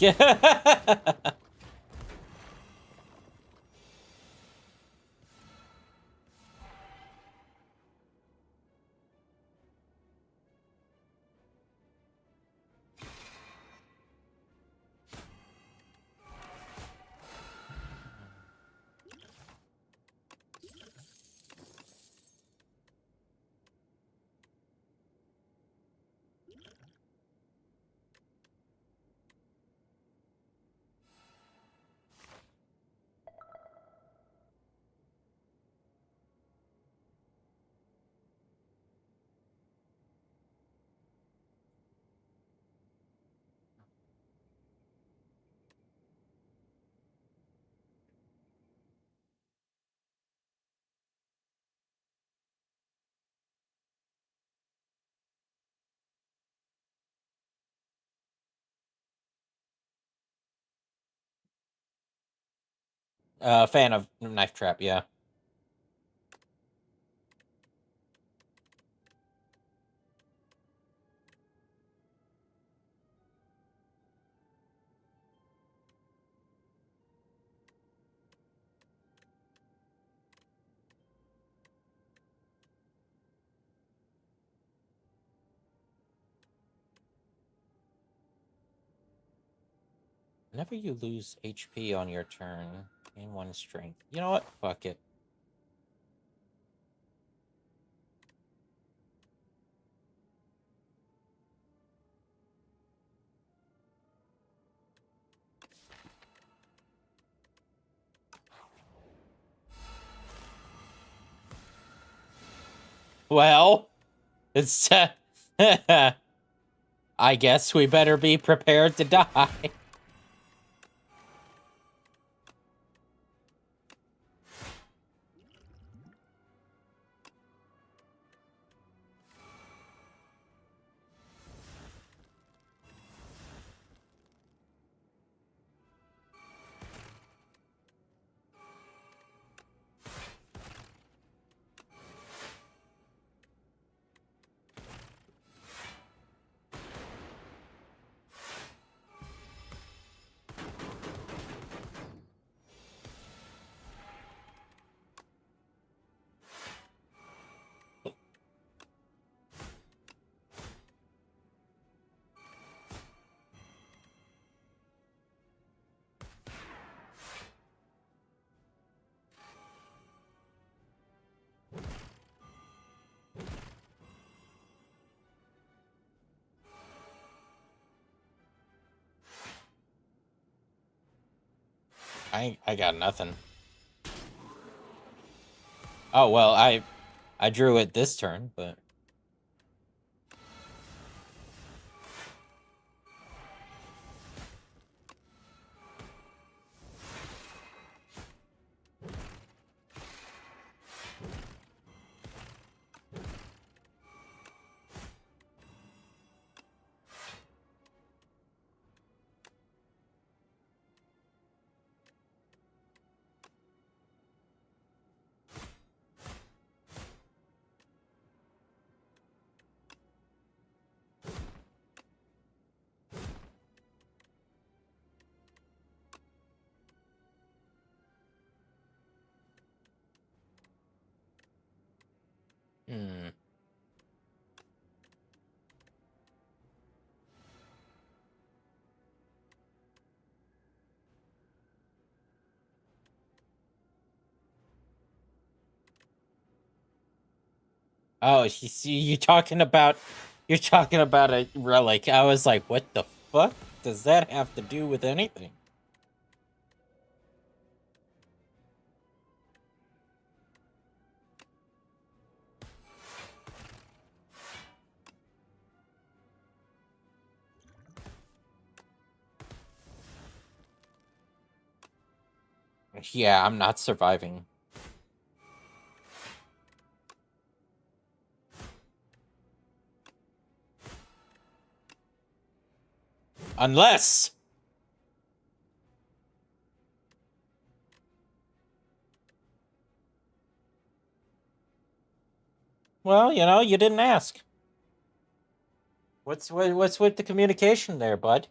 Yeah. Fan of Knife Trap, yeah. Whenever you lose HP on your turn, gain 1 strength. You know what? Fuck it. Well, it's I guess we better be prepared to die. I got nothing. Oh well, I drew it this turn, but hmm. Oh, you see, you're talking about a relic. I was like, what the fuck does that have to do with anything? Yeah, I'm not surviving. Unless... Well, you know, you didn't ask. What's with the communication there, bud?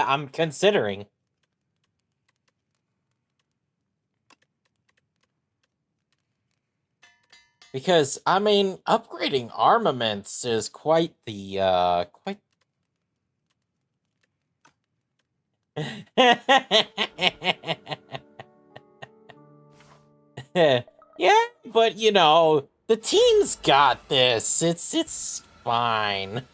I'm considering. Because, I mean, upgrading armaments is quite the, quite... Yeah, but, you know, the team's got this. It's fine.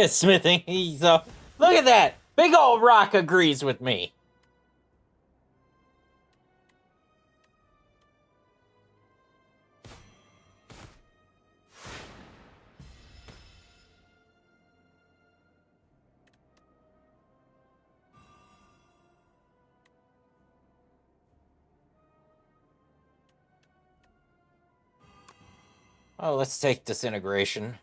Smithing, he's, look at that! Big old rock agrees with me. Oh, let's take disintegration.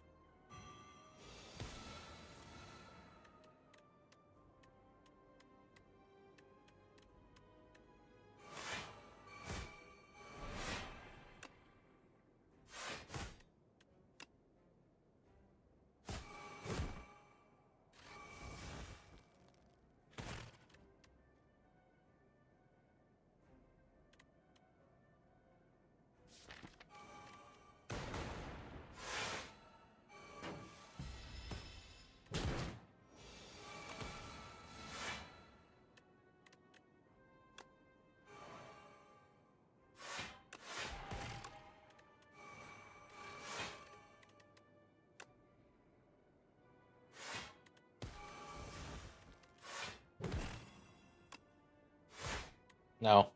No.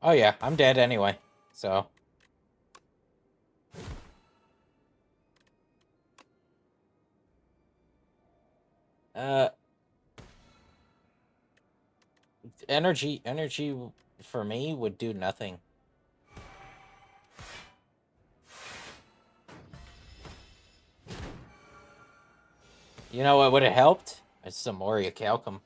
Oh yeah, I'm dead anyway. So, uh, energy for me would do nothing. You know what would have helped? It's some Moria Calcum.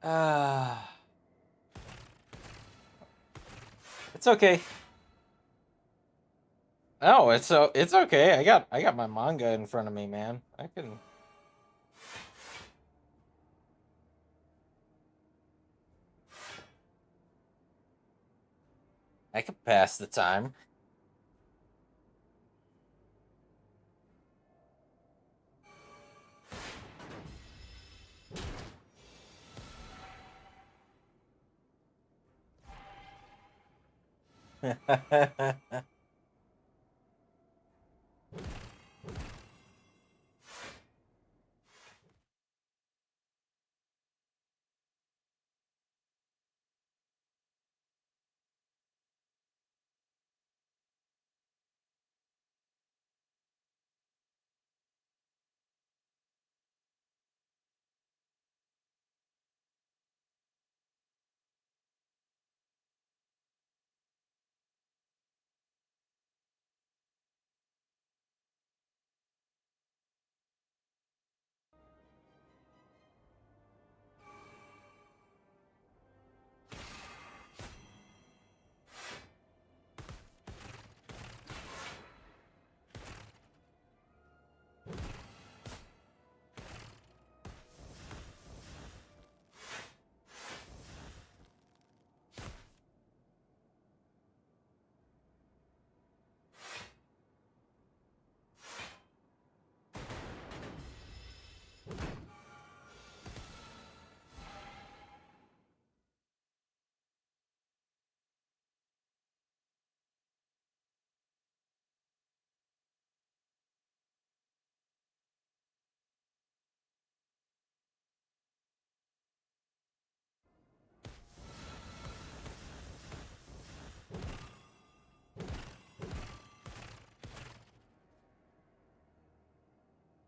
Uh, it's okay. No, it's okay. I got my manga in front of me, man. I can pass the time.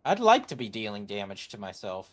I'd like to be dealing damage to myself.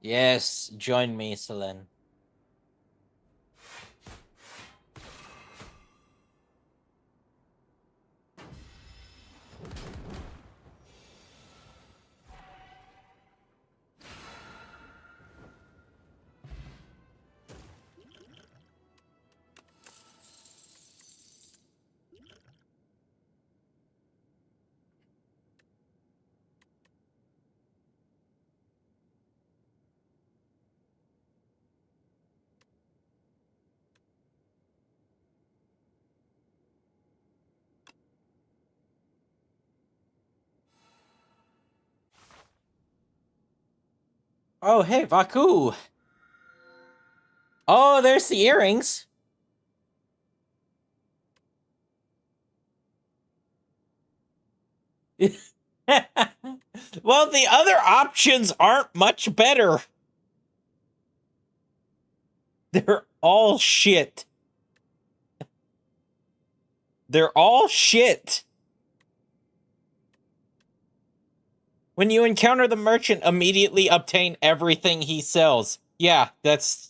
Yes, join me, Selene. Oh, hey, Vaku! Oh, there's the earrings! Well, the other options aren't much better. They're all shit. They're all shit. When you encounter the merchant, immediately obtain everything he sells. Yeah, that's...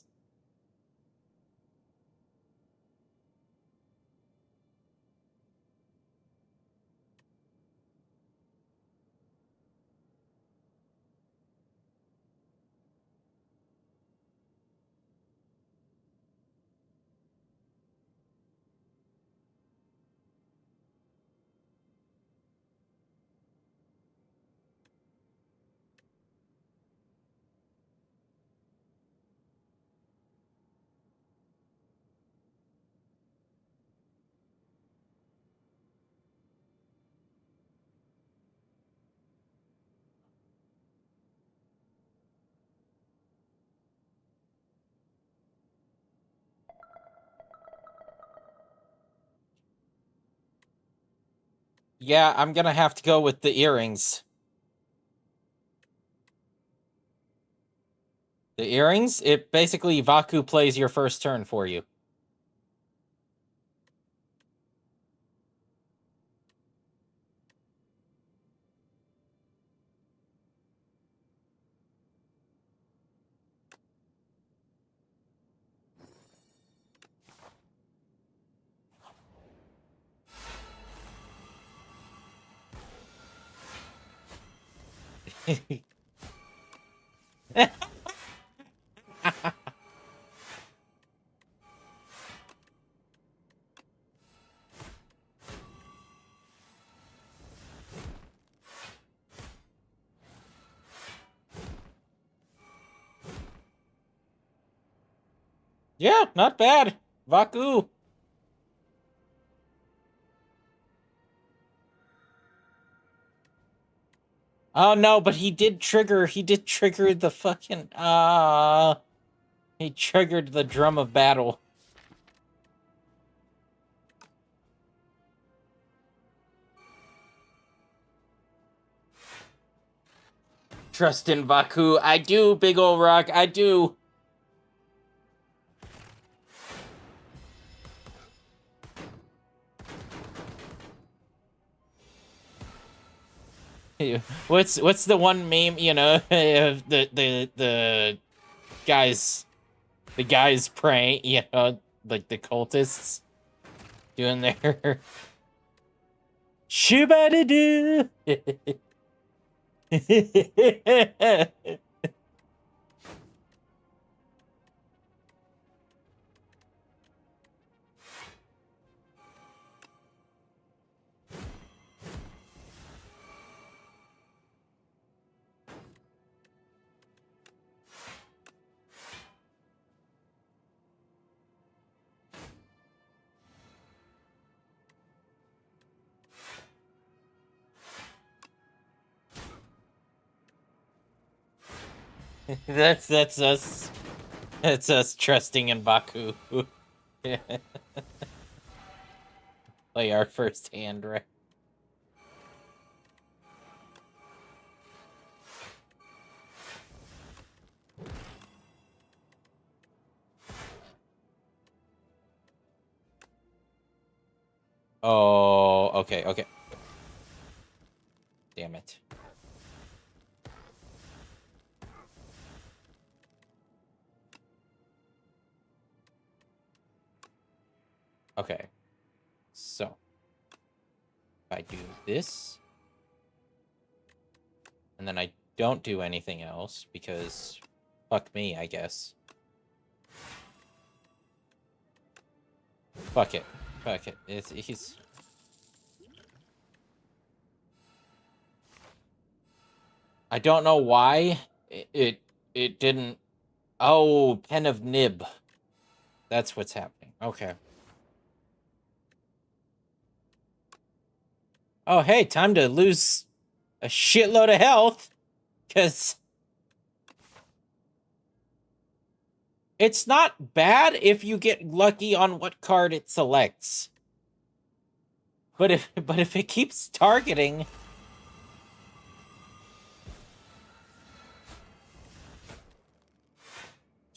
Yeah, I'm gonna have to go with the earrings. The earrings? It basically, Vaku plays your first turn for you. Yeah, not bad. Vaku. Oh no, but he did trigger the fucking he triggered the drum of battle. Trust in Vaku. I do, big ol' rock. I do. What's the one meme, you know, of the guys praying, you know, like the cultists doing their shoo-ba-da-doo. That's us. That's us trusting in Baku. Play our first hand, right? Oh, okay, okay. Damn it. Okay. So, if I do this, and then I don't do anything else, because fuck me, I guess. Fuck it. Fuck it. He's... I don't know why it didn't... Oh, Pen of Nib. That's what's happening. Okay. Oh, hey, time to lose a shitload of health, because it's not bad if you get lucky on what card it selects. But if it keeps targeting...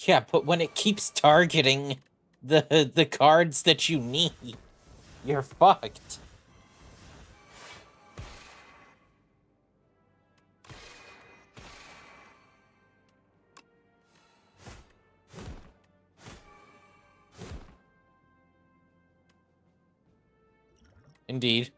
Yeah, but when it keeps targeting the cards that you need, you're fucked. Indeed.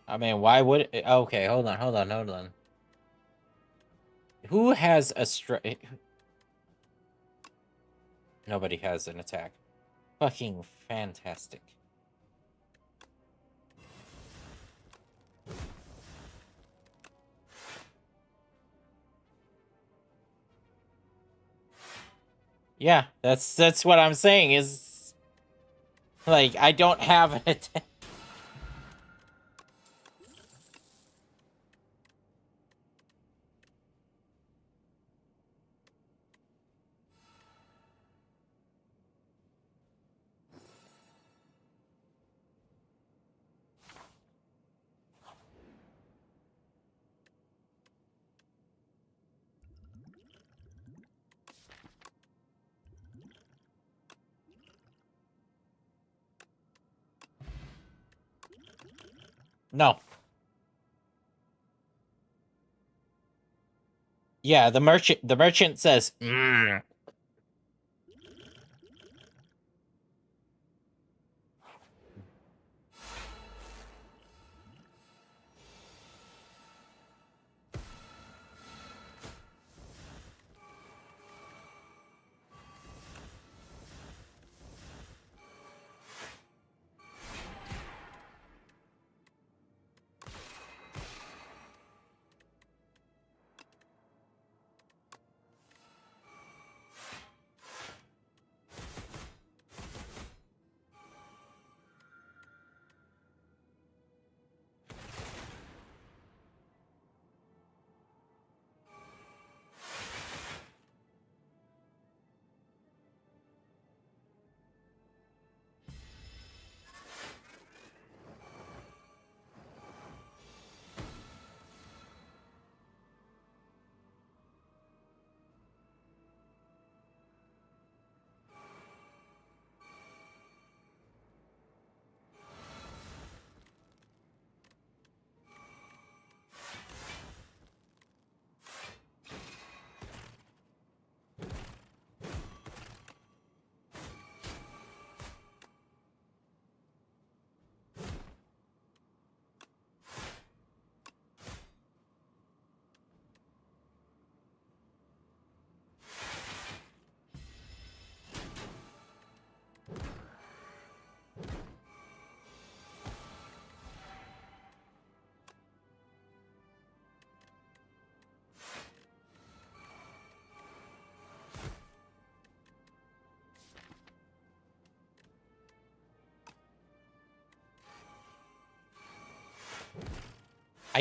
I mean, why would it... Okay, hold on. Who has a Nobody has an attack. Fucking fantastic. Yeah, that's what I'm saying is... Like, I don't have an attack. No. Yeah, the merchant says, mm.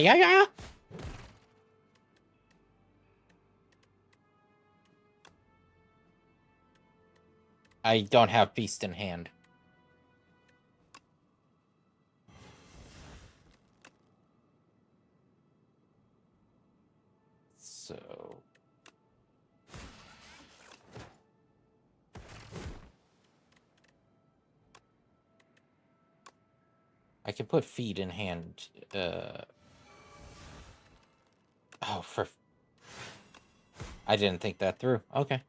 Ayaya! I don't have Feast in hand. So... I can put Feed in hand. Oh, for... I didn't think that through. Okay.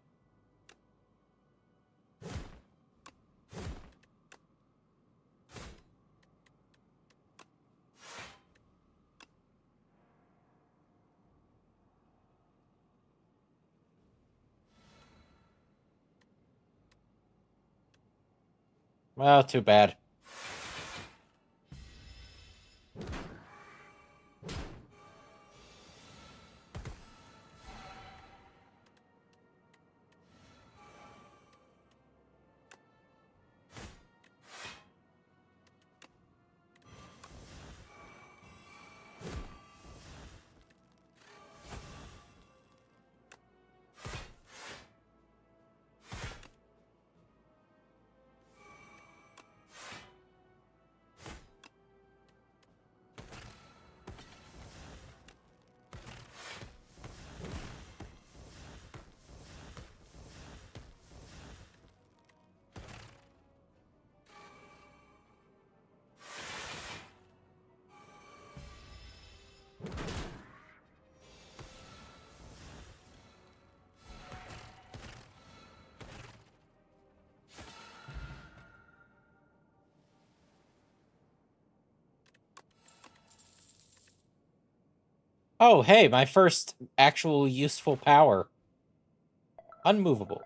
Well, too bad. Oh, hey, my first actual useful power. Unmovable.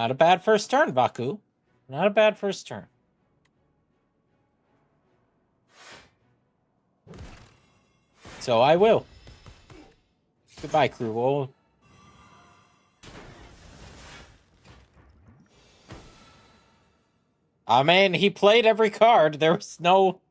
Not a bad first turn, Baku. Not a bad first turn. So I will. Goodbye, Cruel. I mean, he played every card. There was no...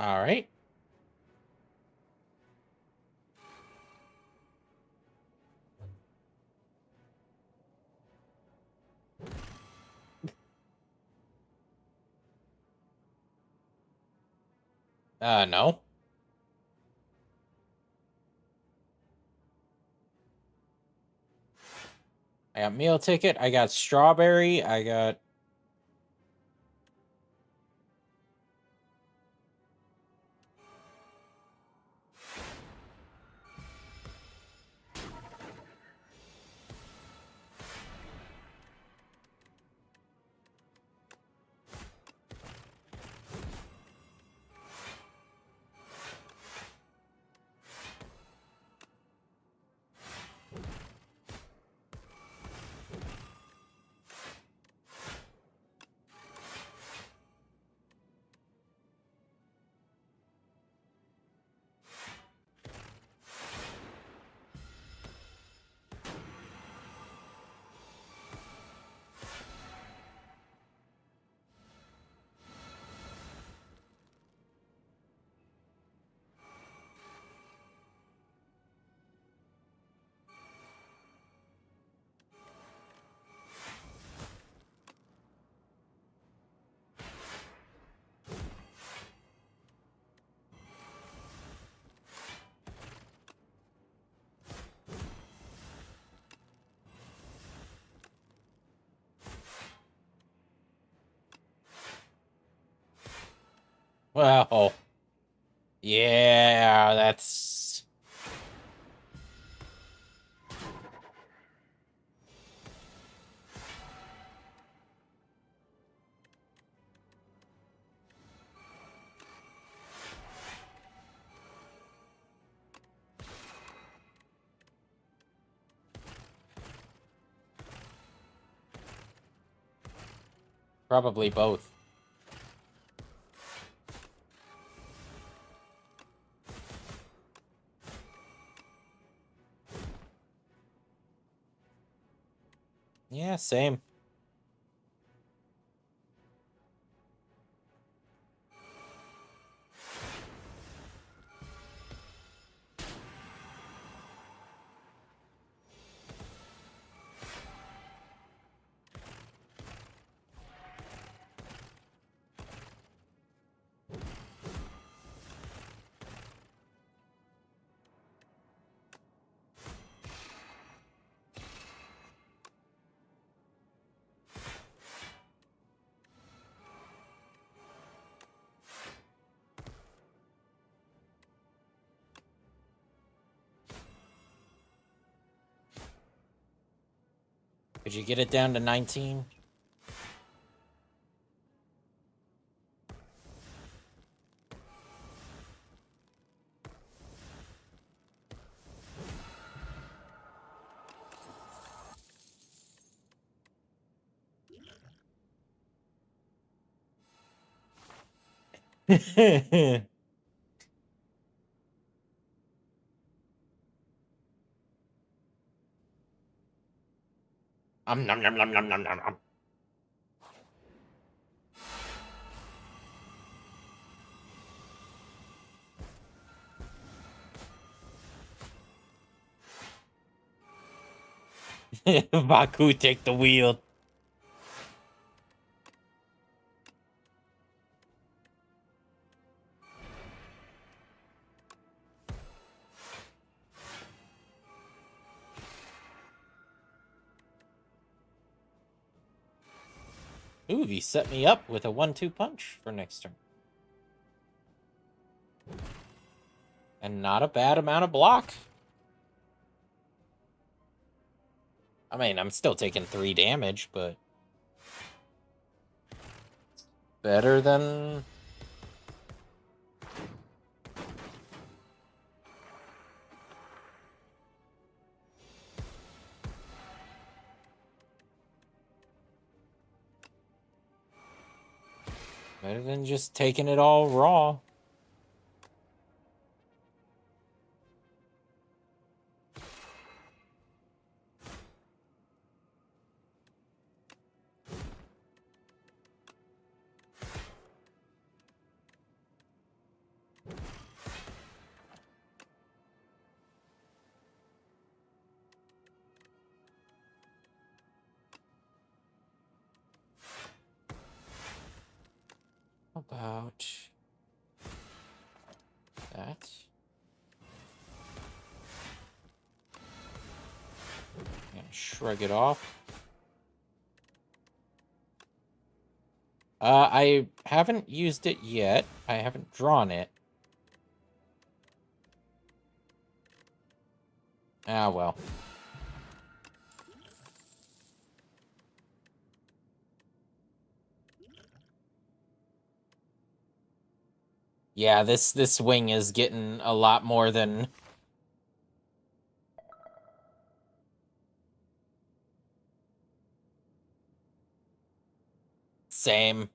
All right. No. I got meal ticket. I got strawberry. I got... Well, yeah, that's... Probably both. Yeah, same. Could you get it down to 19? Nom nom nom nom nom nom nom. Baku, take the wheel. Ooh, he set me up with a 1-2 punch for next turn. And not a bad amount of block. I mean, I'm still taking 3 damage, but... better than... better than just taking it all raw. How about that? And shrug it off. I haven't used it yet. I haven't drawn it. Ah, well. Yeah, this wing is getting a lot more than... Same.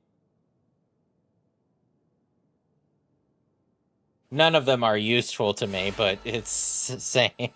None of them are useful to me, but it's same.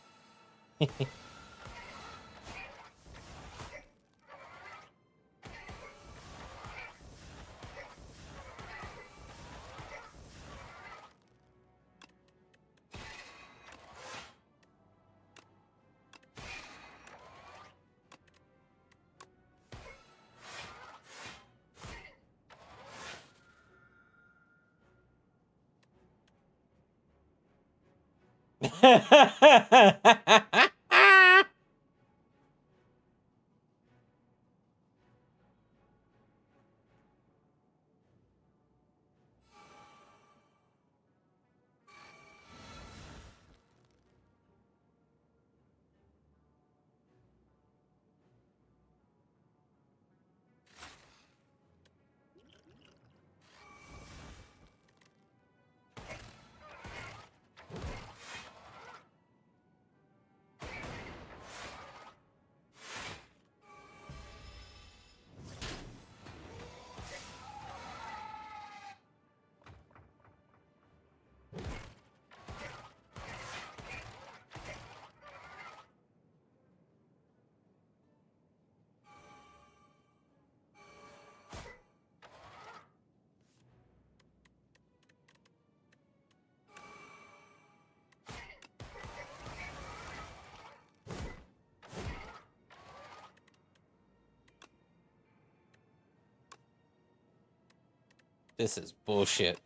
This is bullshit.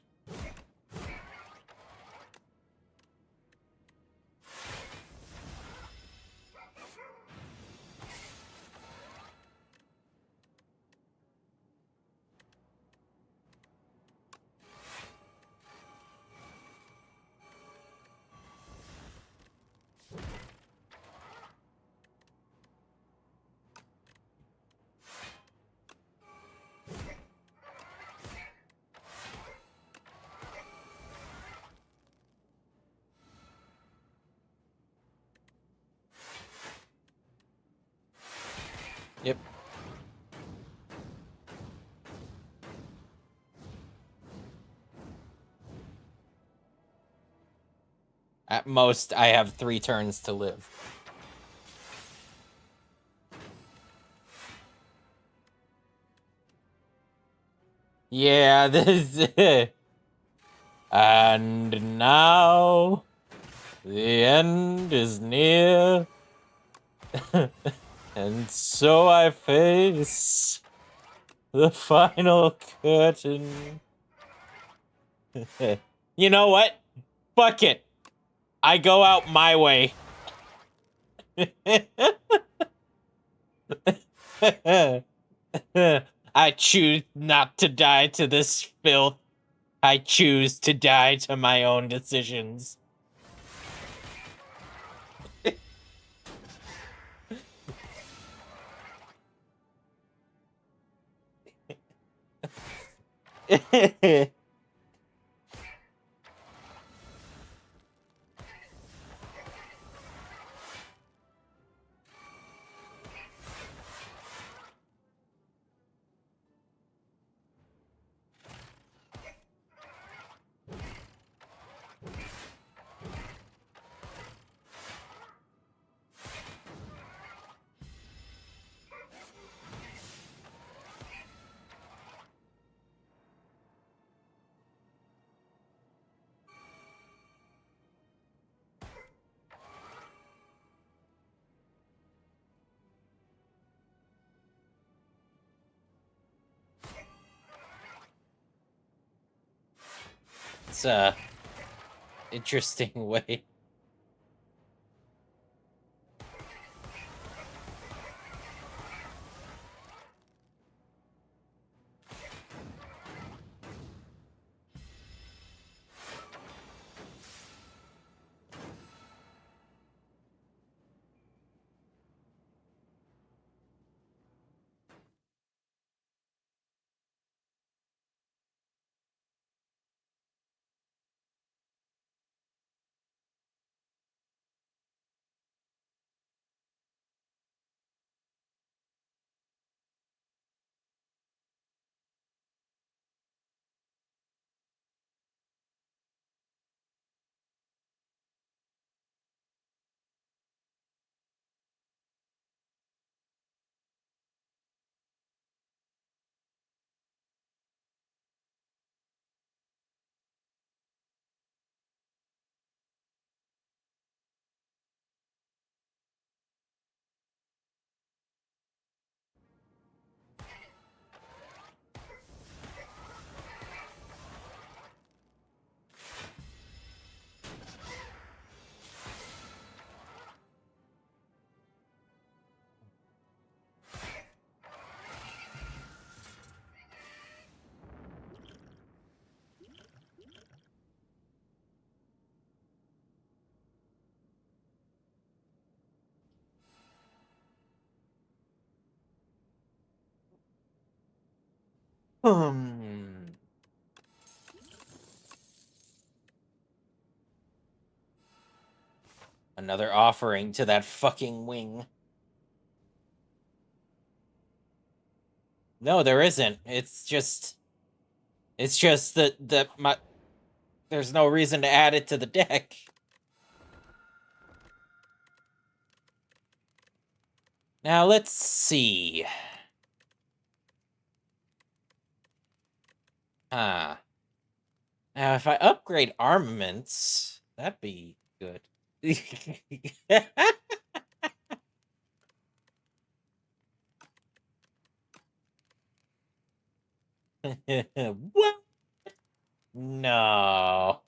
Yep. At most, I have 3 turns to live. Yeah, this... And now... The end is near. And so I face... the final curtain. You know what? Fuck it. I go out my way. I choose not to die to this filth. I choose to die to my own decisions. It's a interesting way. Hmm. Another offering to that fucking wing. No, there isn't. It's just that my there's no reason to add it to the deck. Now let's see. Ah. Now if I upgrade armaments, that'd be good. What? No.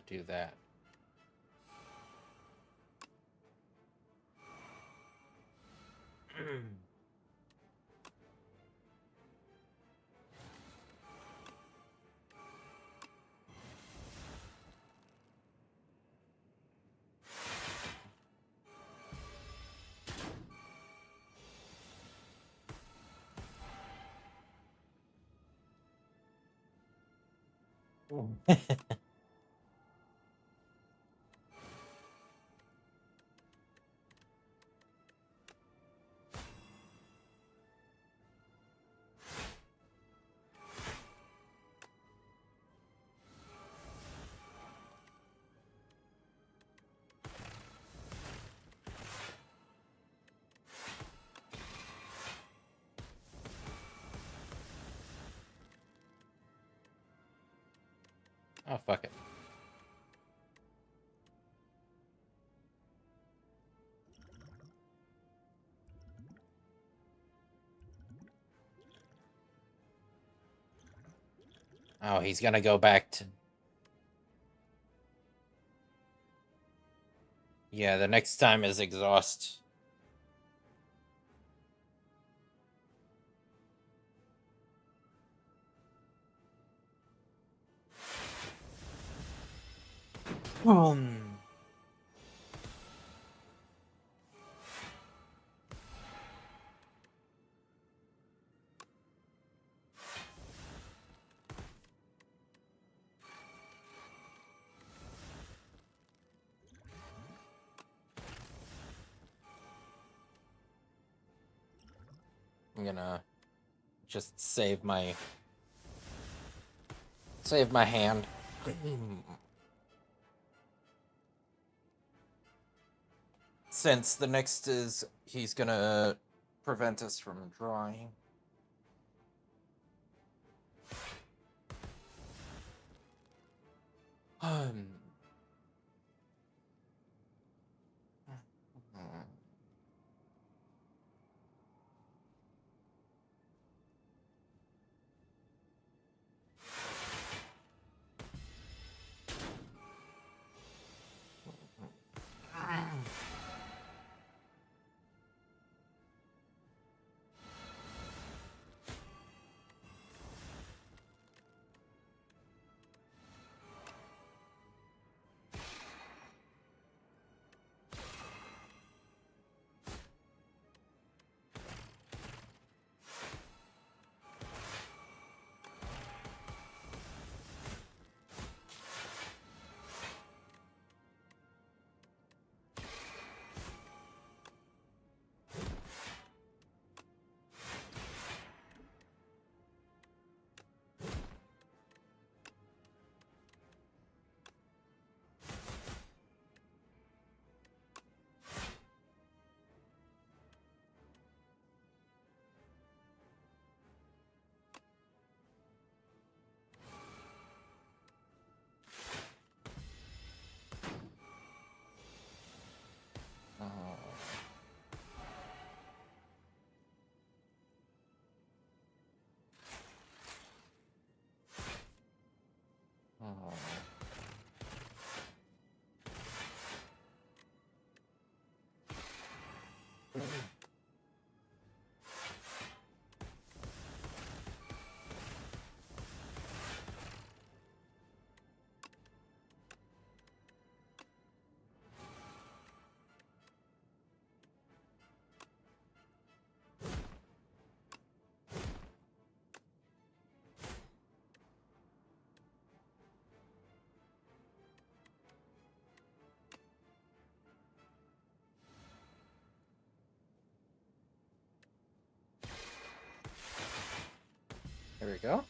do that. Oh, fuck it. Oh, he's gonna go back to... Yeah, the next time is exhaust. I'm gonna just save my hand. Since the next is he's gonna prevent us from drawing. There we go.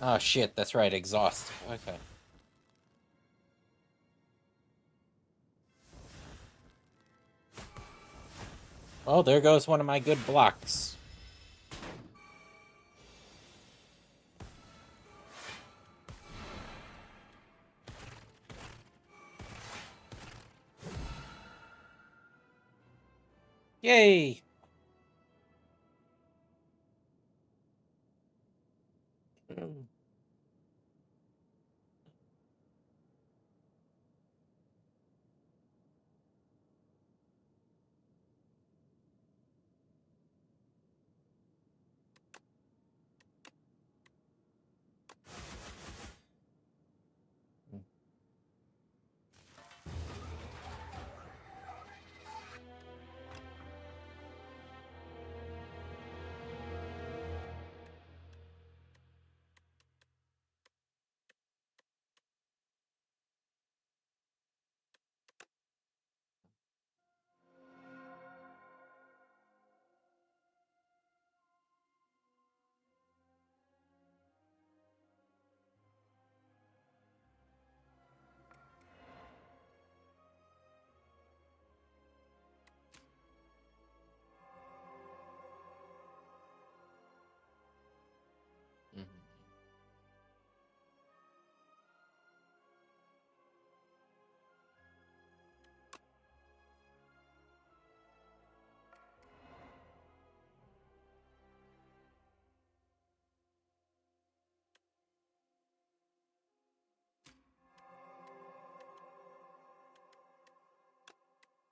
Oh shit, that's right, exhaust. Okay. Oh, there goes one of my good blocks. Yay! Mhm.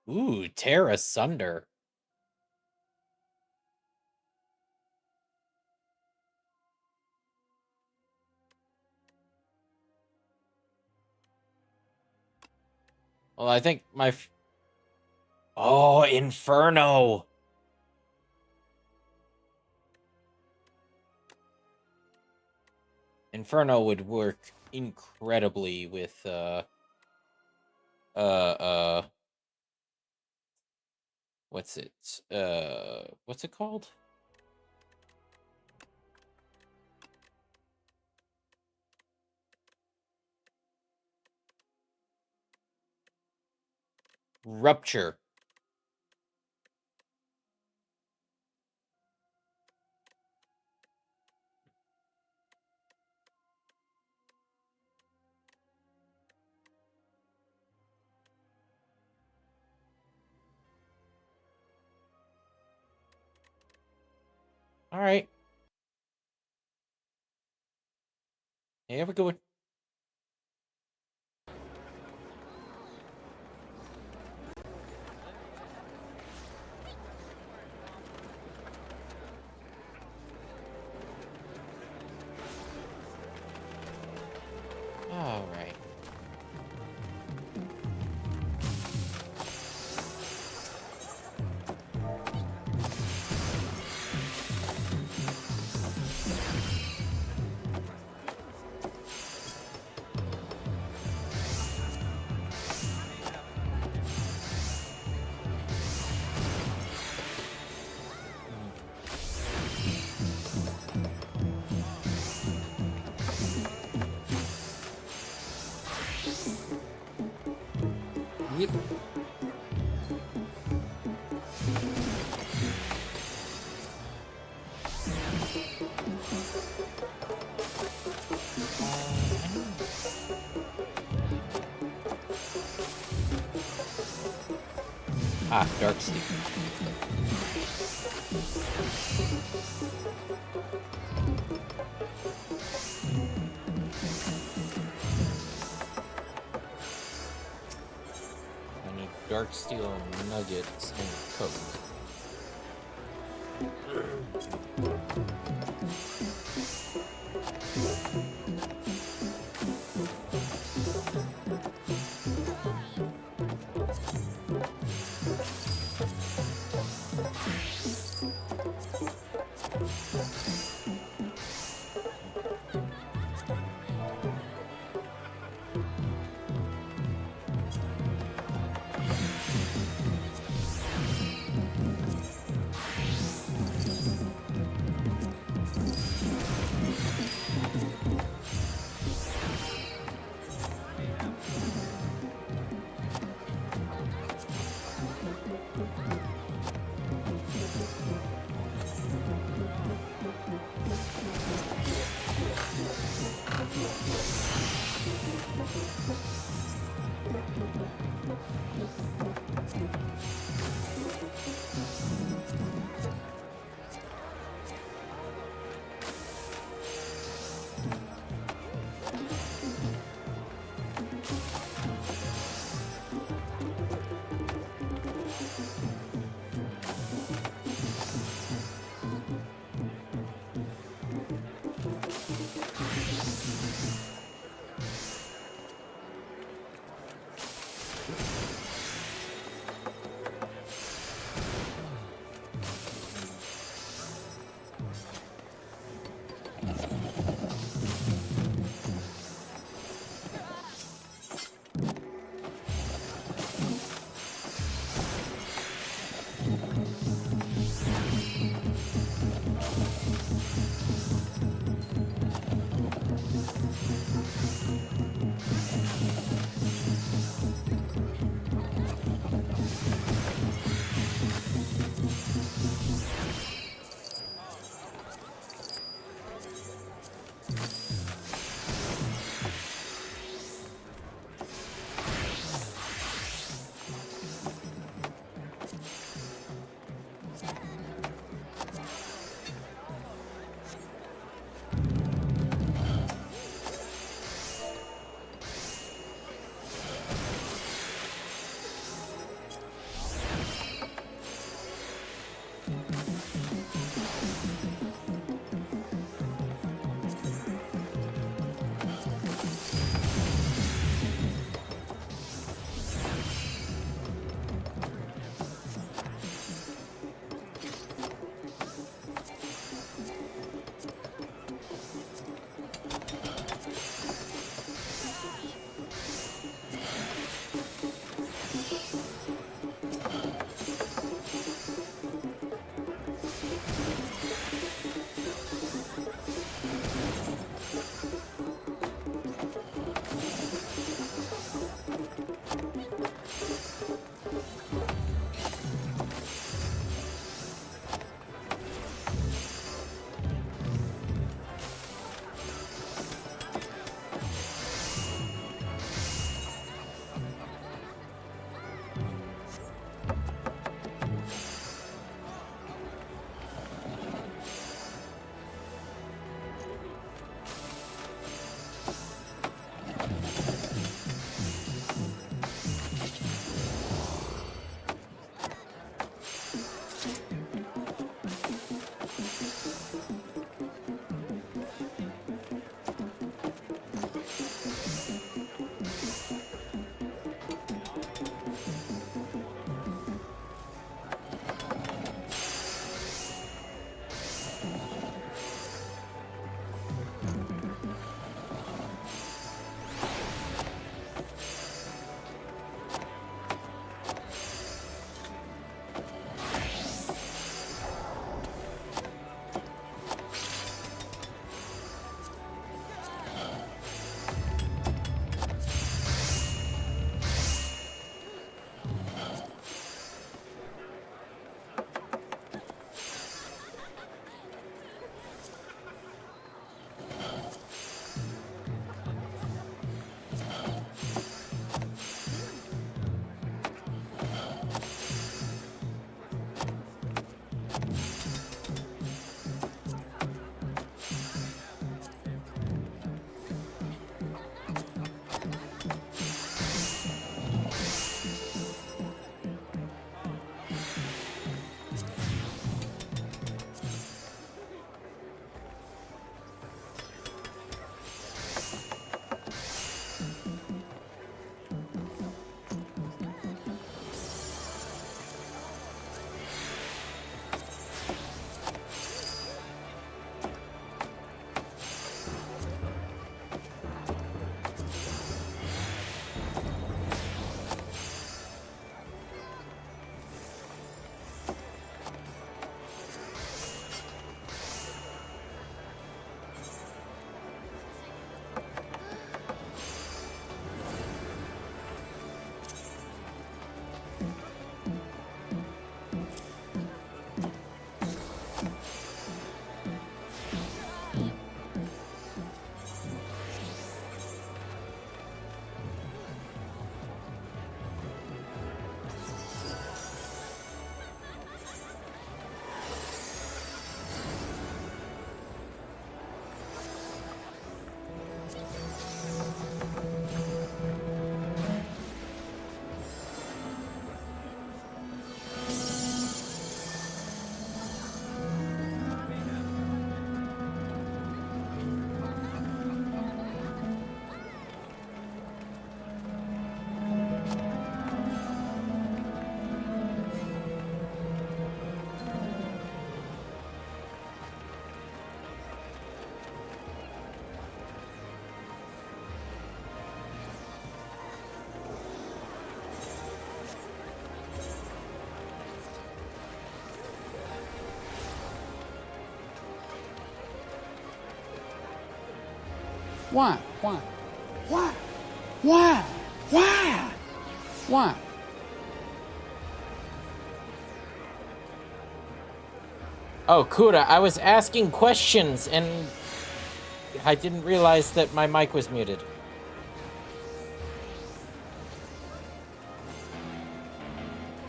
Ooh, tear asunder. Well, I think my... Oh, Inferno! Inferno would work incredibly with, what's it? What's it called? Rupture. All right. Hey, have a good one. All right. Yep. Ah, Dark Steel. I need Dark Steel nuggets and Coke. Why? Why? Why? Why? Why? Why? Oh, Kuda, I was asking questions and I didn't realize that my mic was muted.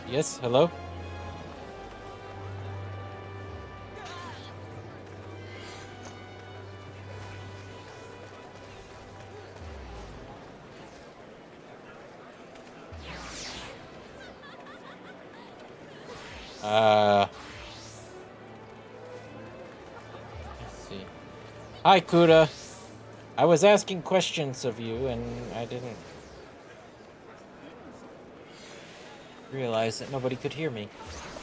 Yes, hello? Let's see. Hi, Kuda. I was asking questions of you, and I didn't realize that nobody could hear me.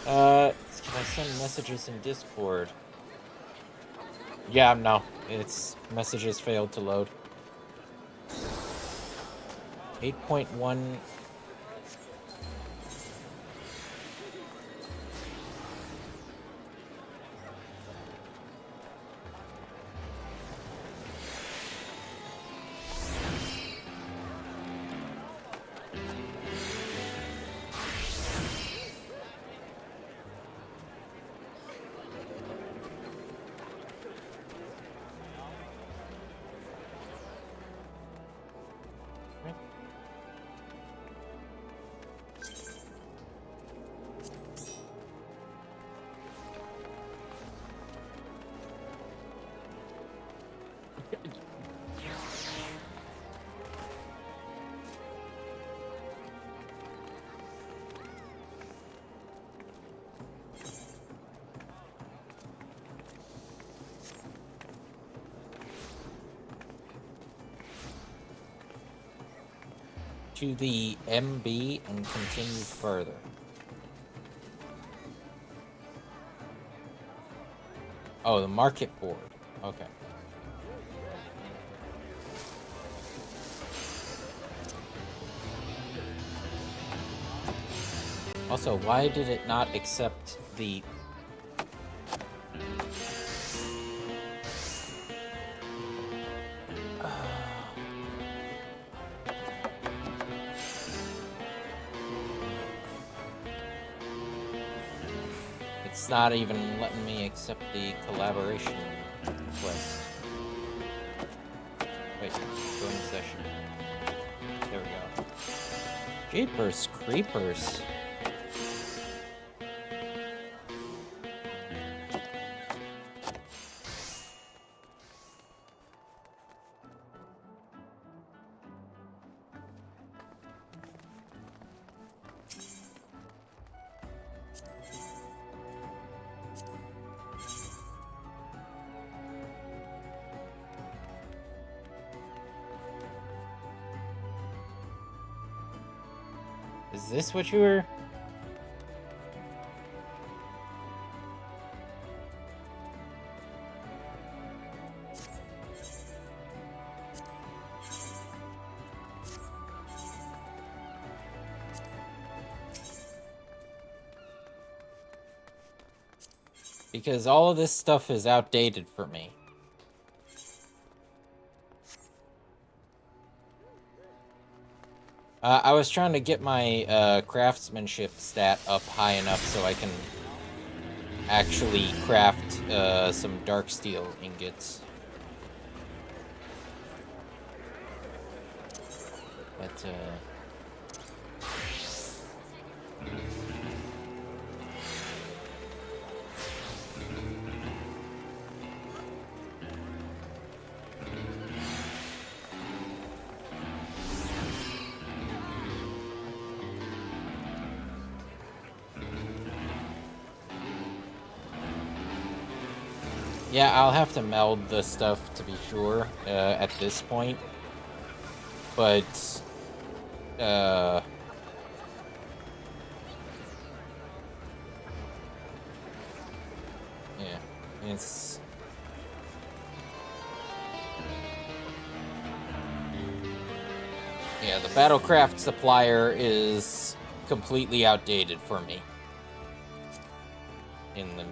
Can I send messages in Discord? Yeah, no. It's messages failed to load. 8.1. To the MB and continue further. Oh, the market board. Okay. Also, why did it not accept the... It's not even letting me accept the collaboration request. Wait, join the session. There we go. Jeepers creepers. Is this what you were... Because all of this stuff is outdated for me. I was trying to get my craftsmanship stat up high enough so I can actually craft some dark steel ingots. But, yeah, I'll have to meld the stuff to be sure at this point. But, yeah, it's... Yeah, the Battlecraft supplier is completely outdated for me. In them.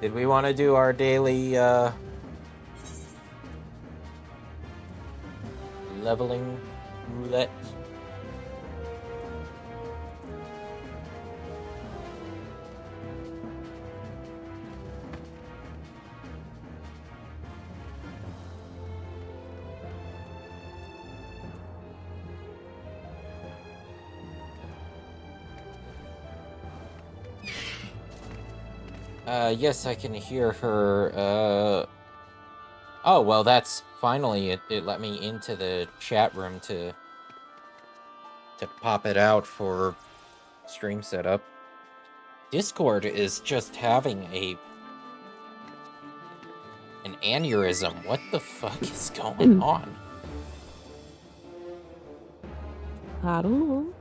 Did we want to do our daily leveling roulette? Yes, I can hear her. Oh, well, that's finally it let me into the chat room to pop it out for stream setup. Discord is just having an aneurysm. What the fuck is going on? I don't know.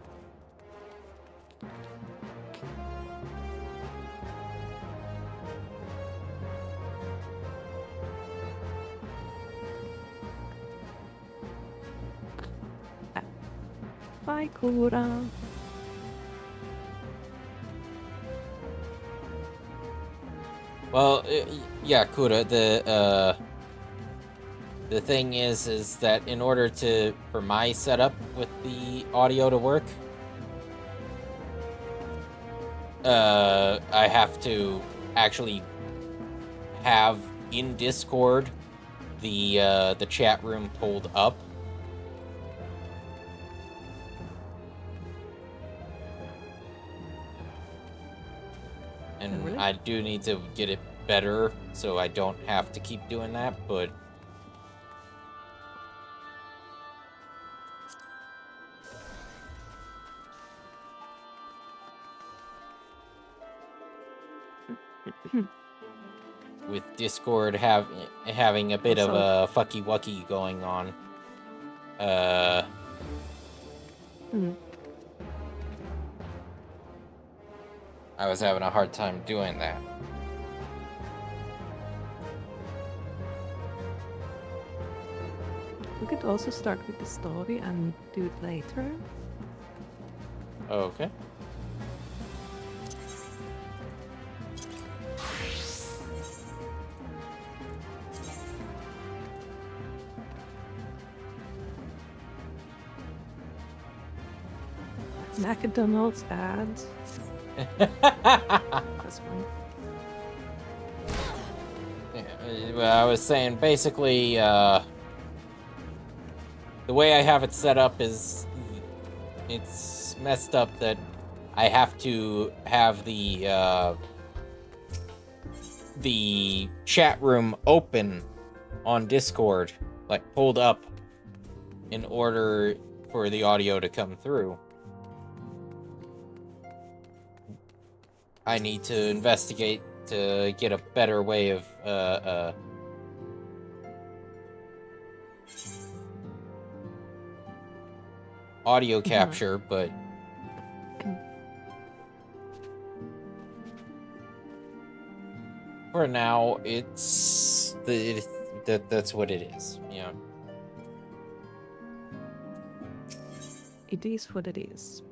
Bye, Kura. Well, yeah, Kura, the thing is that in order for my setup with the audio to work, I have to actually have in Discord the chat room pulled up. And Oh, really? I do need to get it better so I don't have to keep doing that, but with Discord having a bit of a fucky wucky going on, I was having a hard time doing that. We could also start with the story and do it later. Okay. McDonald's ads. That's fine. Yeah, well, I was saying basically, the way I have it set up is it's messed up that I have to have the chat room open on Discord, like pulled up, in order for the audio to come through. I need to investigate to get a better way of audio capture, but for now, that's what it is. Yeah. It is what it is.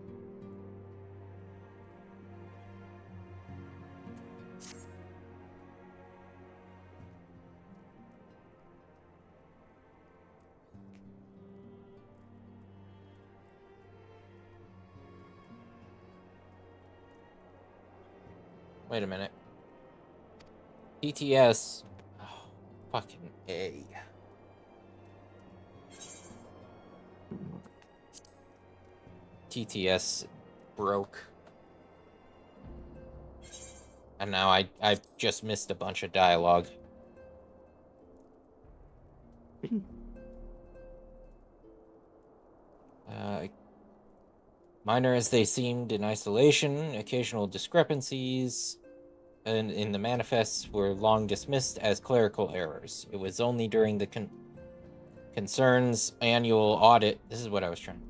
Wait a minute. TTS. Oh, fucking A. TTS broke. And now I've just missed a bunch of dialogue. Minor as they seemed in isolation, occasional discrepancies in the manifests were long dismissed as clerical errors. It was only during the concern's annual audit, this is what I was trying,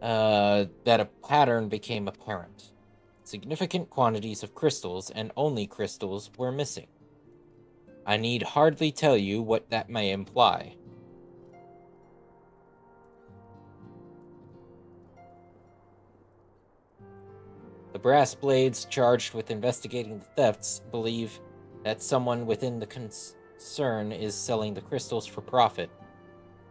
that a pattern became apparent. Significant quantities of crystals, and only crystals, were missing. I need hardly tell you what that may imply. The brass blades charged with investigating the thefts believe that someone within the concern is selling the crystals for profit.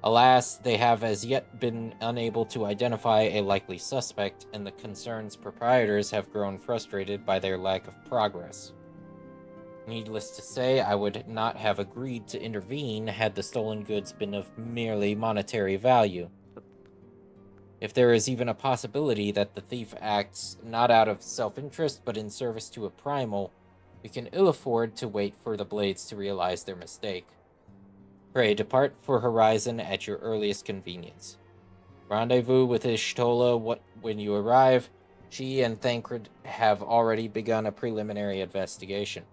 Alas, they have as yet been unable to identify a likely suspect, and the concern's proprietors have grown frustrated by their lack of progress. Needless to say, I would not have agreed to intervene had the stolen goods been of merely monetary value. If there is even a possibility that the thief acts not out of self-interest but in service to a primal, we can ill afford to wait for the blades to realize their mistake. Pray depart for Horizon at your earliest convenience. Rendezvous with Ishtola when you arrive. She and Thancred have already begun a preliminary investigation.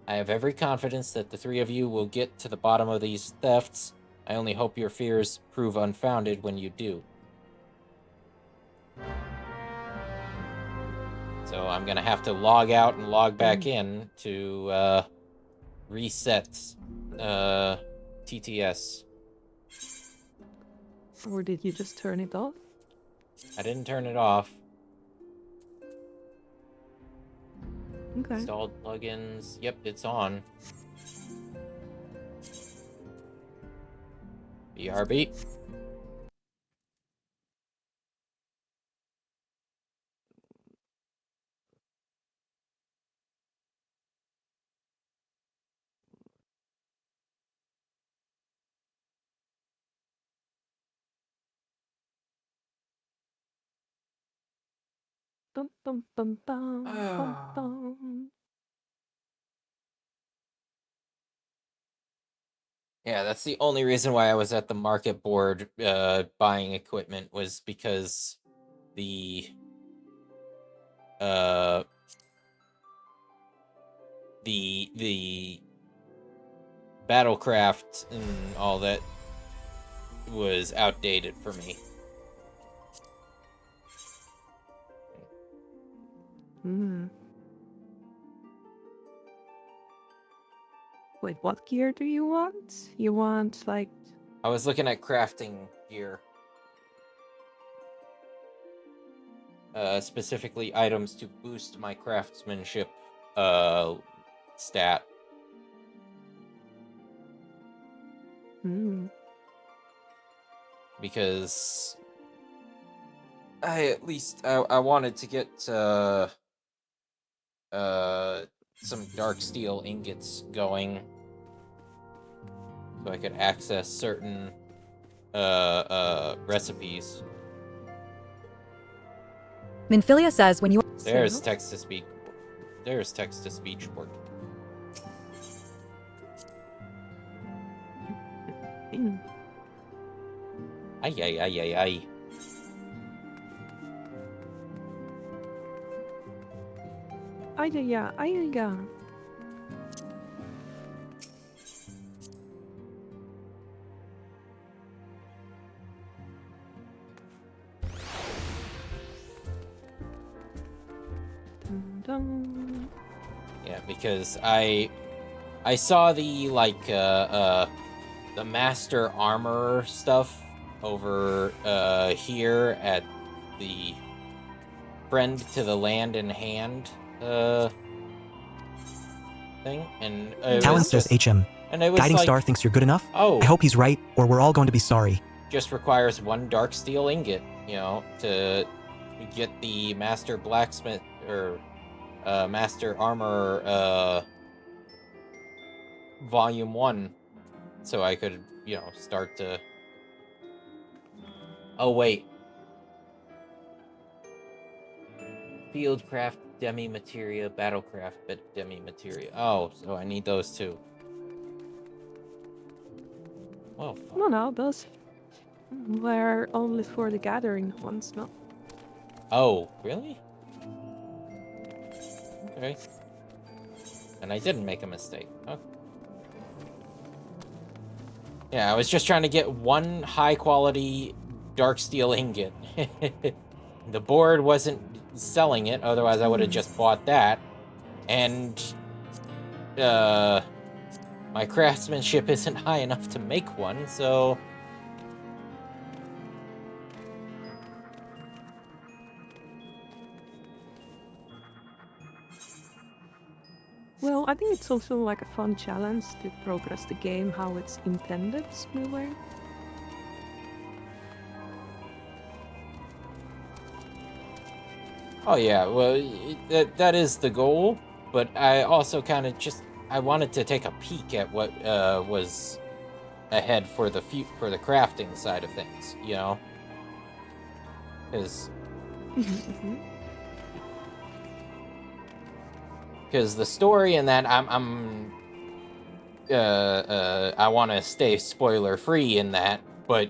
I have every confidence that the three of you will get to the bottom of these thefts. I only hope your fears prove unfounded when you do. So I'm gonna have to log out and log back in to reset TTS. Or did you just turn it off? I didn't turn it off. Okay. Installed plugins. Yep, it's on. BRB. Dun, dun, dun, dun, dun, dun. Yeah, that's the only reason why I was at the market board buying equipment, was because the the Battlecraft and all that was outdated for me. Wait, what gear do you want? You want, like... I was looking at crafting gear. Specifically items to boost my craftsmanship stat. Because I wanted to get some dark steel ingots going, so I could access certain recipes. Minfilia says when you There's text to speak. There's text to speech work. Ay ay ay ay ay. Ay, yeah, ay, yeah. Dun, dun. Yeah, because I saw the the master armor stuff over here at the friend to the land in hand thing, and Talon says HM. and it was Guiding like, Star thinks you're good enough. oh, I hope he's right, or we're all going to be sorry. just requires one dark steel ingot, you know, to get the master blacksmith or master armor volume 1, so I could, you know, start to... Oh wait, fieldcraft demi materia, battlecraft demi materia. Oh, so I need those too. Well, fuck. No, those were only for the gathering ones, no? Oh, really? Okay. And I didn't make a mistake. Okay. Yeah, I was just trying to get one high-quality dark steel ingot. The board wasn't selling it, otherwise I would have just bought that. And my craftsmanship isn't high enough to make one, so... Well, I think it's also like a fun challenge to progress the game how it's intended, smoother. Oh yeah, well, that is the goal, but I also kind of I wanted to take a peek at what was ahead for the for the crafting side of things, you know, because the story in that I want to stay spoiler free in that, but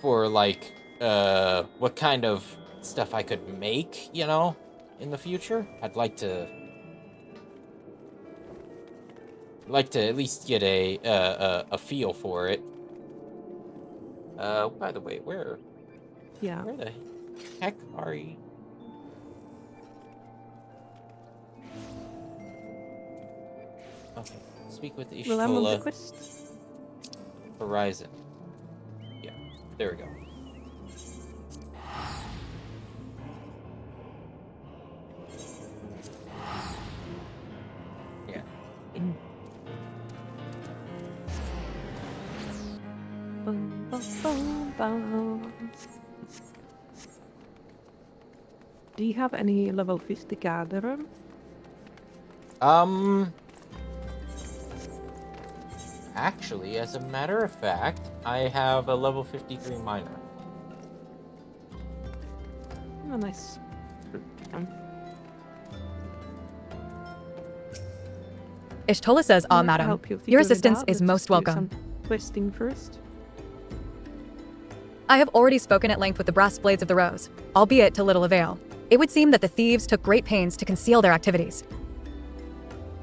for like what kind of stuff I could make, you know, in the future, I'd like to at least get a feel for it. By the way, where Yeah. the heck are you? Okay, speak with Well, I'm on the Ishtola quest. Horizon. Yeah, there we go. Yeah. Bum, bum, bum, bum. Do you have any level 50 gatherer? Actually, as a matter of fact, I have a level 53 miner. Oh, nice. Ishtola says, I'd "Ah, like to madam, help you your figure it assistance out. is Let's most just do welcome. some questing first. I have already spoken at length with the brass blades of the Rose, albeit to little avail. It would seem that the thieves took great pains to conceal their activities.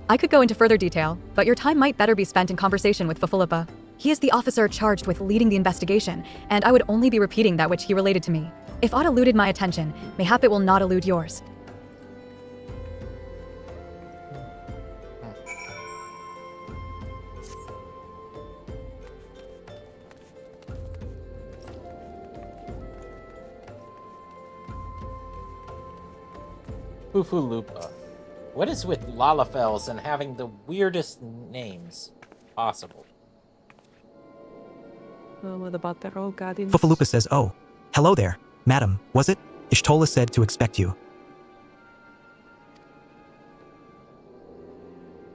I could go into further detail, but your time might better be spent in conversation with Fafulapa. He is the officer charged with leading the investigation, and I would only be repeating that which he related to me. If aught eluded my attention, mayhap it will not elude yours." Fufulupa. What is with Lalafels and having the weirdest names possible? What about the rogue guardians? Fufalupa says, "Oh, hello there, madam, was it? Ishtola said to expect you."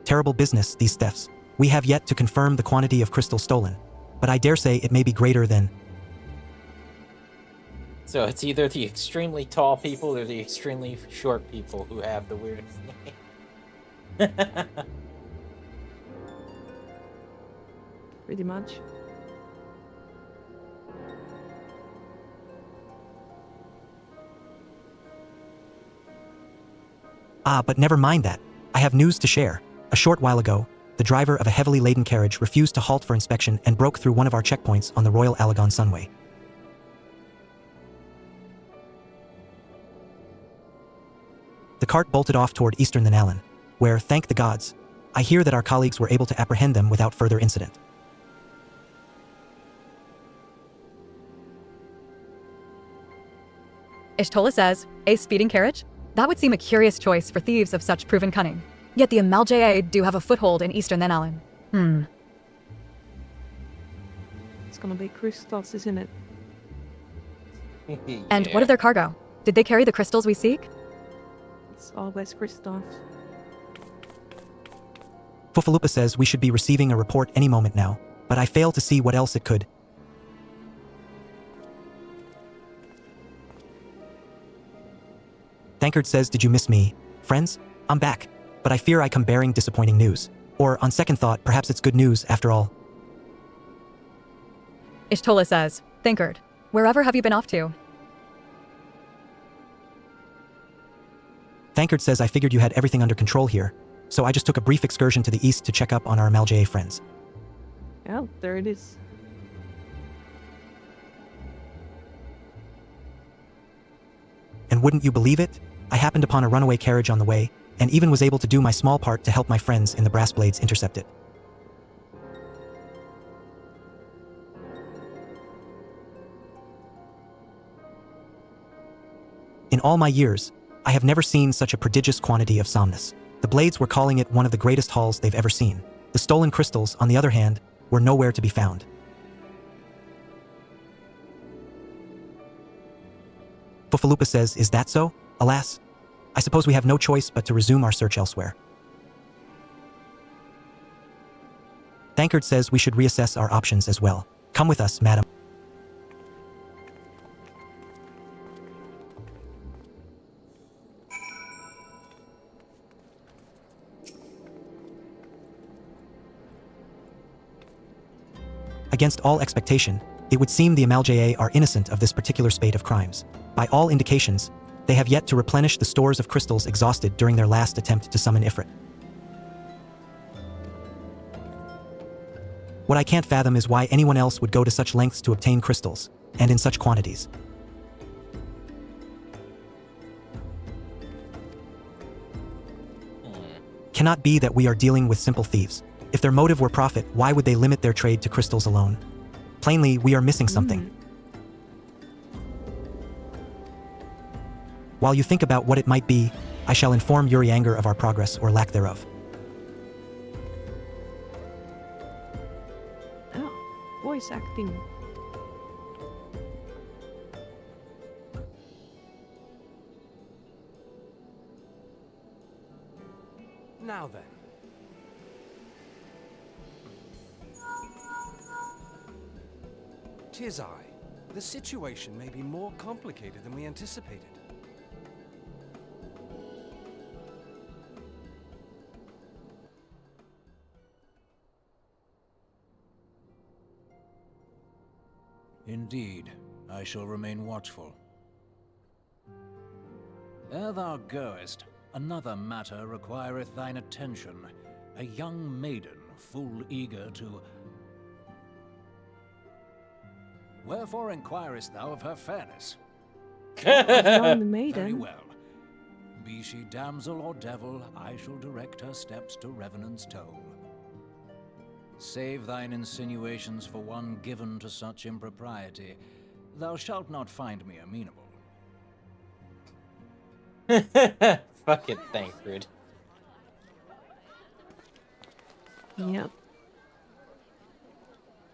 Terrible business, these thefts. We have yet to confirm the quantity of crystal stolen, but I dare say it may be greater than... So it's either the extremely tall people or the extremely short people who have the weirdest name. Pretty much. Ah, but never mind that. I have news to share. A short while ago, the driver of a heavily laden carriage refused to halt for inspection and broke through one of our checkpoints on the Royal Alagon Sunway. The cart bolted off toward eastern Thanalan, where, thank the gods, I hear that our colleagues were able to apprehend them without further incident. Ishtola says, "A speeding carriage? That would seem a curious choice for thieves of such proven cunning. Yet the Amaljae do have a foothold in eastern Thanalan. It's gonna be crystals, isn't it? And what of their cargo? Did they carry the crystals we seek?" It's always crystals. Fufalupa says we should be receiving a report any moment now, but I fail to see what else it could. Thankard says, "Did you miss me? Friends, I'm back, but I fear I come bearing disappointing news. Or, on second thought, perhaps it's good news after all." Ishtola says, "Thankard, wherever have you been off to?" Thankard says, "I figured you had everything under control here, so I just took a brief excursion to the east to check up on our Amaljae friends." Yeah, there it is. And wouldn't you believe it? I happened upon a runaway carriage on the way, and even was able to do my small part to help my friends in the Brass Blades intercept it. In all my years, I have never seen such a prodigious quantity of somnus. The blades were calling it one of the greatest hauls they've ever seen. The stolen crystals, on the other hand, were nowhere to be found. Fufalupa says, is that so? Alas, I suppose we have no choice but to resume our search elsewhere. Thankard says we should reassess our options as well. Come with us, madam. Against all expectation, it would seem the Amalja are innocent of this particular spate of crimes. By all indications, they have yet to replenish the stores of crystals exhausted during their last attempt to summon Ifrit. What I can't fathom is why anyone else would go to such lengths to obtain crystals, and in such quantities. Cannot be that we are dealing with simple thieves. If their motive were profit, why would they limit their trade to crystals alone? Plainly, we are missing something. While you think about what it might be, I shall inform Urianger of our progress or lack thereof. Oh, voice acting. Now then. Tis I. The situation may be more complicated than we anticipated. Indeed, I shall remain watchful. Ere thou goest, another matter requireth thine attention. A young maiden, full eager to... Wherefore inquirest thou of her fairness? Young Very maiden. well. Be she damsel or devil, I shall direct her steps to Revenant's toll. Save thine insinuations for one given to such impropriety. Thou shalt not find me amenable. Fucking Thancred. Yep.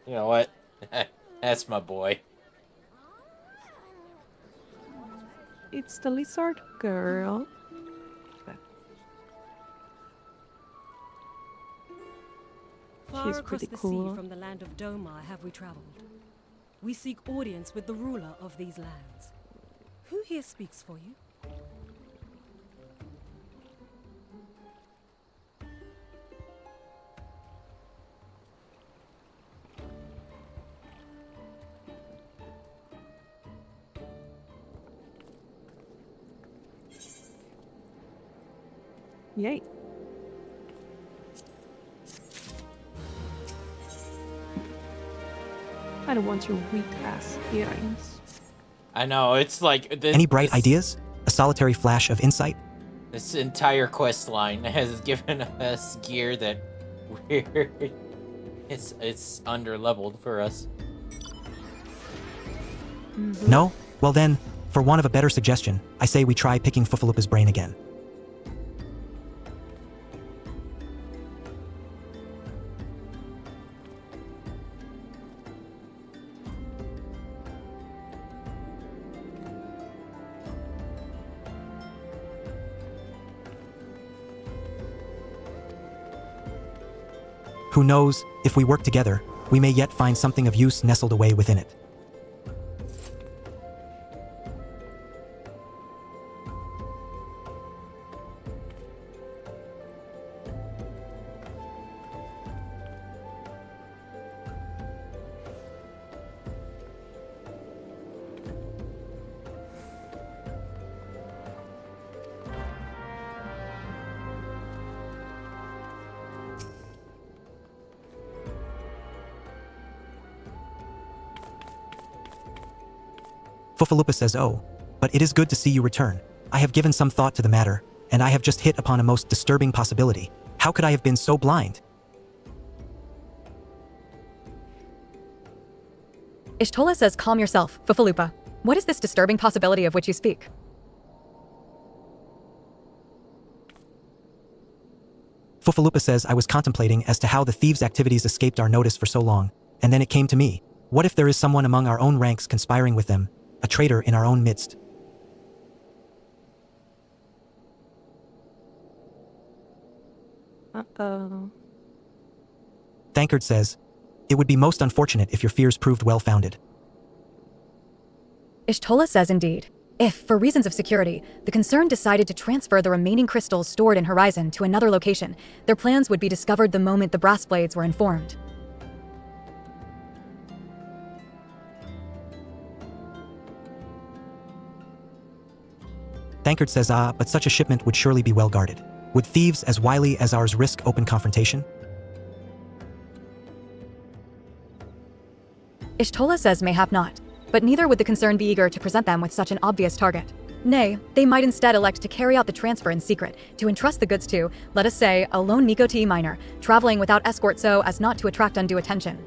You know what? That's my boy. It's the lizard girl. Far She's across pretty the cool. sea from the land of Domar have we traveled. We seek audience with the ruler of these lands. Who here speaks for you? Yay. I don't want your weak ass earrings. I know, it's like this. Any bright this, ideas? A solitary flash of insight? This entire quest line has given us gear that we're it's under leveled for us. No? Well then, for want of a better suggestion, I say we try picking Fufalupa's brain again. Who knows, if we work together, we may yet find something of use nestled away within it. Fufalupa says, oh, but it is good to see you return. I have given some thought to the matter, and I have just hit upon a most disturbing possibility. How could I have been so blind? Ishtola says, calm yourself, Fufalupa. What is this disturbing possibility of which you speak? Fufalupa says I was contemplating as to how the thieves' activities escaped our notice for so long, and then it came to me. What if there is someone among our own ranks conspiring with them, a traitor in our own midst? Uh-oh. Thankard says, it would be most unfortunate if your fears proved well-founded. Ishtola says indeed. If, for reasons of security, the concern decided to transfer the remaining crystals stored in Horizon to another location, their plans would be discovered the moment the brass blades were informed. Thankard says but such a shipment would surely be well guarded. Would thieves as wily as ours risk open confrontation? Ishtola says mayhap not, but neither would the concern be eager to present them with such an obvious target. Nay, they might instead elect to carry out the transfer in secret, to entrust the goods to, let us say, a lone Nikoti miner, traveling without escort so as not to attract undue attention.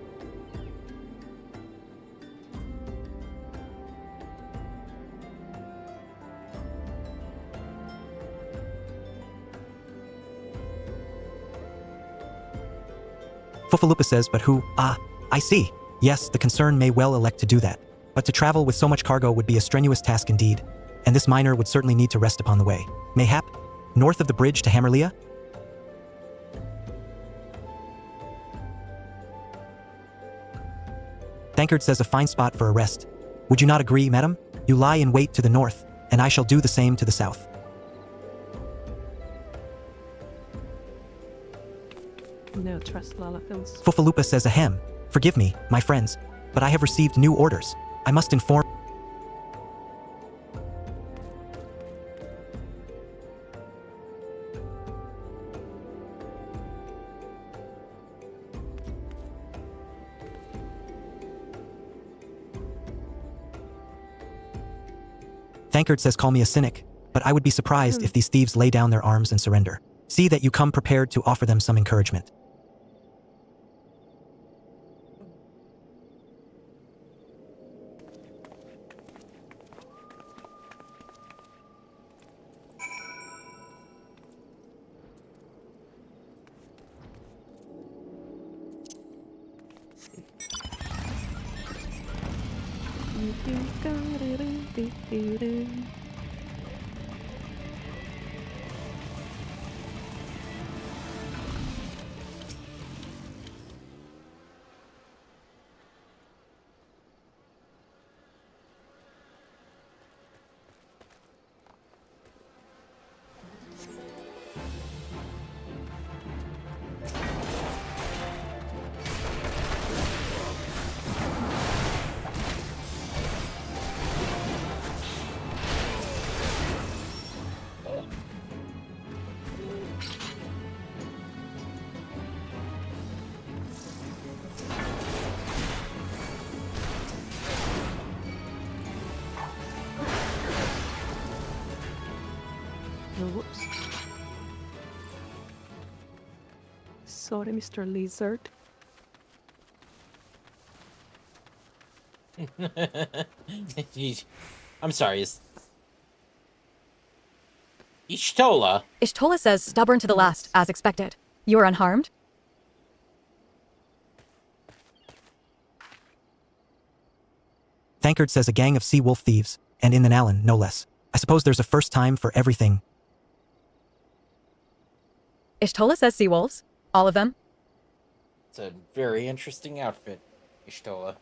Fufalupa says, but who? I see. Yes, the concern may well elect to do that. But to travel with so much cargo would be a strenuous task indeed, and this miner would certainly need to rest upon the way. Mayhap, north of the bridge to Hammerlia? Thankard says a fine spot for a rest. Would you not agree, madam? You lie in wait to the north, and I shall do the same to the south. No trust Lalafils. Fufalupa says ahem. Forgive me, my friends, but I have received new orders. I must inform... Thankard says call me a cynic, but I would be surprised if these thieves lay down their arms and surrender. See that you come prepared to offer them some encouragement. Whoops. Sorry, Mr. Lizard. I'm sorry. Ishtola. Ishtola says stubborn to the last, as expected. You are unharmed? Thankard says a gang of sea wolf thieves, and in the Nalan, no less. I suppose there's a first time for everything. Ishtola says sea wolves. All of them. It's a very interesting outfit, Ishtola.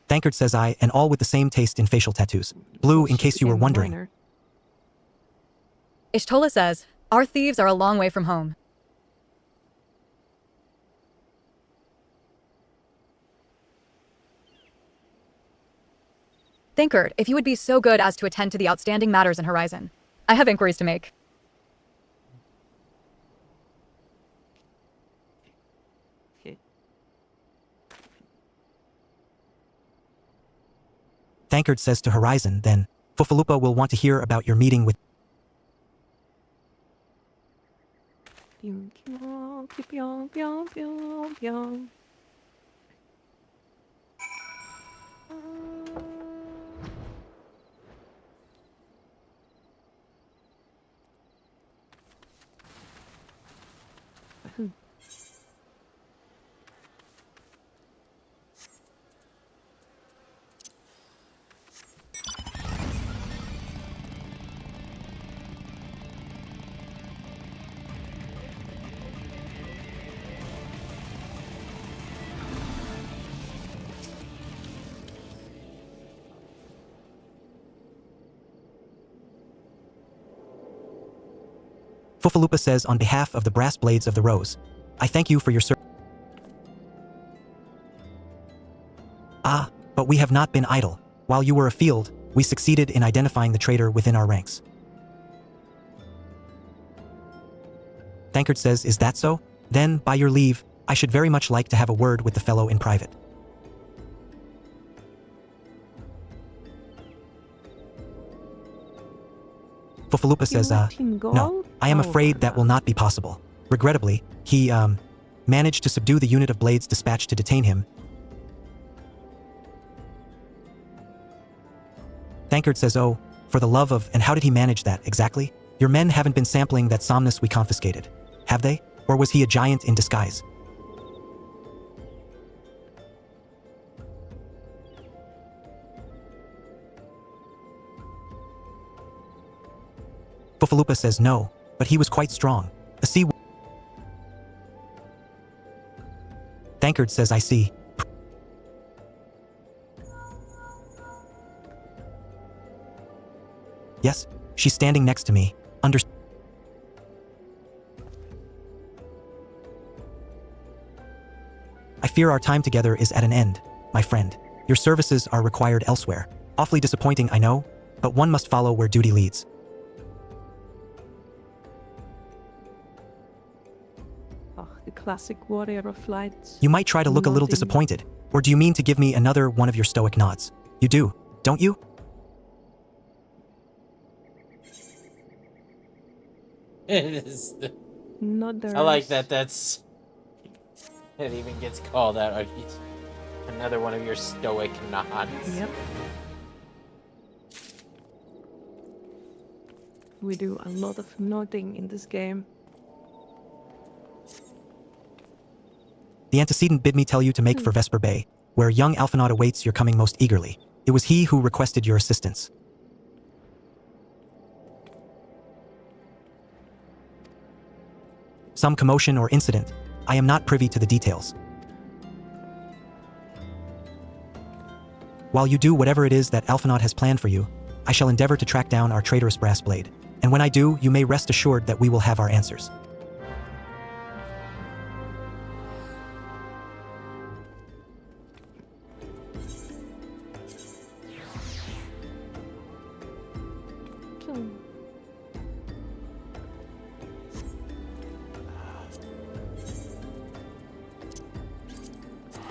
Thankard says and all with the same taste in facial tattoos. Blue, in case you were wondering. Minor. Ishtola says, our thieves are a long way from home. Thankard, if you would be so good as to attend to the outstanding matters in Horizon. I have inquiries to make. Okay. Thankard says to Horizon, then, Fufalupa will want to hear about your meeting with... Fufalupa says on behalf of the Brass Blades of the Rose, I thank you for your service. Ah, but we have not been idle. While you were afield, we succeeded in identifying the traitor within our ranks. Thankard says, is that so? Then, by your leave, I should very much like to have a word with the fellow in private. Fufalupa says, no, I am afraid that will not be possible. Regrettably, he, managed to subdue the unit of blades dispatched to detain him. Thankard says, oh, for the love of, and how did he manage that, exactly? Your men haven't been sampling that somnus we confiscated, have they? Or was he a giant in disguise? Fufalupa says no, but he was quite strong. A sea. Thankard says I see. Yes, she's standing next to me. I fear our time together is at an end, my friend. Your services are required elsewhere. Awfully disappointing, I know, but one must follow where duty leads. Oh, the classic warrior of light. You might try to look a little Nodding. disappointed, or do you mean to give me another one of your stoic nods? You do, don't you? It is. Nodders. I like that. It even gets called out. Another one of your stoic nods. Yep. We do a lot of nodding in this game. The antecedent bid me tell you to make for Vesper Bay, where young Alphinaud awaits your coming most eagerly. It was he who requested your assistance. Some commotion or incident. I am not privy to the details. While you do whatever it is that Alphinaud has planned for you, I shall endeavor to track down our traitorous brass blade. And when I do, you may rest assured that we will have our answers.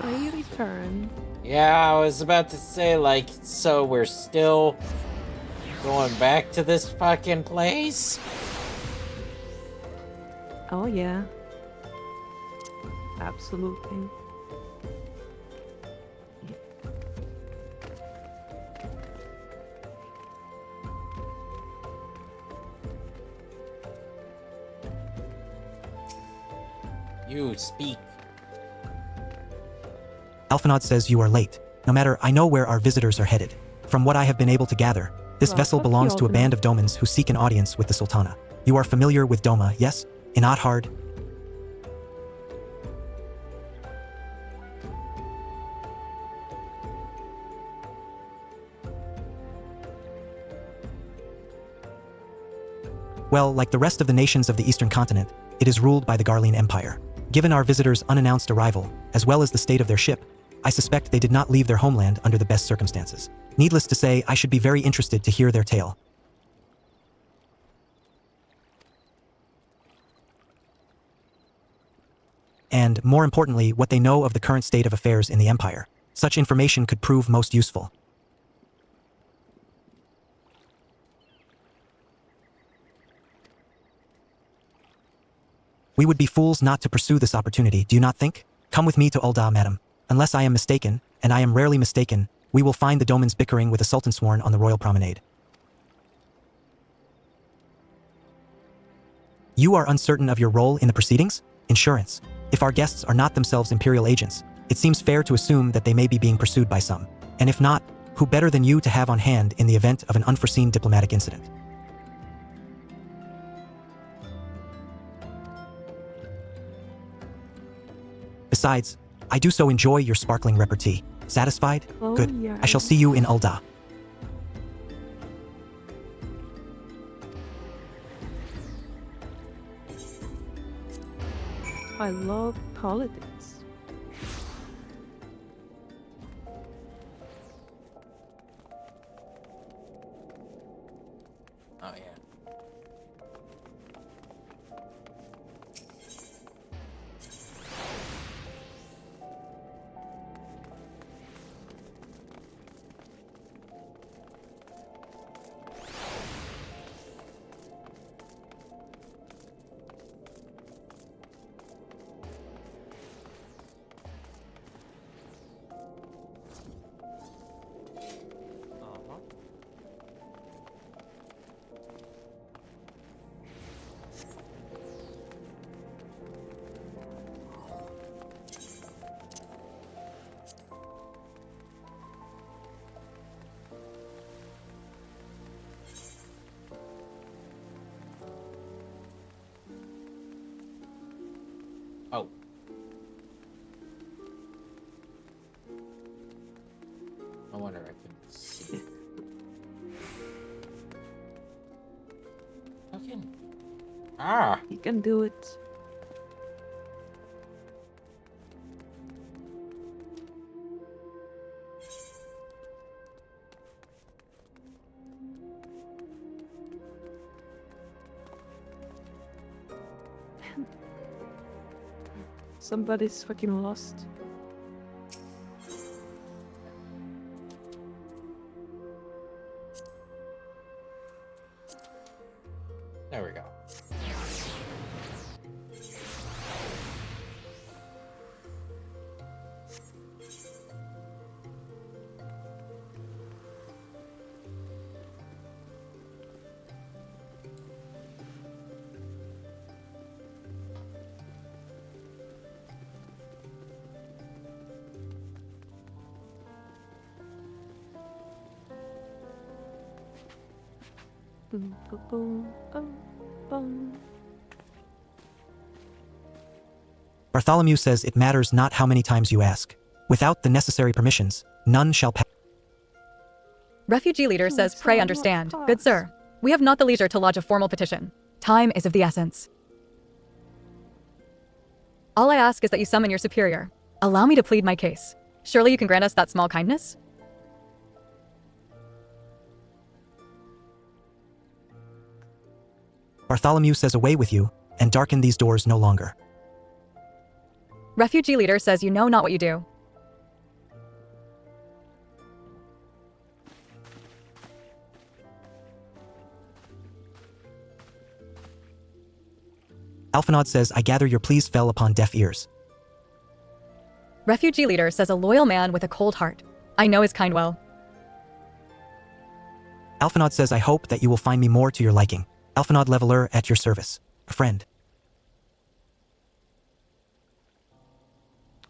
I return. Yeah, I was about to say, like, so we're still going back to this fucking place? Oh yeah. Absolutely. You speak. Alphinaud says you are late. No matter, I know where our visitors are headed. From what I have been able to gather, this Well, vessel fuck belongs you, to a band Alphinaud. of Domans who seek an audience with the Sultana. You are familiar with Doma, yes? In Othard? Well, like the rest of the nations of the Eastern Continent, it is ruled by the Garlean Empire. Given our visitors' unannounced arrival, as well as the state of their ship, I suspect they did not leave their homeland under the best circumstances. Needless to say, I should be very interested to hear their tale. And, more importantly, what they know of the current state of affairs in the Empire. Such information could prove most useful. We would be fools not to pursue this opportunity, do you not think? Come with me to Ul'dah, madam. Unless I am mistaken, and I am rarely mistaken, we will find the Domans bickering with the Sultan Sworn on the royal promenade. You are uncertain of your role in the proceedings? Insurance. If our guests are not themselves Imperial agents, it seems fair to assume that they may be being pursued by some. And if not, who better than you to have on hand in the event of an unforeseen diplomatic incident? Besides, I do so enjoy your sparkling repartee. Satisfied? Oh, Good. yeah. I shall see you in Ul'dah. I love politics. Oh yeah. Uh-huh. Oh. I wonder if I can see. Fucking. Ah! You can do it. Somebody's fucking lost. There we go. Boom, boom, boom, boom, boom. Bartholomew says it matters not how many times you ask. Without the necessary permissions, none shall pass. Refugee leader says, pray understand. Good sir. We have not the leisure to lodge a formal petition. Time is of the essence. All I ask is that you summon your superior. Allow me to plead my case. Surely you can grant us that small kindness? Bartholomew says away with you, and darken these doors no longer. Refugee leader says you know not what you do. Alphanod says I gather your pleas fell upon deaf ears. Refugee leader says a loyal man with a cold heart. I know his kind well. Alphanod says I hope that you will find me more to your liking. Alphanod leveler at your service. A friend.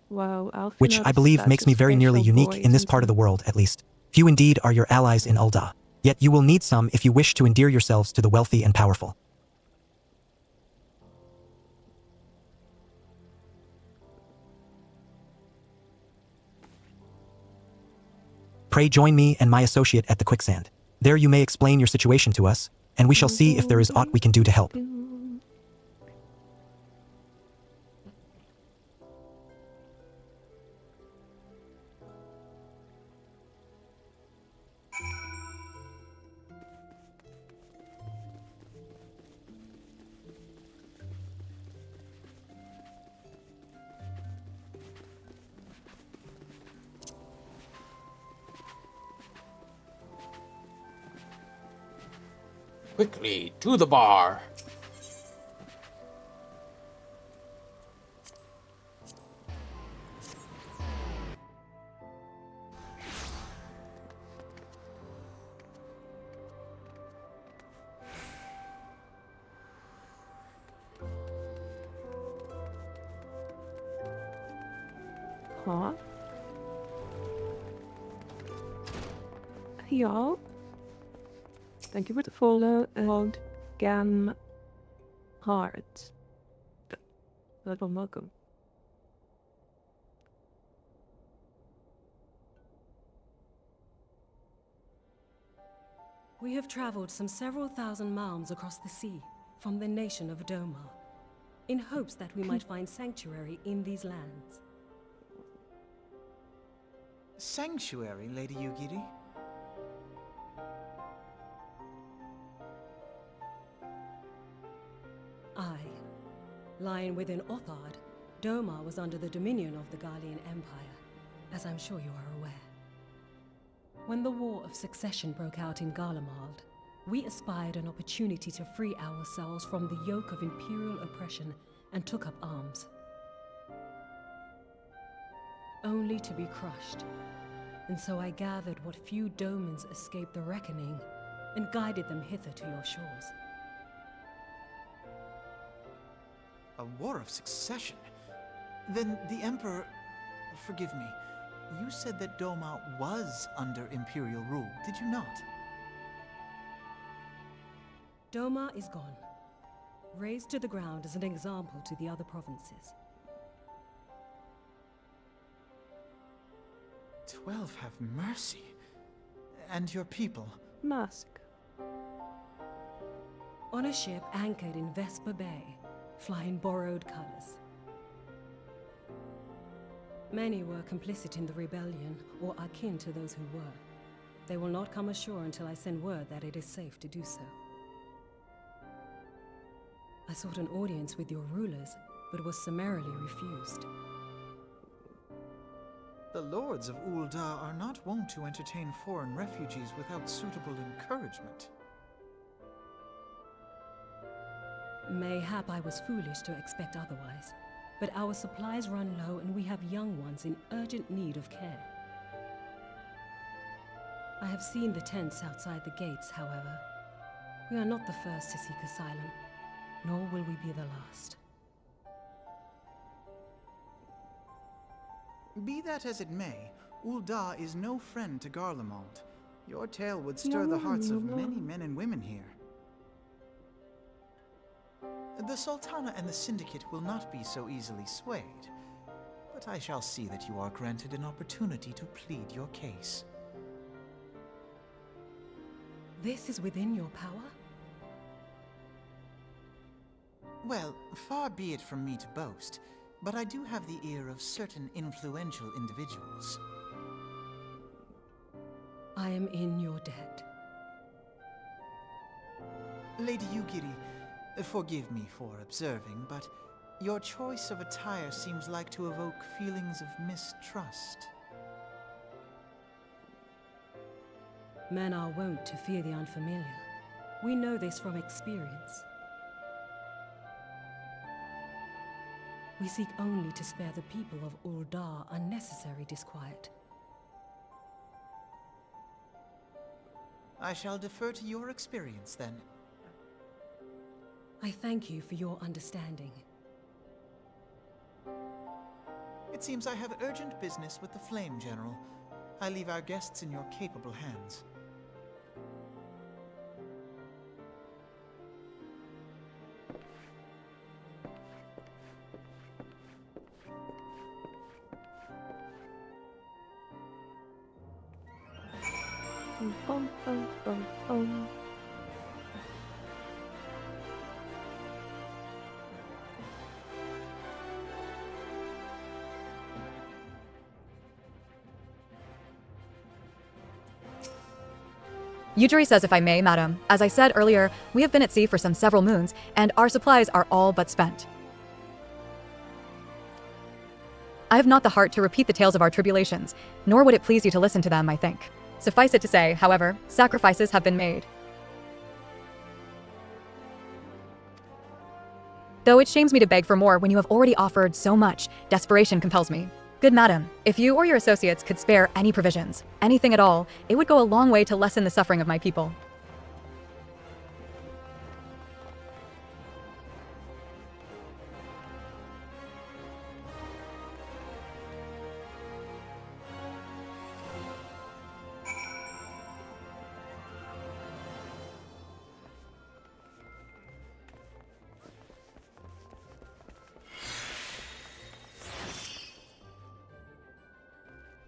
Wow, Alfie Which I believe makes me very nearly unique in this part of the world, at least. Few indeed are your allies in Ul'dah. Yet you will need some if you wish to endear yourselves to the wealthy and powerful. Pray join me and my associate at the quicksand. There you may explain your situation to us, and we shall see if there is aught we can do to help. Quickly, to the bar. Huh? Ja. Thank you for the follow and Gan Heart. Welcome. We have traveled some several thousand miles across the sea from the nation of Doma. in hopes that we might find sanctuary in these lands. Sanctuary, Lady Yugiri? Aye. Lying within Othard, Doma was under the dominion of the Garlean Empire, as I'm sure you are aware. When the War of Succession broke out in Garlemald, we espied an opportunity to free ourselves from the yoke of imperial oppression and took up arms. Only to be crushed. And so I gathered what few Domans escaped the reckoning and guided them hither to your shores. A war of succession? Then the Emperor... Forgive me. You said that Doma was under Imperial rule, did you not? Doma is gone. Razed to the ground as an example to the other provinces. 12 have mercy. And your people? Mask. On a ship anchored in Vesper Bay, flying borrowed colors. Many were complicit in the rebellion, or akin to those who were. They will not come ashore until I send word that it is safe to do so. I sought an audience with your rulers, but was summarily refused. The lords of Ul'dah are not wont to entertain foreign refugees without suitable encouragement. Mayhap I was foolish to expect otherwise, but our supplies run low and we have young ones in urgent need of care. I have seen the tents outside the gates, however. We are not the first to seek asylum, nor will we be the last. Be that as it may, Ul'dah is no friend to Garlemald. Your tale would stir the hearts of many men and women here. The Sultana and the Syndicate will not be so easily swayed, but I shall see that you are granted an opportunity to plead your case. This is within your power? Well, far be it from me to boast, but I do have the ear of certain influential individuals. I am in your debt. Lady Yugiri, forgive me for observing, but your choice of attire seems like to evoke feelings of mistrust. Men are wont to fear the unfamiliar. We know this from experience. We seek only to spare the people of Ul'dah unnecessary disquiet. I shall defer to your experience, then. I thank you for your understanding. It seems I have urgent business with the Flame General. I leave our guests in your capable hands. Bum, bum, bum, bum. Yujiri says, if I may, madam, as I said earlier, we have been at sea for some several moons, and our supplies are all but spent. I have not the heart to repeat the tales of our tribulations, nor would it please you to listen to them, I think. Suffice it to say, however, sacrifices have been made. Though it shames me to beg for more when you have already offered so much, desperation compels me. Good madam, if you or your associates could spare any provisions, anything at all, it would go a long way to lessen the suffering of my people.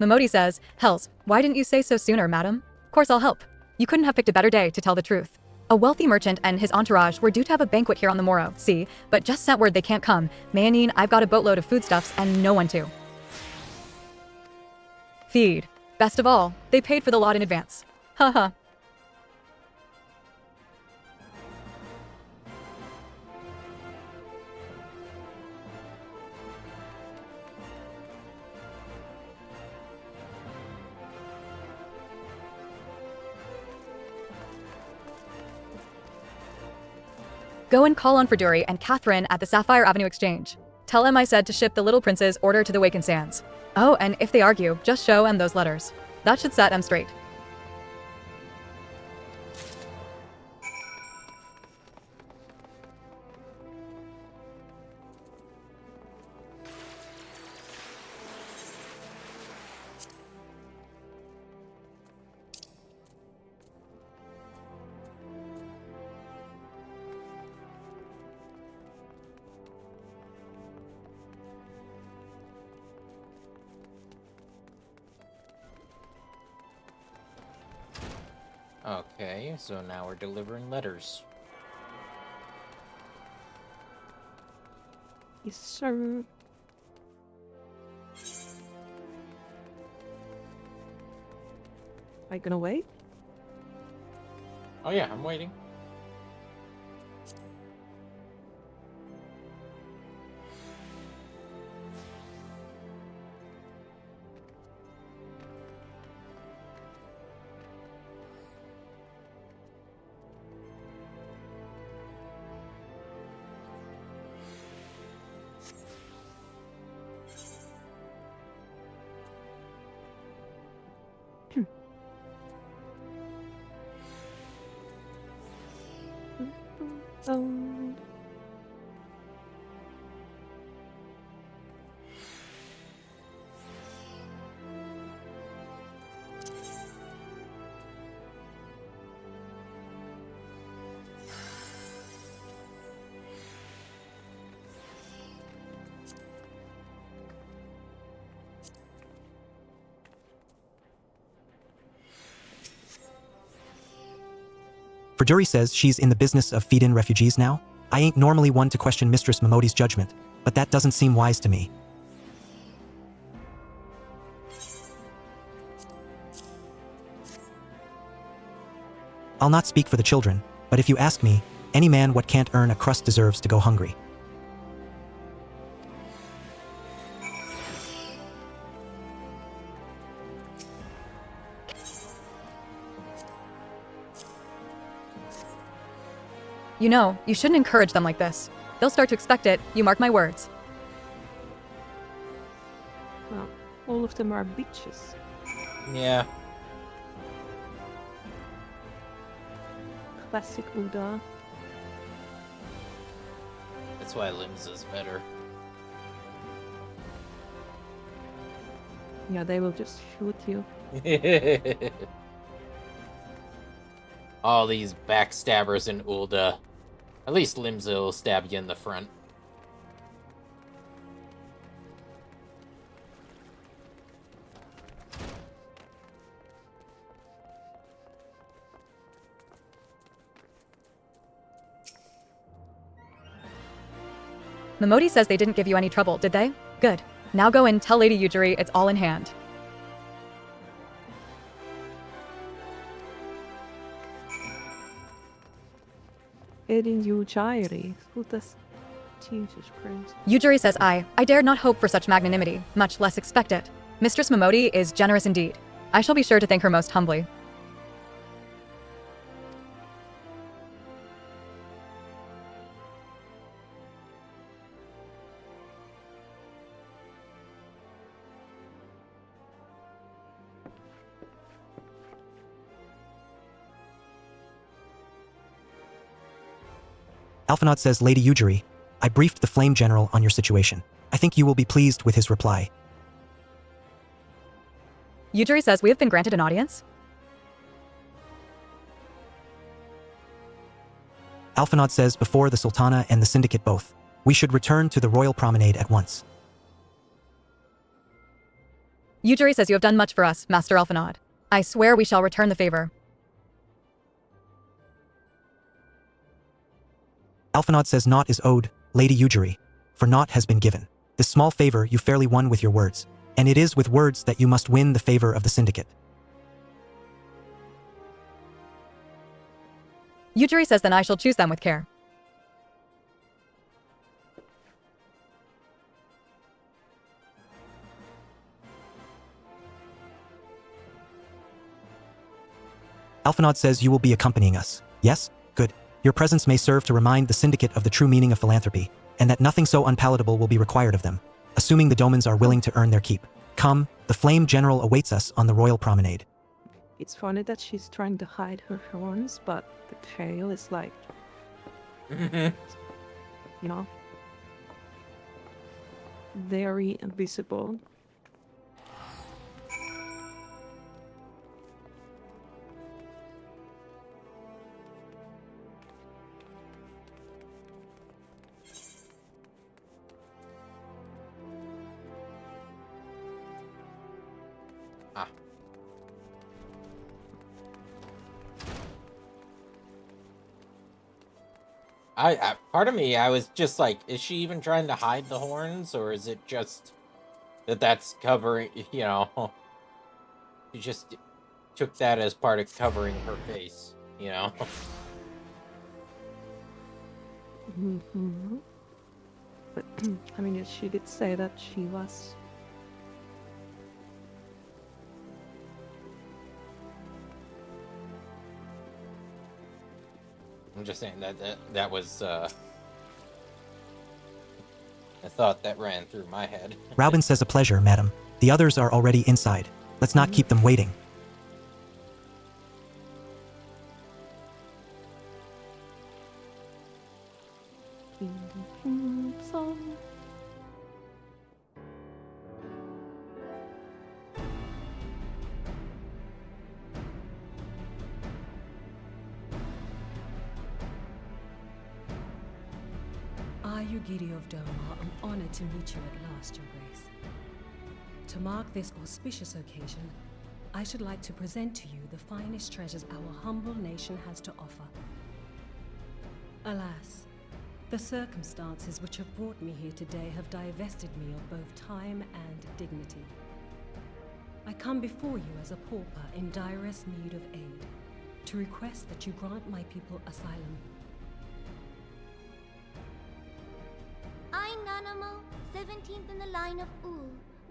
Momodi says, Hells, why didn't you say so sooner, madam? Of course I'll help. You couldn't have picked a better day to tell the truth. A wealthy merchant and his entourage were due to have a banquet here on the morrow, see, but just sent word they can't come. Mayonine, I've got a boatload of foodstuffs and no one to feed. Best of all, they paid for the lot in advance. Haha. Go and call on Freduri and Catherine at the Sapphire Avenue Exchange. Tell him I said to ship the Little Prince's order to the Waken Sands. Oh, and if they argue, just show them those letters. That should set them straight. Okay, so now we're delivering letters. Yes, sir. Are you gonna wait? Oh yeah, I'm waiting. Um, Freduri says she's in the business of feed-in refugees now. I ain't normally one to question Mistress Momodi's judgment, but that doesn't seem wise to me. I'll not speak for the children, but if you ask me, any man what can't earn a crust deserves to go hungry. You know, you shouldn't encourage them like this. They'll start to expect it, you mark my words. well, all of them are bitches. Yeah. Classic Uda. That's why Limsa's better. Yeah, they will just shoot you. All these backstabbers in Ulda. At least Limsa will stab you in the front. Momodi says they didn't give you any trouble, did they? Good. Now go and tell Lady Yujiri it's all in hand. Erin Yujiri. Who does... Jesus Christ. Yujiri says I dared not hope for such magnanimity, much less expect it. Mistress Momodi is generous indeed. I shall be sure to thank her most humbly. Alphinaud says, Lady Yujiri, I briefed the Flame General on your situation. I think you will be pleased with his reply. Yujiri says we have been granted an audience? Alphinaud says before the Sultana and the Syndicate both. We should return to the Royal Promenade at once. Yujiri says you have done much for us, Master Alphinaud. I swear we shall return the favor. Alphinaud says naught is owed, Lady Ujiri, for naught has been given. This small favor you fairly won with your words, and it is with words that you must win the favor of the syndicate. Yujiri says then I shall choose them with care. Alphinaud says you will be accompanying us. Yes? Good. Your presence may serve to remind the syndicate of the true meaning of philanthropy, and that nothing so unpalatable will be required of them, assuming the Domans are willing to earn their keep. Come, the Flame General awaits us on the Royal Promenade. It's funny that she's trying to hide her horns, but the tail is like, you know, very invisible. Part of me, I was just like, is she even trying to hide the horns, or is it just that's covering, you know, she just took that as part of covering her face, you know? Mm-hmm. But, I mean, she did say that she was... I'm just saying that was a thought that ran through my head. Raubin says a pleasure, madam. The others are already inside. Let's not keep them waiting. Yugiri of Doma, I'm honored to meet you at last, Your Grace. To mark this auspicious occasion, I should like to present to you the finest treasures our humble nation has to offer. Alas, the circumstances which have brought me here today have divested me of both time and dignity. I come before you as a pauper in direst need of aid, to request that you grant my people asylum. I, Nanamo, 17th in the line of Ul,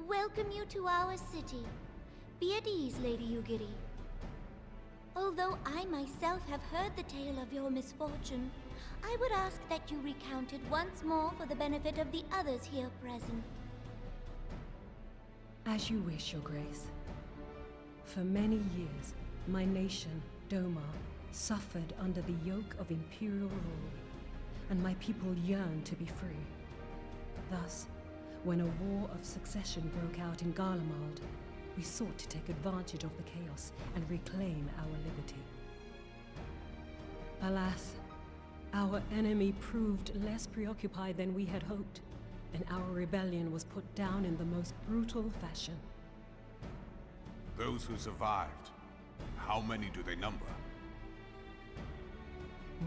welcome you to our city. Be at ease, Lady Ujiri. Although I myself have heard the tale of your misfortune, I would ask that you recount it once more for the benefit of the others here present. As you wish, Your Grace. For many years, my nation, Doma, suffered under the yoke of imperial rule, and my people yearned to be free. Thus, when a war of succession broke out in Garlemald, we sought to take advantage of the chaos and reclaim our liberty. Alas, our enemy proved less preoccupied than we had hoped, and our rebellion was put down in the most brutal fashion. Those who survived, how many do they number?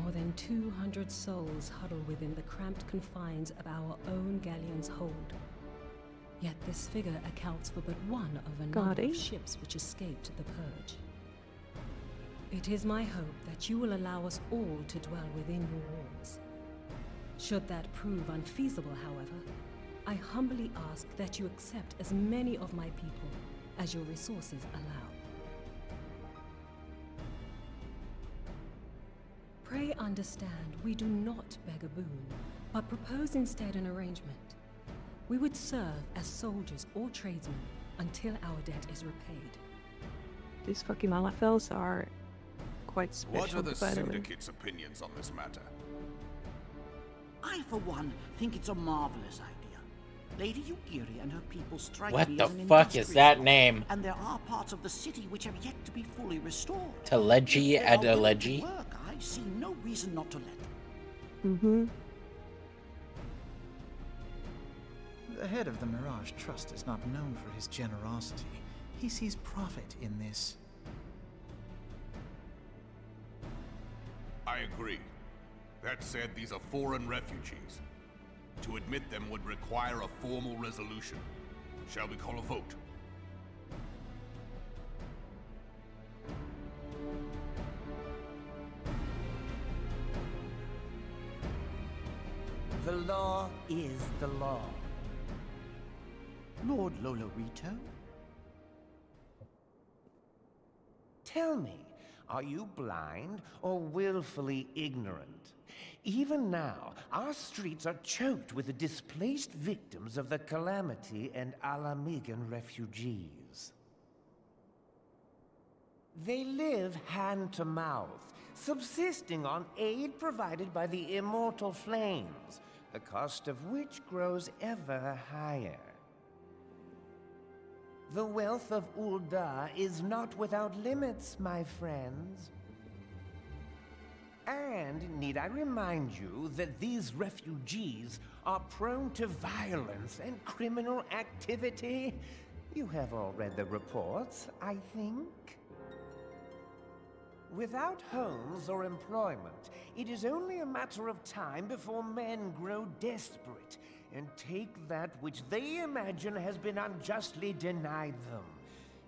More than 200 souls huddle within the cramped confines of our own galleon's hold. Yet this figure accounts for but one of a number of ships which escaped the purge. It is my hope that you will allow us all to dwell within your walls. Should that prove unfeasible, however, I humbly ask that you accept as many of my people as your resources allow. Pray understand, we do not beg a boon, but propose instead an arrangement. We would serve as soldiers or tradesmen until our debt is repaid. These fucking Malafels are quite special. What are the Syndicate's opinions on this matter? I, for one, think it's a marvelous idea. Lady Ujiri and her people strike what me the as an fuck is that name? And there are parts of the city which have yet to be fully restored. Teleji Adeleji? I see no reason not to let them. The head of the Mirage Trust is not known for his generosity. He sees profit in this. I agree. That said, these are foreign refugees. To admit them would require a formal resolution. Shall we call a vote? The law is the law. Lord Lolorito? Tell me, are you blind or willfully ignorant? Even now, our streets are choked with the displaced victims of the Calamity and Alamigan refugees. They live hand to mouth, subsisting on aid provided by the immortal flames, the cost of which grows ever higher. The wealth of Ul'dah is not without limits, my friends. And need I remind you that these refugees are prone to violence and criminal activity? You have all read the reports, I think. Without homes or employment, it is only a matter of time before men grow desperate and take that which they imagine has been unjustly denied them.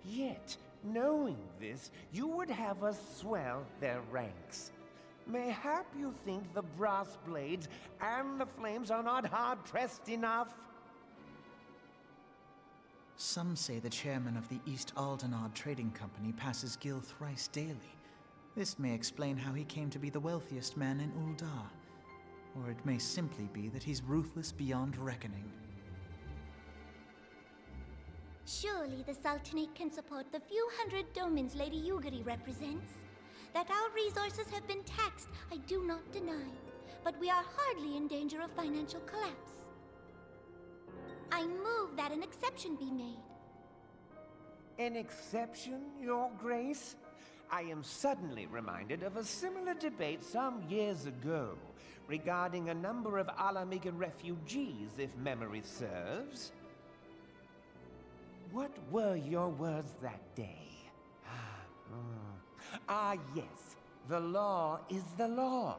Yet, knowing this, you would have us swell their ranks. Mayhap you think the brass blades and the flames are not hard-pressed enough? Some say the chairman of the East Aldenard Trading Company passes Gil thrice daily. This may explain how he came to be the wealthiest man in Ul'dah. Or it may simply be that he's ruthless beyond reckoning. Surely the Sultanate can support the few hundred domins Lady Yugiri represents. That our resources have been taxed, I do not deny. But we are hardly in danger of financial collapse. I move that an exception be made. An exception, Your Grace? I am suddenly reminded of a similar debate some years ago regarding a number of Alamigan refugees, if memory serves. What were your words that day? Yes, the law is the law.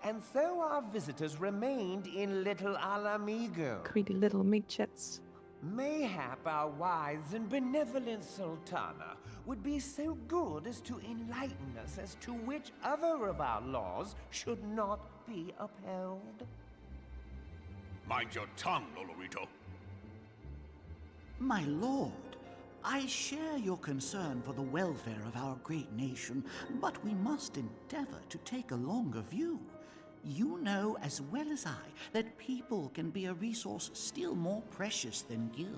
And so our visitors remained in Little Alamigo. Greedy little midgets. Mayhap our wise and benevolent Sultana would be so good as to enlighten us as to which other of our laws should not be upheld. Mind your tongue, Lolorito. My lord, I share your concern for the welfare of our great nation, but we must endeavor to take a longer view. You know as well as I that people can be a resource still more precious than gil.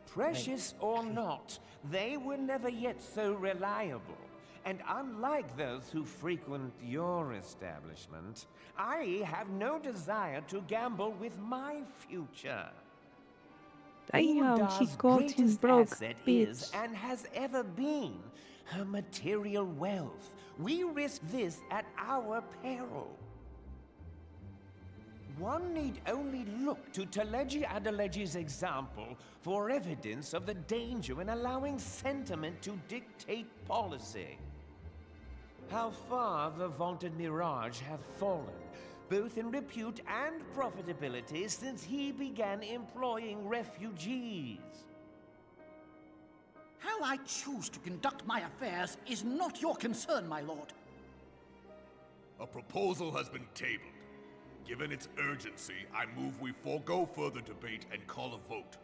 Precious or not, they were never yet so reliable. And unlike those who frequent your establishment, I have no desire to gamble with my future. Damn, she Uldah's called him greatest broke, asset bitch. is and has ever been her material wealth. We risk this at our peril. One need only look to Teleji Adeleji's example for evidence of the danger in allowing sentiment to dictate policy. How far the vaunted Mirage hath fallen, both in repute and profitability, since he began employing refugees. How I choose to conduct my affairs is not your concern, my lord. A proposal has been tabled. Given its urgency, I move we forego further debate and call a vote.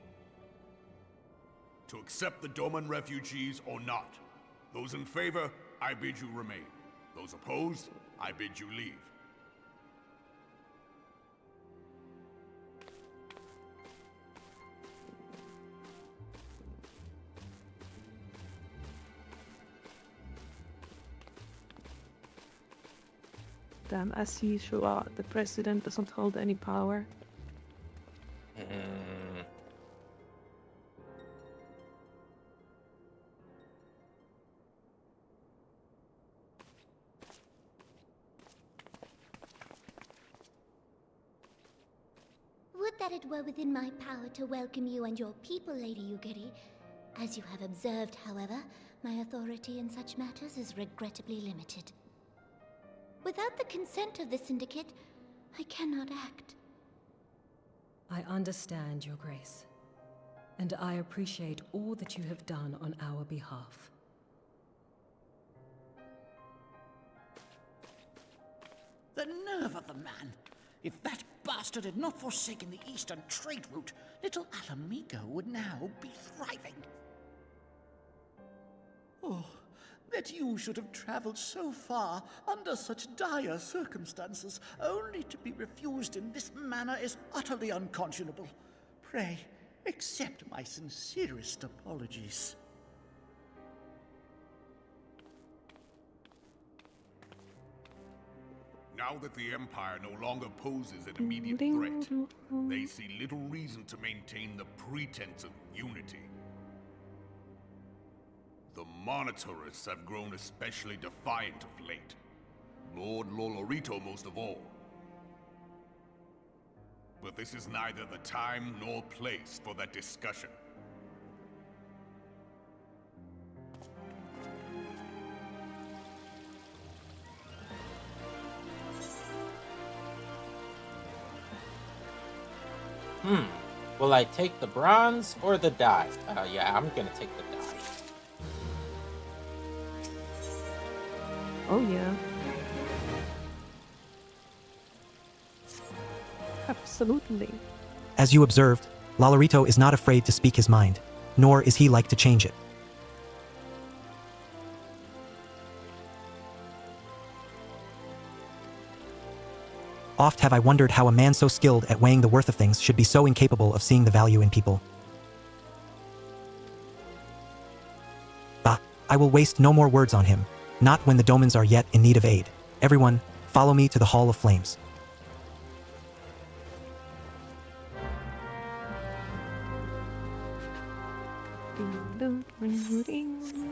To accept the Doman refugees or not. Those in favor, I bid you remain. Those opposed, I bid you leave. Damn, as usual, the president doesn't hold any power. Would that it were within my power to welcome you and your people, Lady Yugiri. As you have observed, however, my authority in such matters is regrettably limited. Without the consent of the Syndicate, I cannot act. I understand, Your Grace, and I appreciate all that you have done on our behalf. The nerve of the man! If that bastard had not forsaken the eastern trade route, little Alamigo would now be thriving. Oh, that you should have traveled so far under such dire circumstances, only to be refused in this manner is utterly unconscionable. Pray, accept my sincerest apologies. Now that the Empire no longer poses an immediate threat, they see little reason to maintain the pretense of unity. The Monitorists have grown especially defiant of late. Lord Lolorito most of all. But this is neither the time nor place for that discussion. Will I take the bronze or the die? Yeah, I'm gonna take the die. Oh yeah. Absolutely. As you observed, Lolorito is not afraid to speak his mind, nor is he like to change it. Oft have I wondered how a man so skilled at weighing the worth of things should be so incapable of seeing the value in people. Bah, I will waste no more words on him, not when the Domans are yet in need of aid. Everyone, follow me to the Hall of Flames. Ding, ding, ding.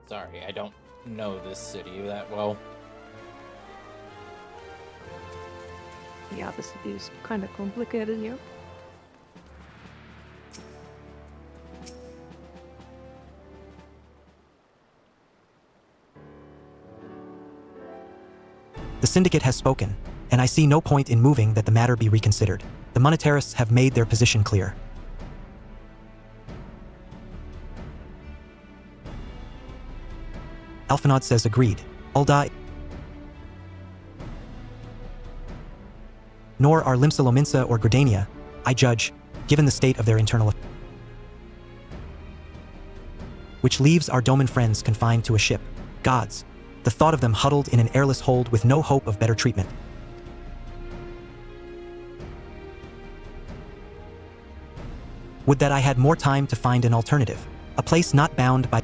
Sorry, I don't know this city that well. Yeah, the city is kind of complicated here. The Syndicate has spoken, and I see no point in moving that the matter be reconsidered. The Monetarists have made their position clear. Alphanod says agreed. Ulda. Nor are Limsa Lominsa or Gridania, I judge, given the state of their internal which leaves our Doman friends confined to a ship. Gods, the thought of them huddled in an airless hold with no hope of better treatment. Would that I had more time to find an alternative, a place not bound by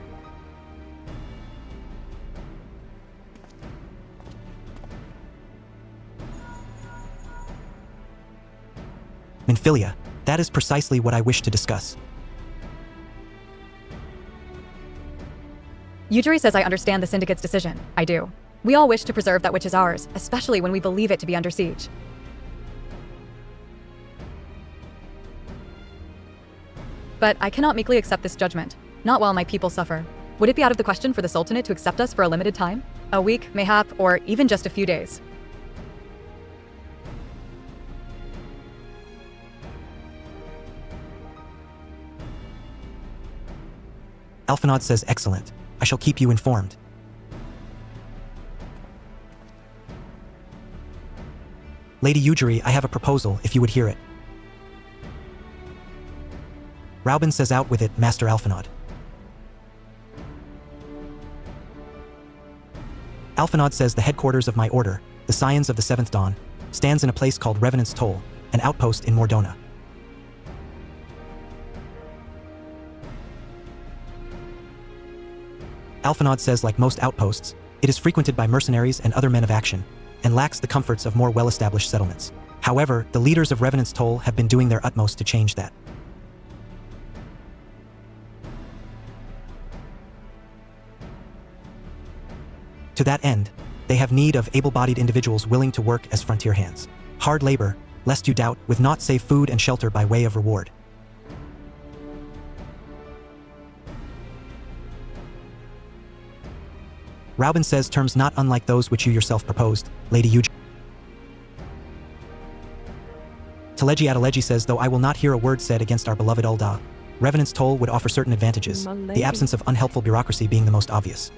Minfilia. That is precisely what I wish to discuss. Yujiri says I understand the Syndicate's decision. I do. We all wish to preserve that which is ours, especially when we believe it to be under siege. But I cannot meekly accept this judgment, not while my people suffer. Would it be out of the question for the Sultanate to accept us for a limited time? A week, mayhap, or even just a few days? Alphanod says excellent. I shall keep you informed. Lady Ujiri, I have a proposal, if you would hear it. Raubin says, out with it, Master Alphinaud. Alphinaud says, the headquarters of my order, the Scions of the Seventh Dawn, stands in a place called Revenant's Toll, an outpost in Mordona. Alphinaud says, like most outposts, it is frequented by mercenaries and other men of action, and lacks the comforts of more well-established settlements. However, the leaders of Revenant's Toll have been doing their utmost to change that. To that end, they have need of able-bodied individuals willing to work as frontier hands. Hard labor, lest you doubt, with naught save food and shelter by way of reward. Raubin says, terms not unlike those which you yourself proposed, Lady Ujiri. Teleji Adeleji says, though I will not hear a word said against our beloved Ul'dah, Revenant's Toll would offer certain advantages, the absence of unhelpful bureaucracy being the most obvious.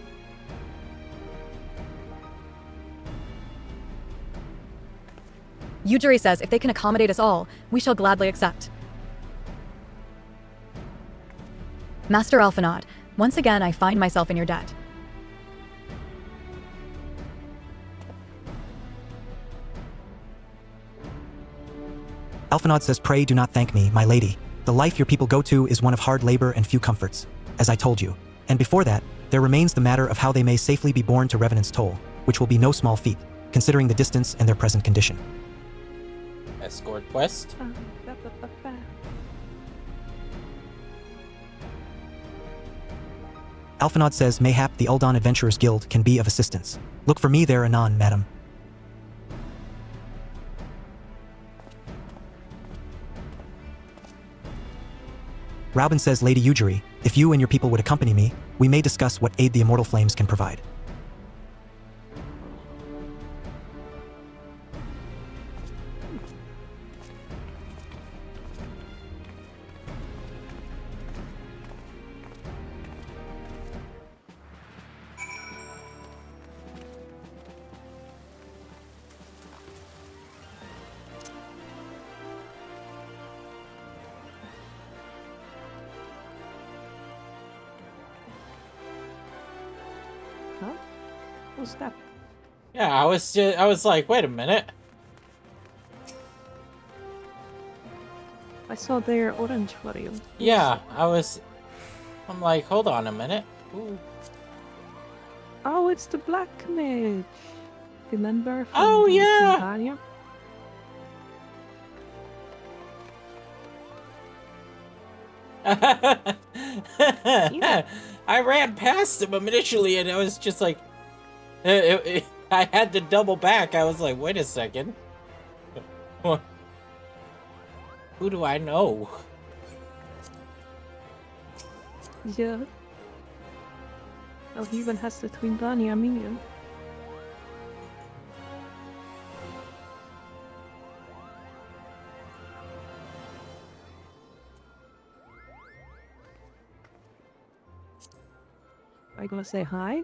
Ujiri says if they can accommodate us all, we shall gladly accept. Master Alphinaud, once again I find myself in your debt. Alphinaud says, pray do not thank me, my lady. The life your people go to is one of hard labor and few comforts, as I told you. And before that, there remains the matter of how they may safely be borne to Revenant's Toll, which will be no small feat, considering the distance and their present condition. Escort quest. Alphinaud says, mayhap the Ul'dah Adventurers Guild can be of assistance. Look for me there anon, madam. Raubin says, Lady Ujiri, if you and your people would accompany me, we may discuss what aid the Immortal Flames can provide. Huh? What's that? Yeah, I was like, wait a minute. I saw their orange warrior. Yeah, I'm like, hold on a minute. Ooh. Oh, it's the black mage. Remember from Oh, the yeah. Campania? Yeah. I ran past him initially and I was just like, I had to double back. I was like, wait a second. Who do I know? Yeah. Oh, he even has the Twimbania minion. Are you gonna say hi?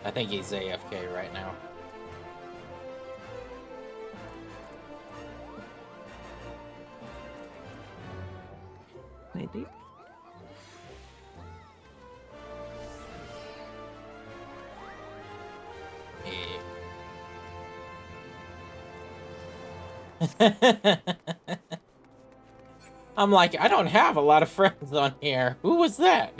I think he's AFK right now. Maybe. I'm like, I don't have a lot of friends on here. Who was that?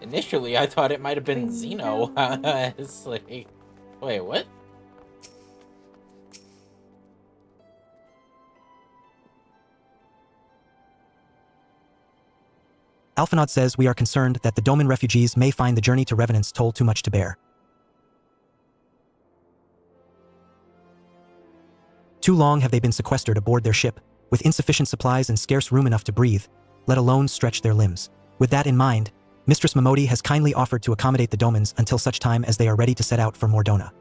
Initially, I thought it might have been Zeno. It's like, wait, what? Alphinaud says we are concerned that the Doman refugees may find the journey to Revenant's toll too much to bear. Too long have they been sequestered aboard their ship, with insufficient supplies and scarce room enough to breathe, let alone stretch their limbs. With that in mind, Mistress Momodi has kindly offered to accommodate the Domans until such time as they are ready to set out for Mordona.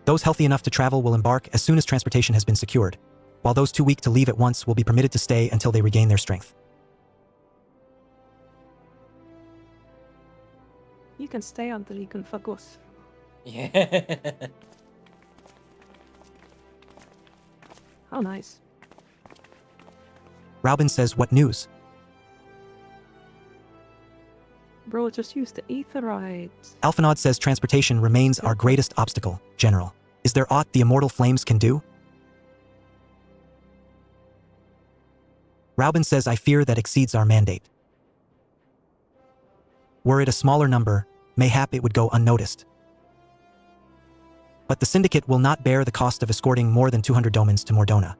Those healthy enough to travel will embark as soon as transportation has been secured, while those too weak to leave at once will be permitted to stay until they regain their strength. You can stay until you can fuck off. Yeah. How nice. Raubin says, what news? Bro, just use the aetherite. Alphinaud says transportation remains our greatest obstacle, General. Is there aught the immortal flames can do? Raubin says I fear that exceeds our mandate. Were it a smaller number, mayhap it would go unnoticed. But the Syndicate will not bear the cost of escorting more than 200 Domans to Mordona.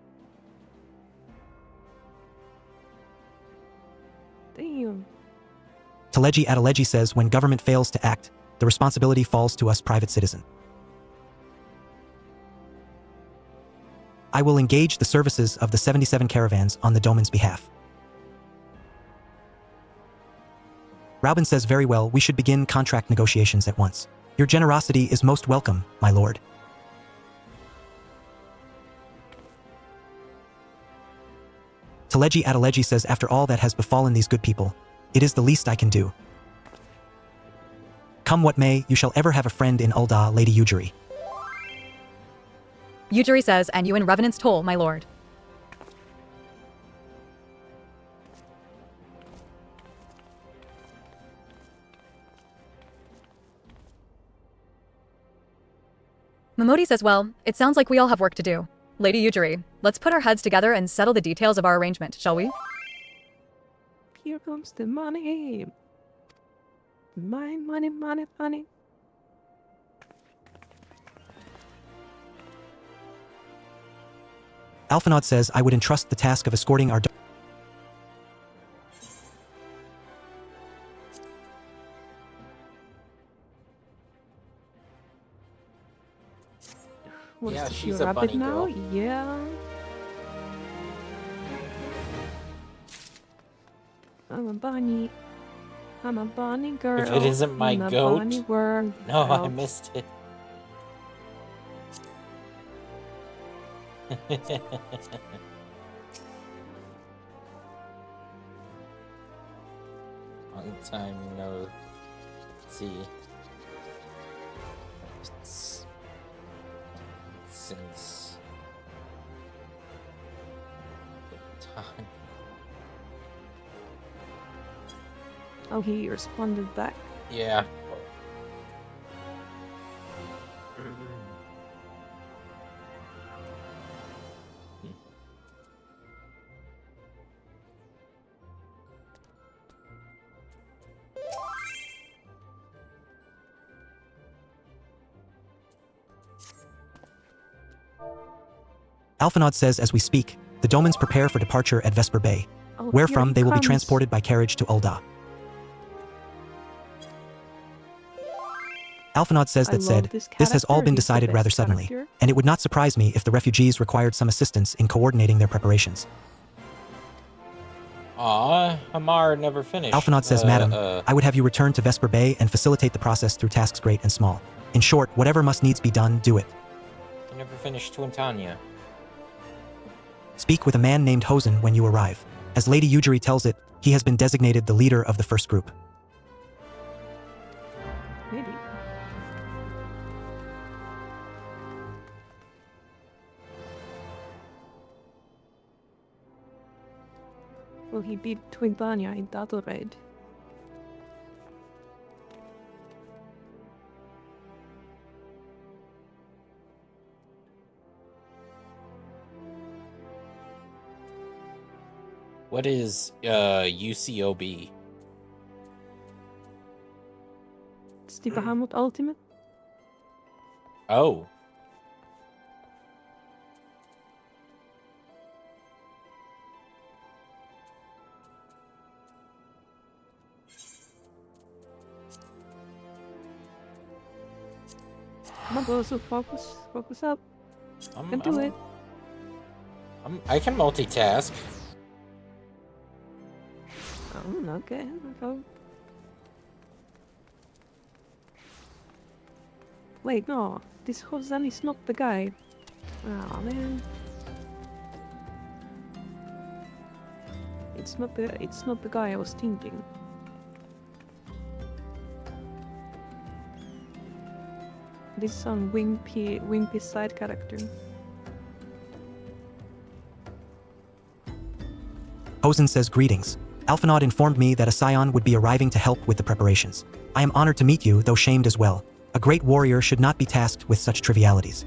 Damn. Teleji Adeleji says when government fails to act, the responsibility falls to us private citizen. I will engage the services of the 77 caravans on the Doman's behalf. Raubin says very well, we should begin contract negotiations at once. Your generosity is most welcome, my lord. Teleji Adeleji says after all that has befallen these good people, it is the least I can do. Come what may, you shall ever have a friend in Ul'dah, Lady Yujiri. Yujiri says, and you in Revenant's toll, my lord. Momodi says, well, it sounds like we all have work to do. Lady Yujiri, let's put our heads together and settle the details of our arrangement, shall we? Here comes the money. My money, money, money. Alphinaud says I would entrust the task of escorting our What Yeah, is she's she, a rabbit bunny now? girl. Yeah. I'm a bunny. I'm a bunny girl. If it isn't my I'm a goat. bunny worm. No, I Help. missed it. Long time no see. It's since the time. Oh, he responded back. Yeah. Alphinaud says as we speak, the Domans prepare for departure at Vesper Bay, Oh, wherefrom here they he will be comes. transported by carriage to Ul'dah. Alphinaud says I that said, love this this has all character. been He's the decided rather best suddenly, character. and it would not surprise me if the refugees required some assistance in coordinating their preparations. Aw, Hamar never finished. Alphinaud says, Madam, I would have you return to Vesper Bay and facilitate the process through tasks great and small. In short, whatever must needs be done, do it. I never finished Twintania. Speak with a man named Hosen when you arrive. As Lady Yujiri tells it, he has been designated the leader of the first group. Maybe. Well, he beat Twinbanya in Battle Raid. What is UCOB? It's It's the Bahamut Ultimate. Oh. Come on, Bosu, focus up. You can do it. I can multitask. Oh, okay. Go. Wait, no. This Hosan is not the guy. Oh man. It's not the guy I was thinking. This is some wimpy side character. Hosen says greetings. Alphinaud informed me that a scion would be arriving to help with the preparations. I am honored to meet you, though shamed as well. A great warrior should not be tasked with such trivialities.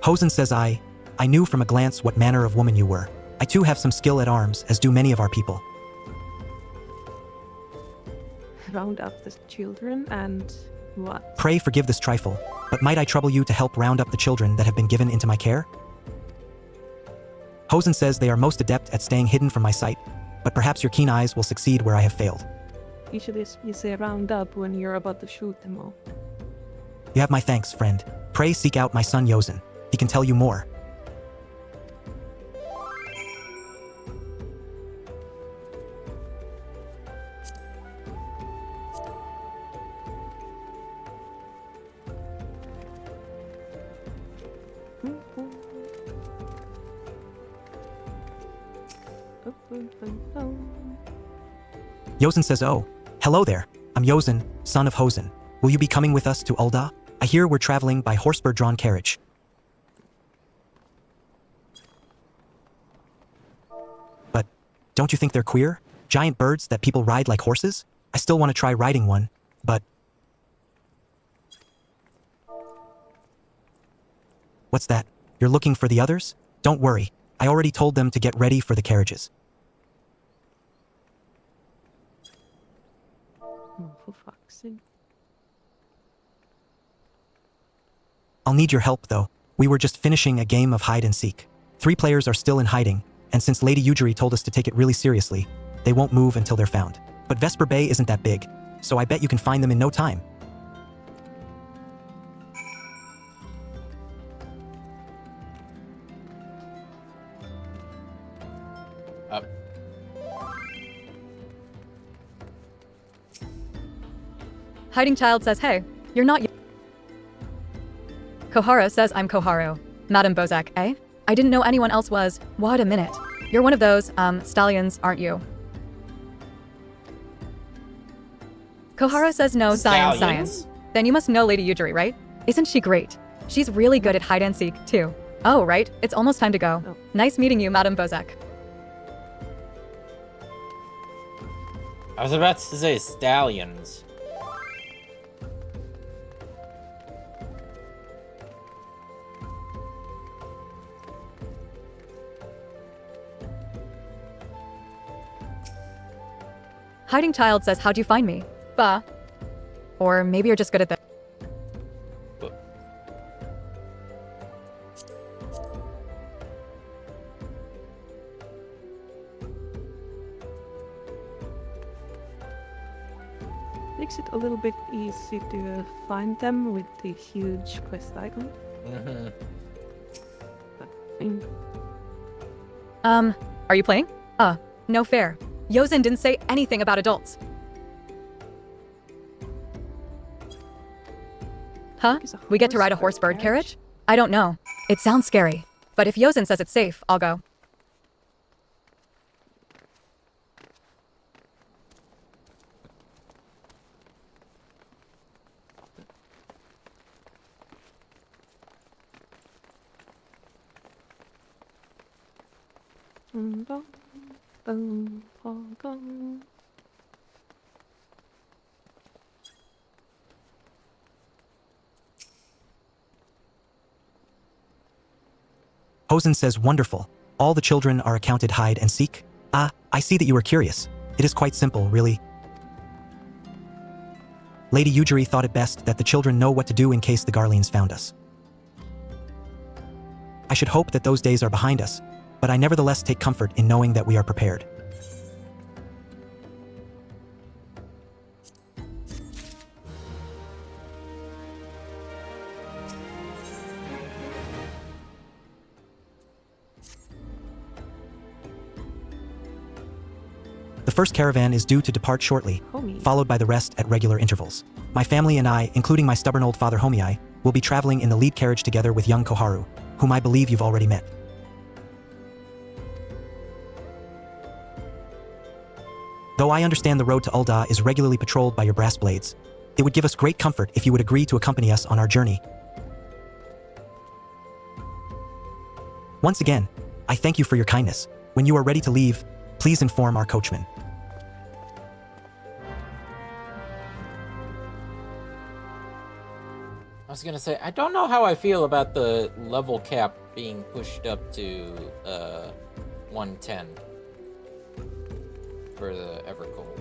Hosen says I knew from a glance what manner of woman you were. I too have some skill at arms, as do many of our people. Round up the children and what? Pray forgive this trifle, but might I trouble you to help round up the children that have been given into my care? Hosen says they are most adept at staying hidden from my sight, but perhaps your keen eyes will succeed where I have failed. Usually you say round up when you're about to shoot them all. You have my thanks, friend. Pray seek out my son Yosen. He can tell you more. Yosen says, oh, hello there. I'm Yosen, son of Hosen. Will you be coming with us to Ulda? I hear we're traveling by horse-drawn carriage. But don't you think they're queer? Giant birds that people ride like horses? I still want to try riding one, but... What's that? You're looking for the others? Don't worry. I already told them to get ready for the carriages. Oh, for fuck's sake. I'll need your help, though. We were just finishing a game of hide and seek. 3 players are still in hiding, and since Lady Yujiri told us to take it really seriously, they won't move until they're found. But Vesper Bay isn't that big, so I bet you can find them in no time. Up. Hiding Child says, hey, you're not... Koharo says I'm Koharu. Madame Bozak, eh? I didn't know anyone else was. What a minute. You're one of those, stallions, aren't you? Koharo says no, science. Then you must know Lady Yujiri, right? Isn't she great? She's really good at hide and seek, too. Oh, right. It's almost time to go. Oh. Nice meeting you, Madame Bozak. I was about to say stallions. Hiding Child says, how'd you find me? Bah. Or maybe you're just good at this. Makes it a little bit easy to find them with the huge quest icon. Are you playing? No fair. Yosen didn't say anything about adults. Huh? We get to ride a horse-bird carriage? I don't know. It sounds scary. But if Yosen says it's safe, I'll go. Hosen says, wonderful. All the children are accounted hide and seek? Ah, I see that you are curious. It is quite simple, really. Lady Ujiri thought it best that the children know what to do in case the Garleans found us. I should hope that those days are behind us, but I nevertheless take comfort in knowing that we are prepared. The first caravan is due to depart shortly, followed by the rest at regular intervals. My family and I, including my stubborn old father Homiai, will be traveling in the lead carriage together with young Koharu, whom I believe you've already met. Though I understand the road to Ul'dah is regularly patrolled by your brass blades, it would give us great comfort if you would agree to accompany us on our journey. Once again, I thank you for your kindness. When you are ready to leave, please inform our coachman. I was gonna say, I don't know how I feel about the level cap being pushed up to 110 for the Evercold.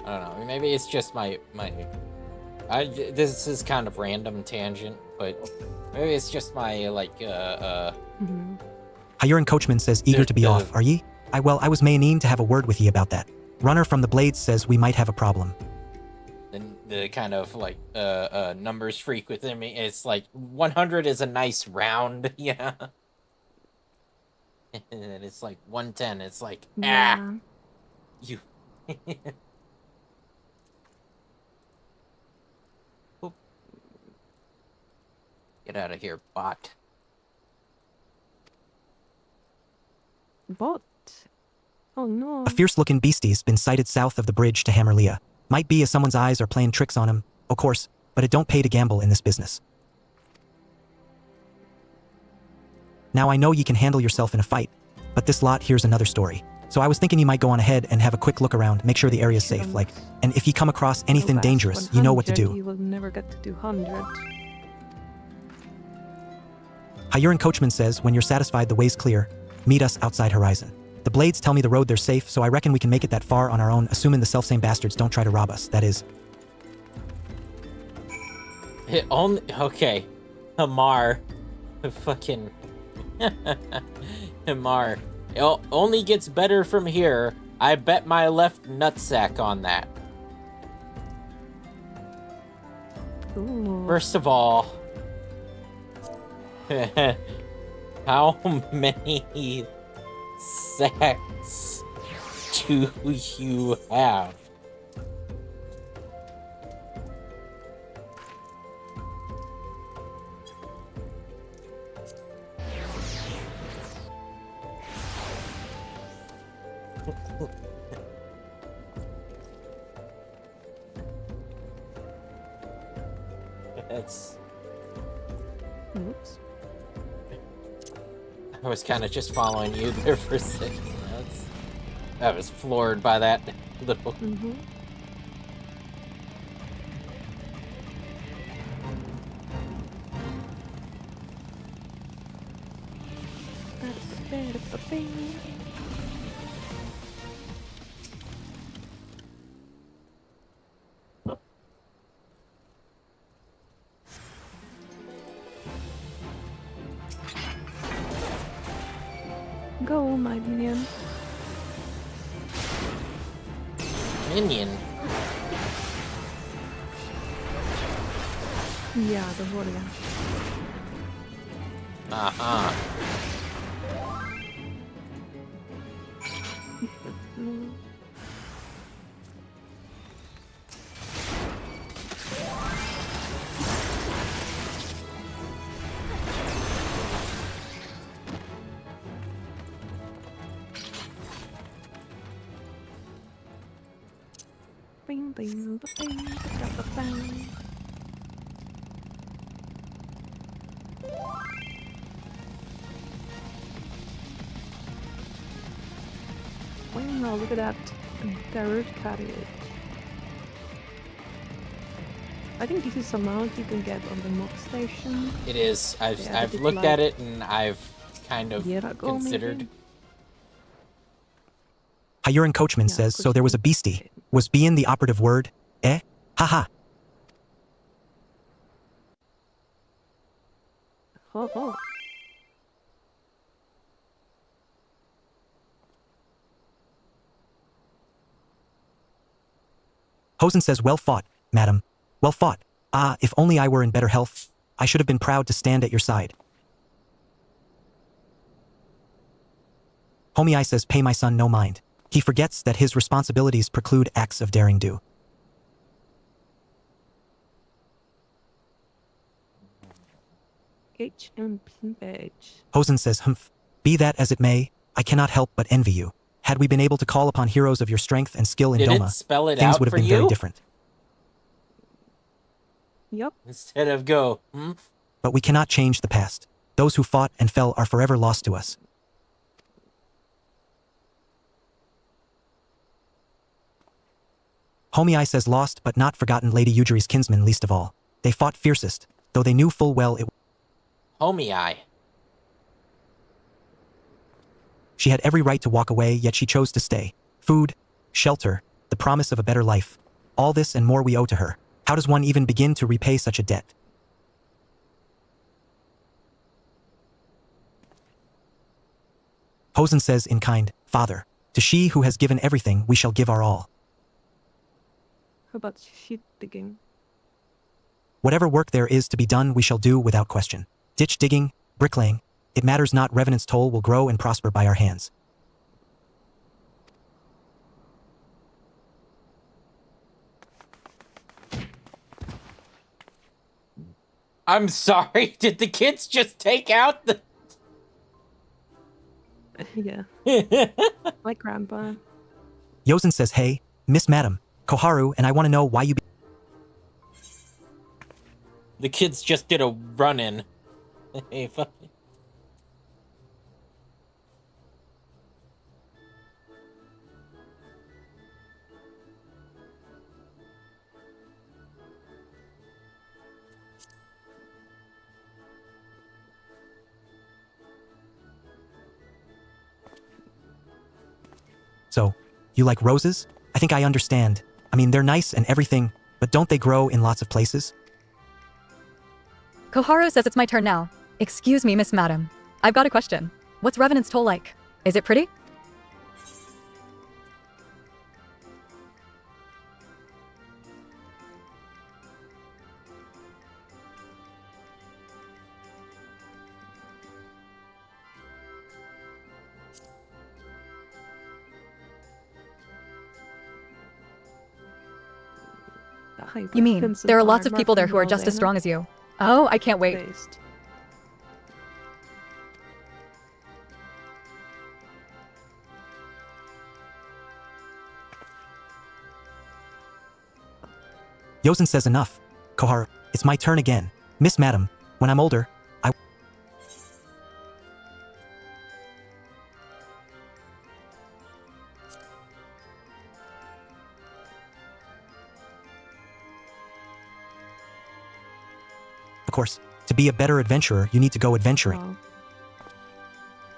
I don't know. Maybe it's just my. This is kind of random tangent, but maybe it's just my like. Hayuran coachman says, eager to be off. Are ye? I was mayonine to have a word with ye about that. Runner from the Blades says we might have a problem. The kind of like numbers freak within me. It's like 100 is a nice round, yeah. And it's like 110. It's like you. Get out of here, bot. Bot? Oh no. A fierce-looking beastie's been sighted south of the bridge to Hammerlea. Might be as someone's eyes are playing tricks on him, of course, but it don't pay to gamble in this business. Now I know ye can handle yourself in a fight, but this lot here's another story. So I was thinking you might go on ahead and have a quick look around, make sure the area's safe, and if you come across anything dangerous, you know what to do. You will never get to do 100. Hayuran coachman says, when you're satisfied the way's clear, meet us outside Horizon. The Blades tell me the road they're safe, so I reckon we can make it that far on our own, assuming the selfsame bastards don't try to rob us, that is. It only... Okay. Hamar. Fucking... Hamar. It only gets better from here. I bet my left nutsack on that. Ooh. First of all... How many sacks do you have? That's... Oops. I was kind of just following you there for a second. I was floored by that little... Go, my minion. Minion? Yeah, the warrior. Uh-huh. Bing, bing, bing, bing. Wow, look at that. Garage carriage. I think this is a mount you can get on the mock station. It is. I've They added it looked like at it and I've kind of a year ago, considered. maybe? Hyurin Coachman Yeah, says, so there was a beastie. Was bein the operative word? Eh? Haha. Oh, oh. Hosen says, well fought, madam. Well fought. Ah, if only I were in better health, I should have been proud to stand at your side. Homie I says, pay my son no mind. He forgets that his responsibilities preclude acts of daring do. HMP badge. Hosen says, humph. Be that as it may, I cannot help but envy you. Had we been able to call upon heroes of your strength and skill in Did it Doma, spell it things out would have for been very you? different. Yep. Instead of go, But we cannot change the past. Those who fought and fell are forever lost to us. Homie I says lost but not forgotten Lady Yujiri's kinsmen least of all. They fought fiercest, though they knew full well it. Homie I. She had every right to walk away, yet she chose to stay. Food, shelter, the promise of a better life. All this and more we owe to her. How does one even begin to repay such a debt? Hosen says in kind, Father, to she who has given everything we shall give our all. How about shit digging? Whatever work there is to be done we shall do without question. Ditch digging, bricklaying, it matters not, Revenant's toll will grow and prosper by our hands. I'm sorry, did the kids just take out the... Yeah. My grandpa. Yosen says, hey, Miss Madam, Koharu and I want to know why you be. The kids just did a run-in. Hey, fuck. So, you like roses? I think I understand. I mean, they're nice and everything, but don't they grow in lots of places? Koharu says it's my turn now. Excuse me, Miss Madam. I've got a question. What's Revenant's toll like? Is it pretty? You mean, there are lots of people there who are just as strong as you. Oh, I can't wait. Yosen says enough. Koharu, it's my turn again. Miss Madam, when I'm older, I... Of course, to be a better adventurer, you need to go adventuring. Oh.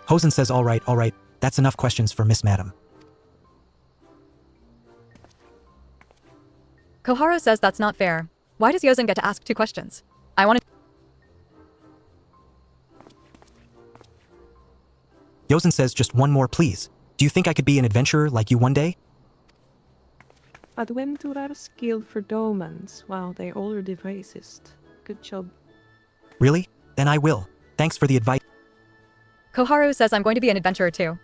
Hosen says, all right, that's enough questions for Miss Madam. Koharu says that's not fair. Why does Yosen get to ask 2 questions? I want to... Yosen says, just one more please. Do you think I could be an adventurer like you one day? Adventurar skilled for domans. Wow, they're already racist. Good job. Really? Then I will. Thanks for the advice. Koharu says I'm going to be an adventurer too.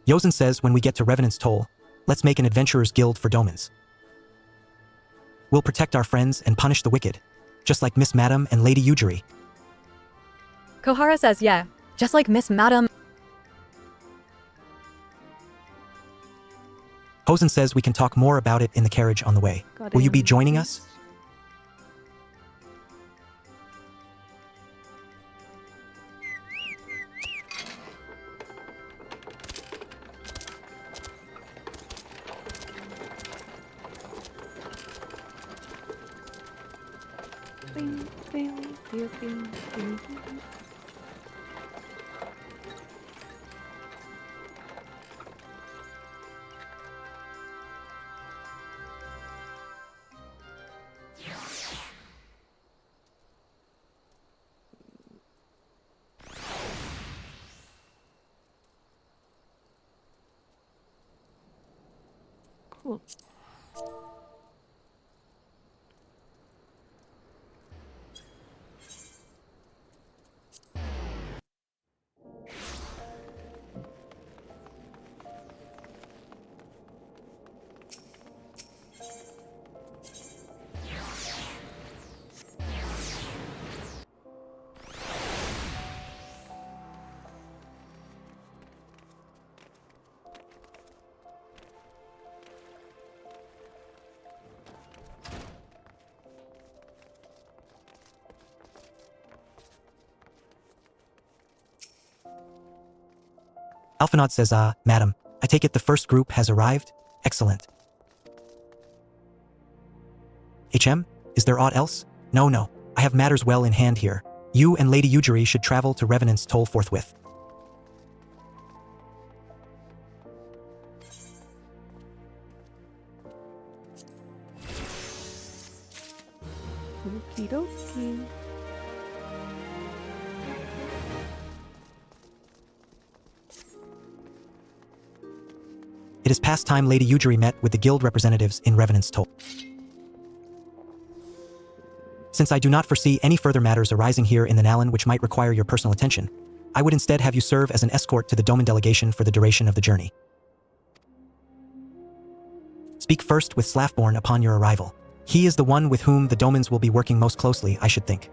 Yosen says when we get to Revenant's Toll, let's make an adventurer's guild for domans. We'll protect our friends and punish the wicked, just like Miss Madam and Lady Yujiri. Koharu says yeah, just like Miss Madam. Hosen says we can talk more about it in the carriage on the way. Will you be joining us? Cool. Alphinaud says, madam, I take it the first group has arrived? Excellent. HM, is there aught else? No. I have matters well in hand here. You and Lady Ujiri should travel to Revenant's Toll forthwith. Okie dokie. It is past time Lady Ujiri met with the guild representatives in Revenant's Toll. Since I do not foresee any further matters arising here in the Nalan which might require your personal attention, I would instead have you serve as an escort to the Doman delegation for the duration of the journey. Speak first with Slafborn upon your arrival. He is the one with whom the Domans will be working most closely, I should think.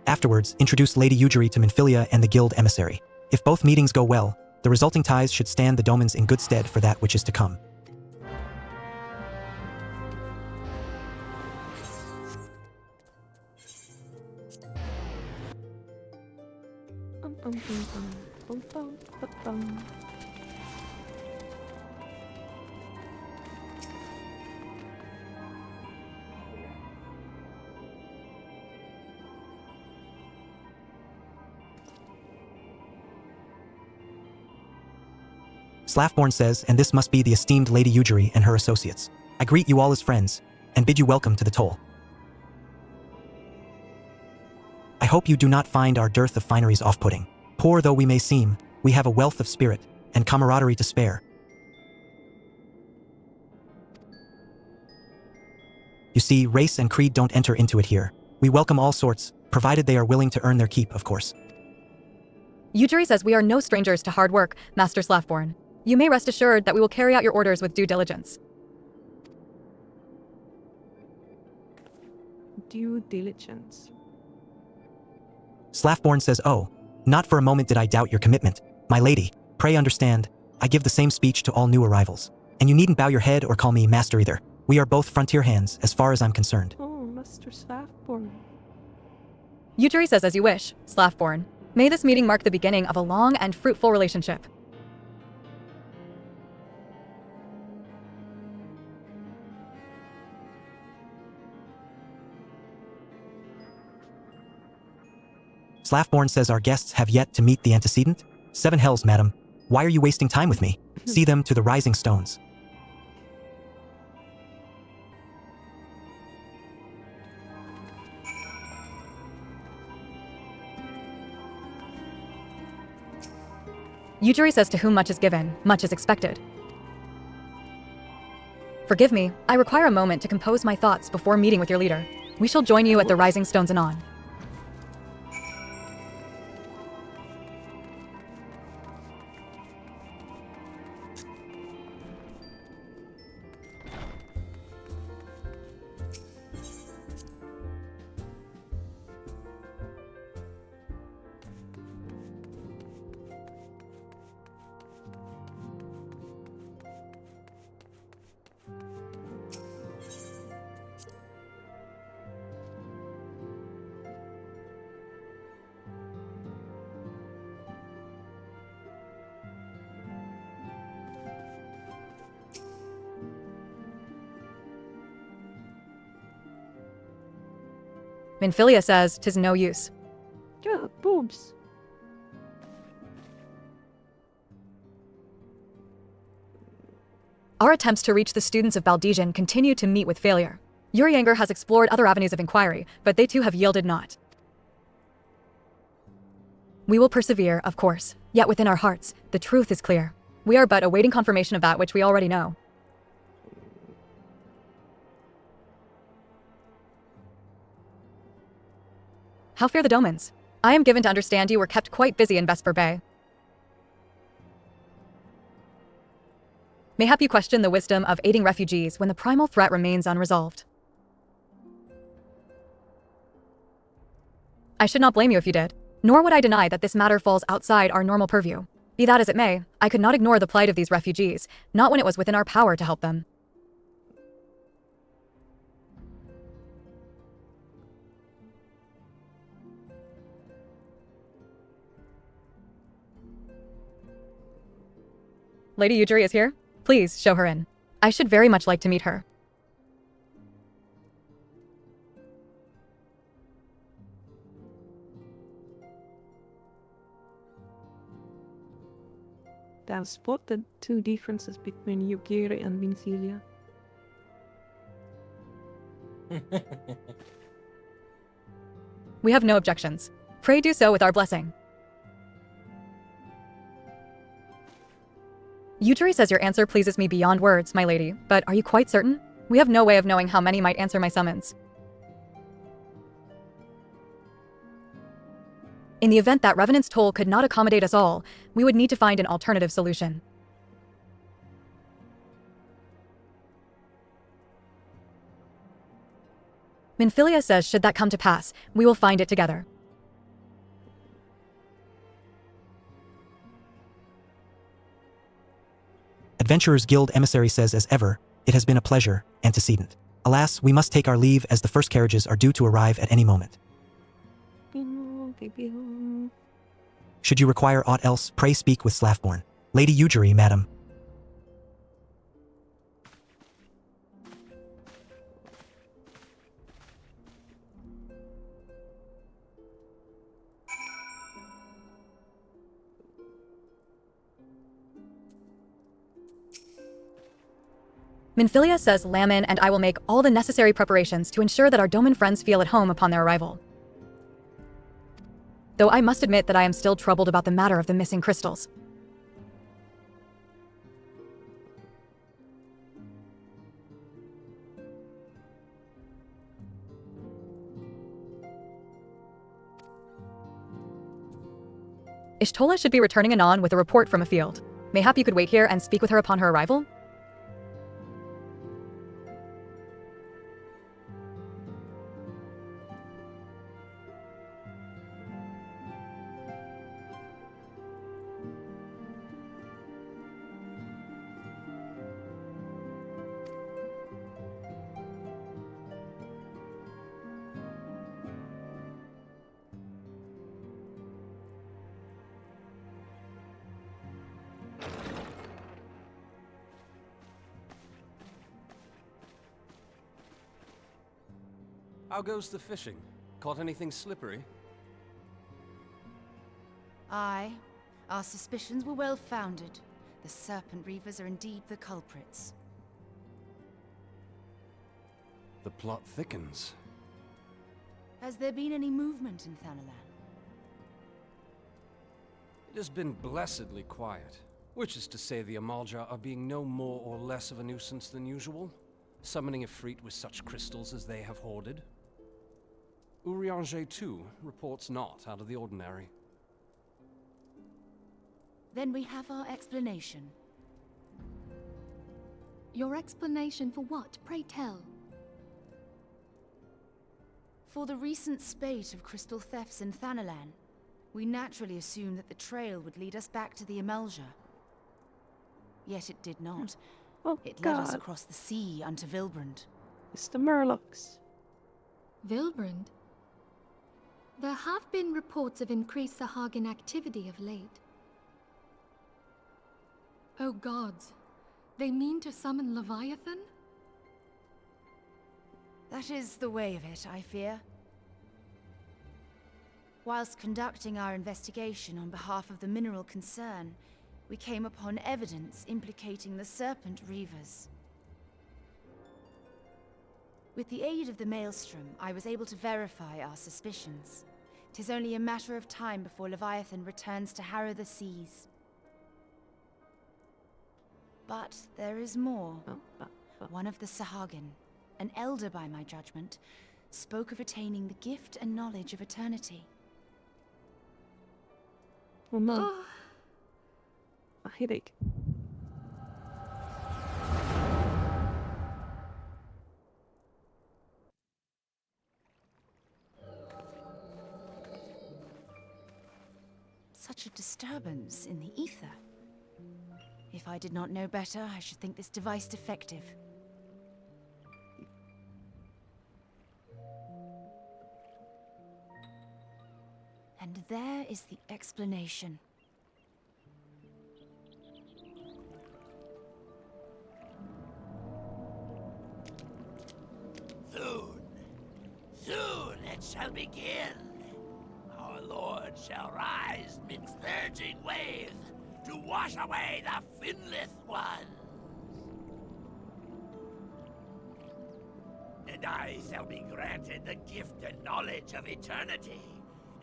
Afterwards, introduce Lady Ujiri to Minfilia and the guild emissary. If both meetings go well, the resulting ties should stand the Domans in good stead for that which is to come. Slafborn says, and this must be the esteemed Lady Ujiri and her associates. I greet you all as friends, and bid you welcome to the Toll. I hope you do not find our dearth of fineries off-putting. Poor though we may seem, we have a wealth of spirit and camaraderie to spare. You see, race and creed don't enter into it here. We welcome all sorts, provided they are willing to earn their keep, of course. Ujiri says we are no strangers to hard work, Master Slafborn. You may rest assured that we will carry out your orders with due diligence. Due diligence. Slafborn says, oh, not for a moment did I doubt your commitment. My lady, pray understand, I give the same speech to all new arrivals. And you needn't bow your head or call me master either. We are both frontier hands, as far as I'm concerned. Oh, Master Slafborn. Ujiri says as you wish, Slafborn. May this meeting mark the beginning of a long and fruitful relationship. Slafborn says our guests have yet to meet the antecedent? 7 hells, madam. Why are you wasting time with me? See them to the rising stones. Ujiri says to whom much is given, much is expected. Forgive me, I require a moment to compose my thoughts before meeting with your leader. We shall join you at the rising stones anon. Minfilia says 'tis no use. Yeah, boobs. Our attempts to reach the students of Baldesian continue to meet with failure. Urianger has explored other avenues of inquiry, but they too have yielded naught. We will persevere, of course, yet within our hearts, the truth is clear. We are but awaiting confirmation of that which we already know. How fare the Domans? I am given to understand you were kept quite busy in Vesper Bay. Mayhap you question the wisdom of aiding refugees when the primal threat remains unresolved. I should not blame you if you did, nor would I deny that this matter falls outside our normal purview. Be that as it may, I could not ignore the plight of these refugees, not when it was within our power to help them. Lady Udry is here? Please, show her in. I should very much like to meet her. I've spotted two differences between Yugiri and Minfilia. We have no objections. Pray do so with our blessing. Udry says your answer pleases me beyond words, my lady, but are you quite certain? We have no way of knowing how many might answer my summons. In the event that Revenant's toll could not accommodate us all, we would need to find an alternative solution. Minfilia says should that come to pass, we will find it together. Adventurers Guild emissary says as ever, it has been a pleasure, antecedent. Alas, we must take our leave as the first carriages are due to arrive at any moment. Should you require aught else, pray speak with Slaffborn. Lady Udry, madam. Minfilia says Lamin and I will make all the necessary preparations to ensure that our Doman friends feel at home upon their arrival. Though I must admit that I am still troubled about the matter of the missing crystals. Ishtola should be returning anon with a report from afield. Mayhap you could wait here and speak with her upon her arrival? How goes the fishing? Caught anything slippery? Aye. Our suspicions were well founded. The Serpent Reavers are indeed the culprits. The plot thickens. Has there been any movement in Thanalan? It has been blessedly quiet, which is to say the Amalja are being no more or less of a nuisance than usual, summoning Ifrit with such crystals as they have hoarded. Urianger, too, reports not out of the ordinary. Then we have our explanation. Your explanation for what, pray tell? For the recent spate of crystal thefts in Thanalan, we naturally assumed that the trail would lead us back to the Amalja. Yet it did not. Oh, it led us God. across the sea unto Vilbrand. It's the Murlocs. Vilbrand? There have been reports of increased Sahagin activity of late. Oh gods, they mean to summon Leviathan? That is the way of it, I fear. Whilst conducting our investigation on behalf of the mineral concern, we came upon evidence implicating the Serpent Reavers. With the aid of the Maelstrom, I was able to verify our suspicions. 'Tis only a matter of time before Leviathan returns to harrow the seas. But there is more. One of the Sahagin, an elder by my judgment, spoke of attaining the gift and knowledge of eternity. Oh no. A headache. Such a disturbance in the ether. If I did not know better, I should think this device defective. And there is the explanation. Soon it shall begin. Our Lord shall rise midst surging waves to wash away the finless ones. And I shall be granted the gift and knowledge of eternity,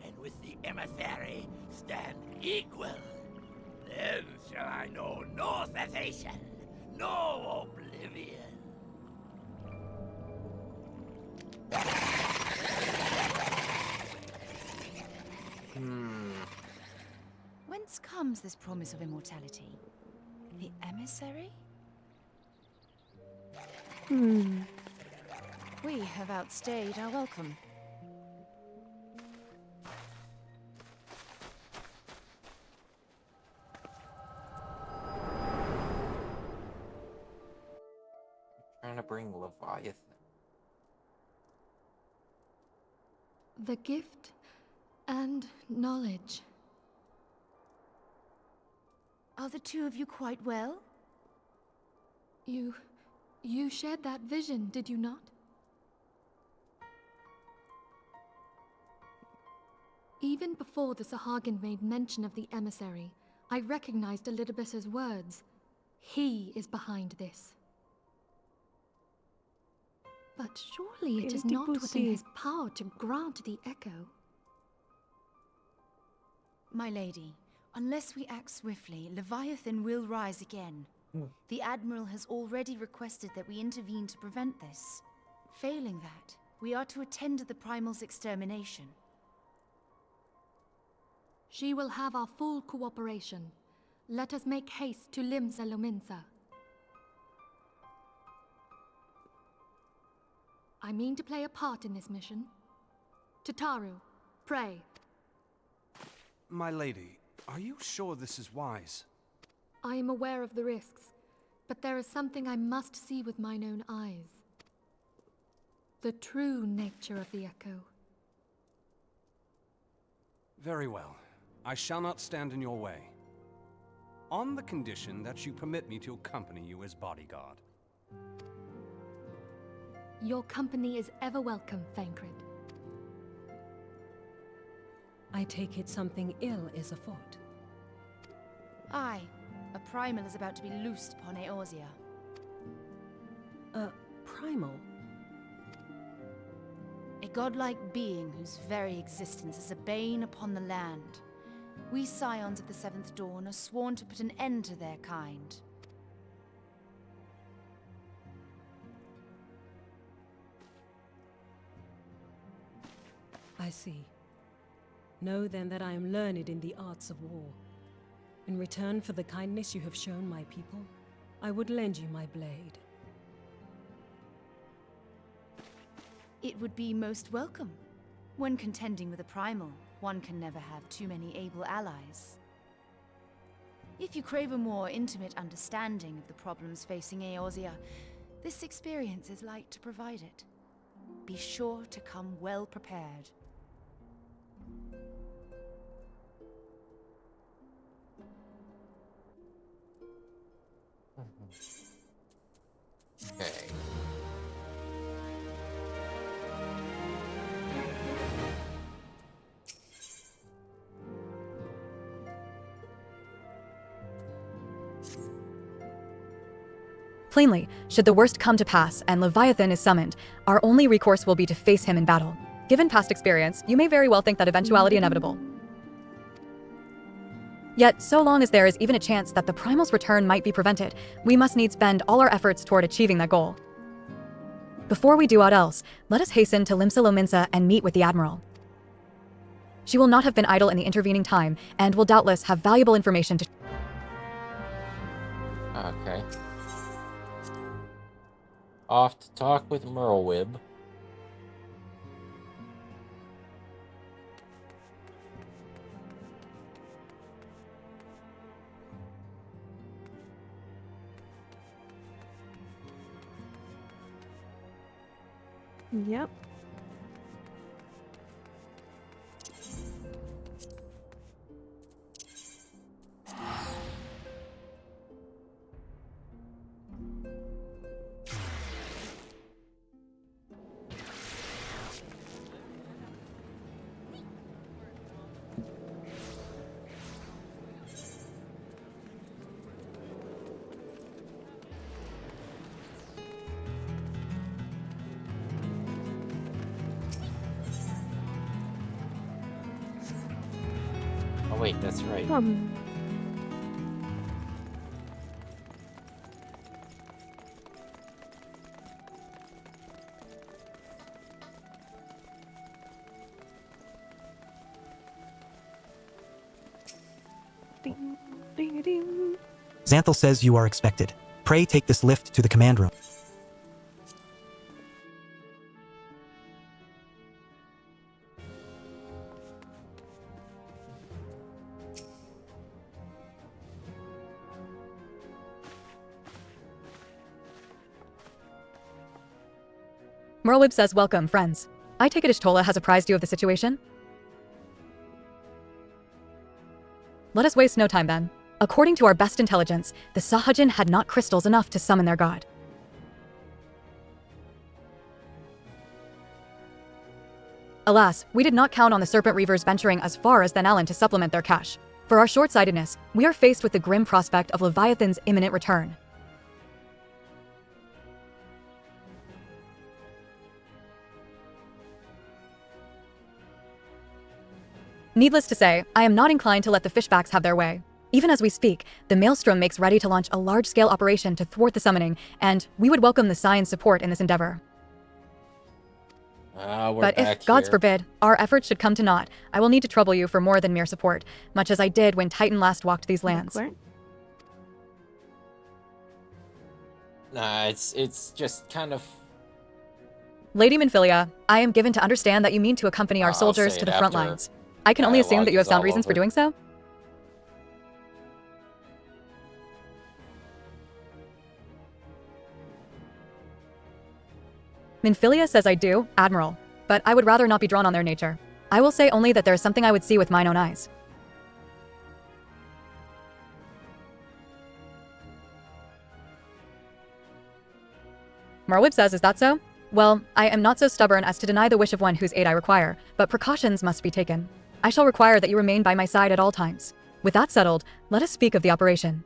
and with the emissary stand equal. Then shall I know no cessation, no oblivion. Whence comes this promise of immortality? The emissary? We have outstayed our welcome. Trying to bring Leviathan. The gift and knowledge. Are the two of you quite well? You shared that vision, did you not? Even before the Sahagin made mention of the emissary, I recognized Elidibus's words. He is behind this. But surely it is not within his power to grant the echo. My lady, unless we act swiftly, Leviathan will rise again. The Admiral has already requested that we intervene to prevent this. Failing that, we are to attend to the Primal's extermination. She will have our full cooperation. Let us make haste to Limsa Lominsa. I mean to play a part in this mission. Tataru, pray. My lady, are you sure this is wise? I am aware of the risks, but there is something I must see with mine own eyes. The true nature of the echo. Very well. I shall not stand in your way. On the condition that you permit me to accompany you as bodyguard. Your company is ever welcome, Thancred. I take it something ill is afoot. Aye. A primal is about to be loosed upon Eorzea. A primal? A godlike being whose very existence is a bane upon the land. We scions of the Seventh Dawn are sworn to put an end to their kind. I see. Know then that I am learned in the arts of war. In return for the kindness you have shown my people, I would lend you my blade. It would be most welcome. When contending with a primal, one can never have too many able allies. If you crave a more intimate understanding of the problems facing Eorzea, this experience is like to provide it. Be sure to come well prepared. Okay. Plainly, should the worst come to pass and Leviathan is summoned, our only recourse will be to face him in battle. Given past experience, you may very well think that eventuality inevitable. Yet, so long as there is even a chance that the Primal's return might be prevented, we must needs spend all our efforts toward achieving that goal. Before we do aught else, let us hasten to Limsa Lominsa and meet with the Admiral. She will not have been idle in the intervening time, and will doubtless have valuable information to... Okay. Off to talk with Merlwib. Yep. Oh wait, that's right. Ding, ding, ding. Xanthal says you are expected. Pray take this lift to the command room. Merlwib says, welcome, friends. I take it Ishtola has apprised you of the situation? Let us waste no time then. According to our best intelligence, the Sahajin had not crystals enough to summon their god. Alas, we did not count on the Serpent Reavers venturing as far as Thanallan to supplement their cache. For our short-sightedness, we are faced with the grim prospect of Leviathan's imminent return. Needless to say, I am not inclined to let the fishbacks have their way. Even as we speak, the Maelstrom makes ready to launch a large-scale operation to thwart the summoning, and we would welcome the Scion's support in this endeavor. But if, gods forbid, our efforts should come to naught, I will need to trouble you for more than mere support, much as I did when Titan last walked these lands. Nah, it's just kind of... Lady Minfilia, I am given to understand that you mean to accompany our I'll soldiers say to it the front after lines. I can only assume that you have sound dialogue is reasons all for doing so? Minfilia says I do, Admiral, but I would rather not be drawn on their nature. I will say only that there is something I would see with mine own eyes. Merlwib says, is that so? Well, I am not so stubborn as to deny the wish of one whose aid I require, but precautions must be taken. I shall require that you remain by my side at all times. With that settled, let us speak of the operation.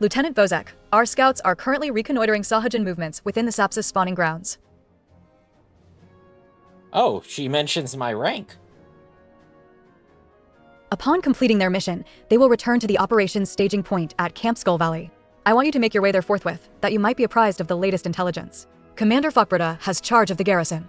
Lieutenant Bozek, our scouts are currently reconnoitering Sahajin movements within the Sapsis spawning grounds. Oh, she mentions my rank. Upon completing their mission, they will return to the operations staging point at Camp Skull Valley. I want you to make your way there forthwith, that you might be apprised of the latest intelligence. Commander Fokbrada has charge of the garrison.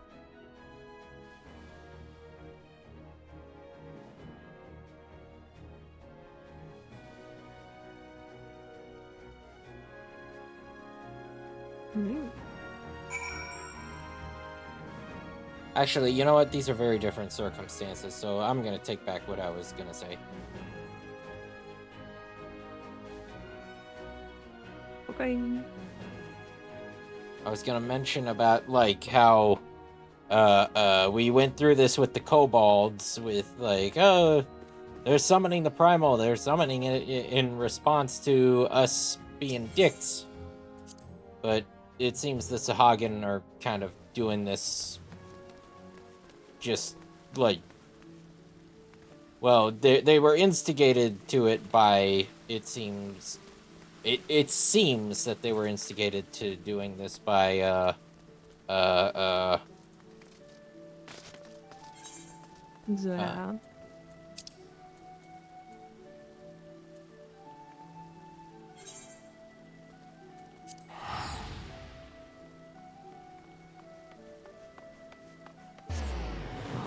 Actually, you know what? These are very different circumstances, so I'm gonna take back what I was gonna say. Okay. I was gonna mention about, like, how, we went through this with the kobolds, with, like, oh, they're summoning the primal, they're summoning it in response to us being dicks. But it seems the Sahagin are kind of doing this just, like, Well, they were instigated to it by, it seems that they were instigated to doing this by Zoran.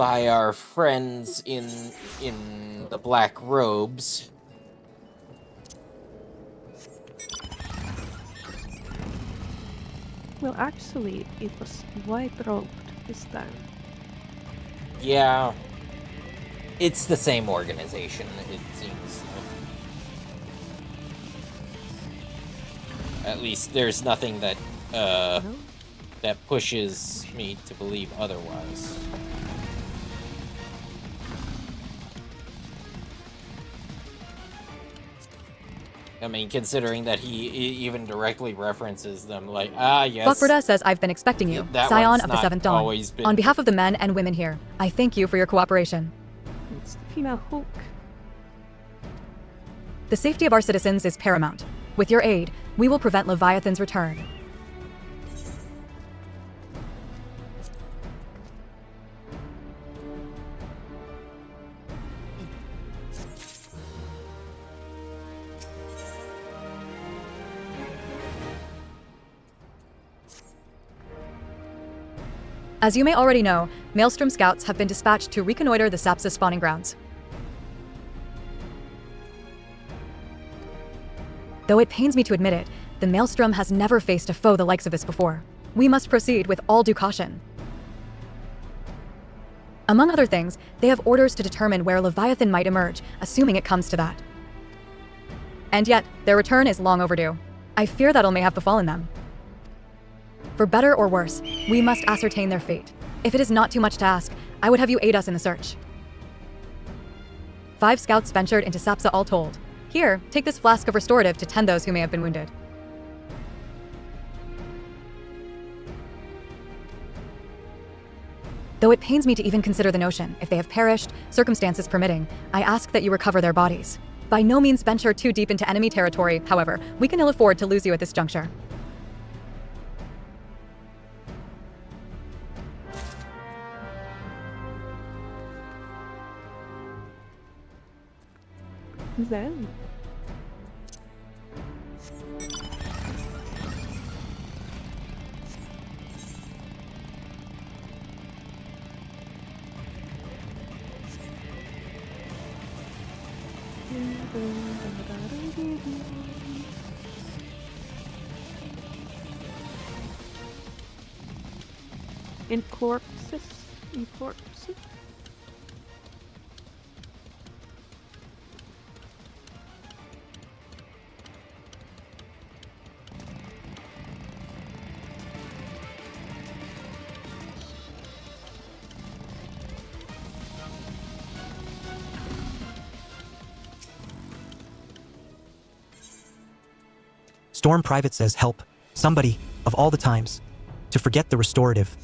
by our friends in the black robes. Well, actually, it was white robed this time. Yeah. It's the same organization, it seems. At least there's nothing that that pushes me to believe otherwise. I mean, considering that he even directly references them, like, yes. Buckforda says I've been expecting you, Scion of the Seventh Dawn. On behalf of the men and women here, I thank you for your cooperation. It's the female Hulk. The safety of our citizens is paramount. With your aid, we will prevent Leviathan's return. As you may already know, Maelstrom scouts have been dispatched to reconnoiter the Sapsa spawning grounds. Though it pains me to admit it, the Maelstrom has never faced a foe the likes of this before. We must proceed with all due caution. Among other things, they have orders to determine where Leviathan might emerge, assuming it comes to that. And yet, their return is long overdue. I fear that'll may have befallen them. For better or worse, we must ascertain their fate. If it is not too much to ask, I would have you aid us in the search. 5 scouts ventured into Sapsa all told. Here, take this flask of restorative to tend those who may have been wounded. Though it pains me to even consider the notion, if they have perished, circumstances permitting, I ask that you recover their bodies. By no means venture too deep into enemy territory, however, we can ill afford to lose you at this juncture. Then. In corpses. Storm Private says help. Somebody, of all the times. To forget the restorative.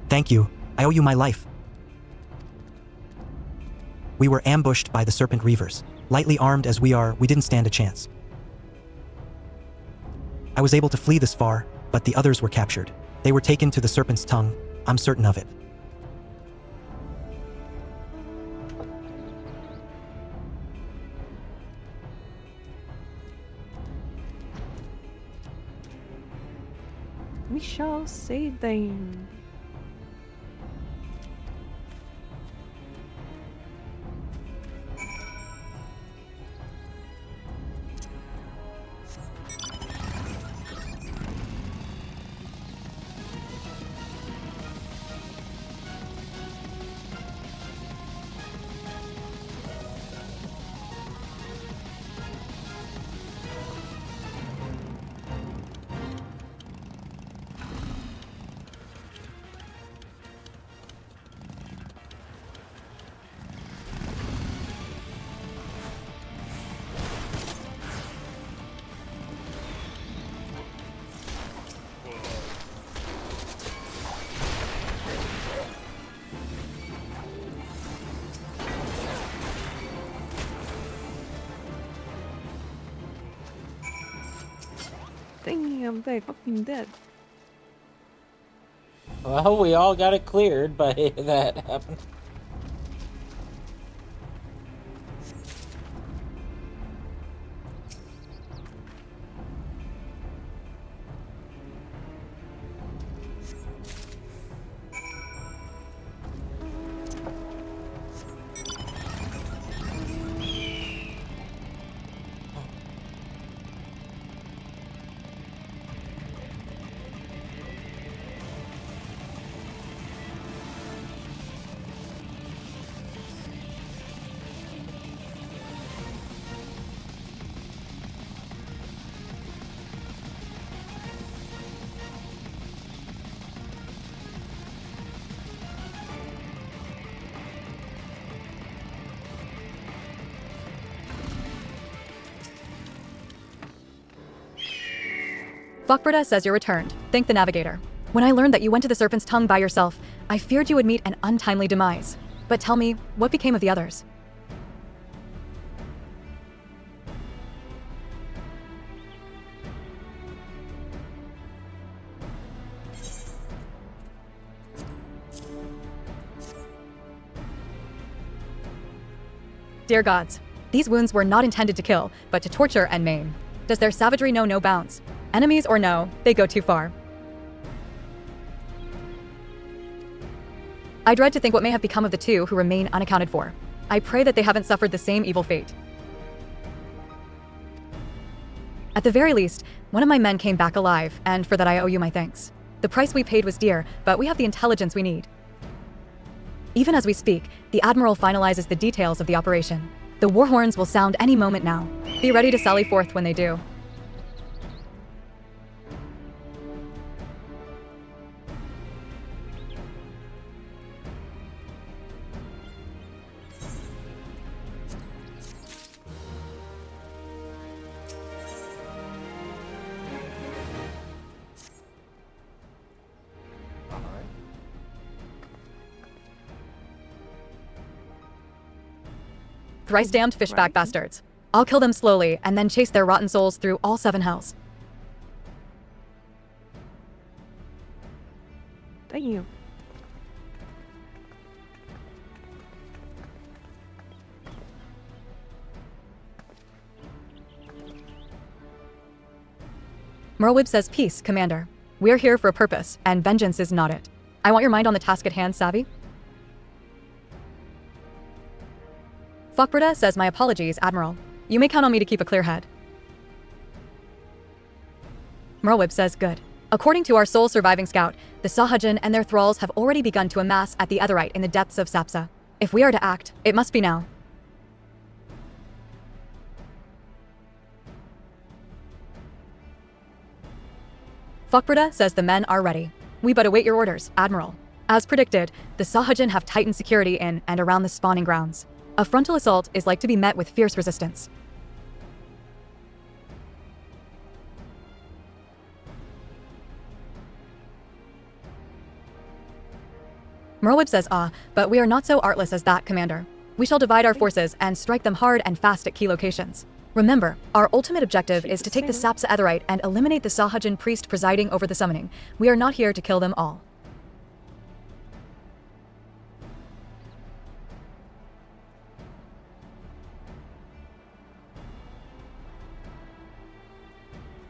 Thank you. I owe you my life. We were ambushed by the Serpent Reavers. Lightly armed as we are, we didn't stand a chance. I was able to flee this far, but the others were captured. They were taken to the Serpent's tongue. I'm certain of it. We shall save them. Damn, they fucking dead. Well, we all got it cleared by that happened. Fokbrida says you're returned. Thank the navigator. When I learned that you went to the Serpent's Tongue by yourself, I feared you would meet an untimely demise. But tell me, what became of the others? Dear gods, these wounds were not intended to kill, but to torture and maim. Does their savagery know no bounds? Enemies or no, they go too far. I dread to think what may have become of the two who remain unaccounted for. I pray that they haven't suffered the same evil fate. At the very least, one of my men came back alive, and for that I owe you my thanks. The price we paid was dear, but we have the intelligence we need. Even as we speak, the Admiral finalizes the details of the operation. The war horns will sound any moment now. Be ready to sally forth when they do. Thrice-damned fishback bastards. I'll kill them slowly and then chase their rotten souls through all 7 hells. Thank you. Merlwyb says peace, Commander. We're here for a purpose, and vengeance is not it. I want your mind on the task at hand, savvy? Fokbrida says my apologies, Admiral. You may count on me to keep a clear head. Merlwyb says good. According to our sole surviving scout, the Sahajin and their thralls have already begun to amass at the Etherite in the depths of Sapsa. If we are to act, it must be now. Fokbrida says the men are ready. We but await your orders, Admiral. As predicted, the Sahajin have tightened security in and around the spawning grounds. A frontal assault is like to be met with fierce resistance. Merlwyb says but we are not so artless as that, Commander. We shall divide our forces and strike them hard and fast at key locations. Remember, our ultimate objective is to take the Sapsa Etherite and eliminate the Sahajin priest presiding over the summoning. We are not here to kill them all.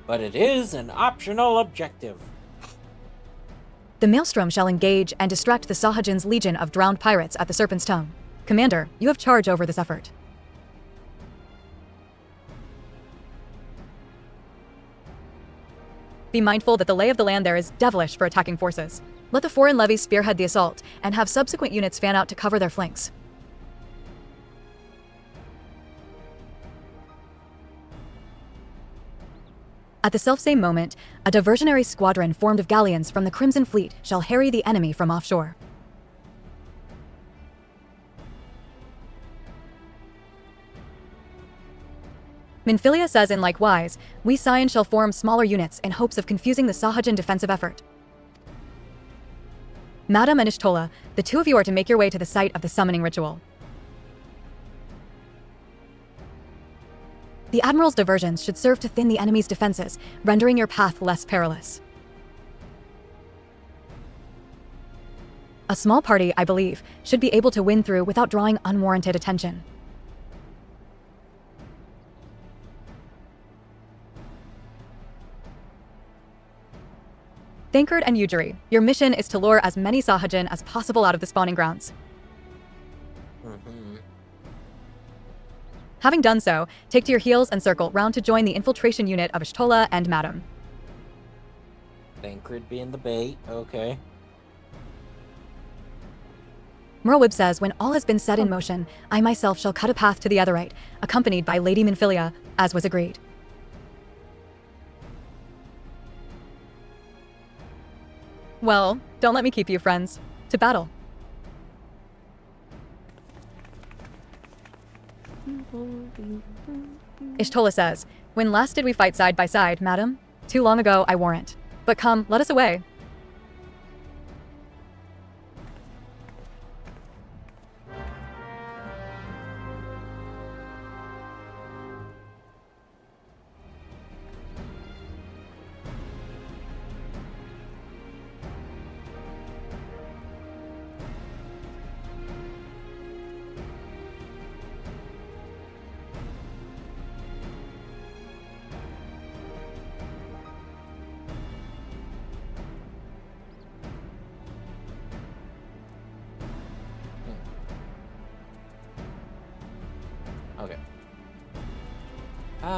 But it is an optional objective. The Maelstrom shall engage and distract the Sahajin's legion of drowned pirates at the Serpent's Tongue. Commander, you have charge over this effort. Be mindful that the lay of the land there is devilish for attacking forces. Let the foreign levies spearhead the assault, and have subsequent units fan out to cover their flanks. At the selfsame moment, a diversionary squadron formed of galleons from the Crimson Fleet shall harry the enemy from offshore. Minfilia says in like wise, we Scion shall form smaller units in hopes of confusing the Sahajin defensive effort. Madam and Ishtola, the two of you are to make your way to the site of the summoning ritual. The Admiral's diversions should serve to thin the enemy's defenses, rendering your path less perilous. A small party, I believe, should be able to win through without drawing unwarranted attention. Thankard and Yujiri, your mission is to lure as many Sahajin as possible out of the spawning grounds. Having done so, take to your heels and circle round to join the infiltration unit of Ishtola and Madam. Thancred being the bait, okay. Merlwyb says when all has been set in motion, I myself shall cut a path to the Otherite, accompanied by Lady Minfilia, as was agreed. Well, don't let me keep you, friends. To battle. Ishtola says, when last did we fight side by side, madam? Too long ago, I warrant. But come, let us away. Okay. Where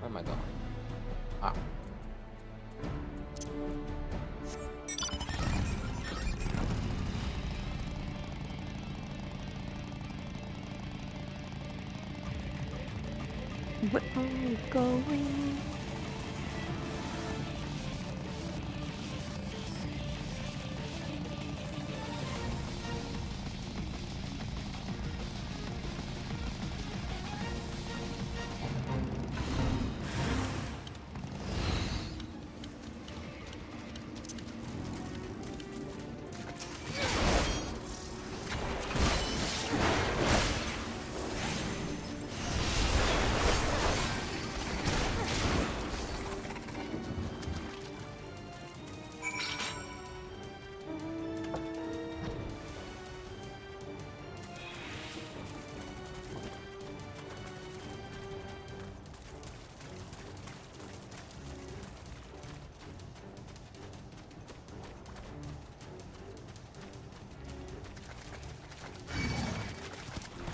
am I going? Ah. Where are we going?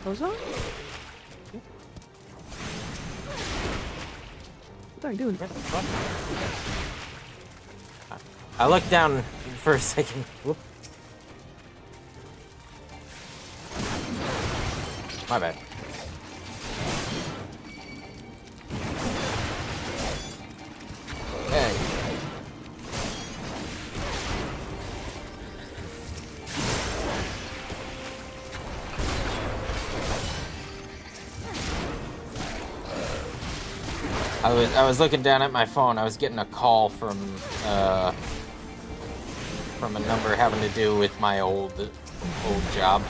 Those on? What are you doing? I looked down for a second. Whoop. My bad. Okay. I was looking down at my phone. I was getting a call from a number having to do with my old job.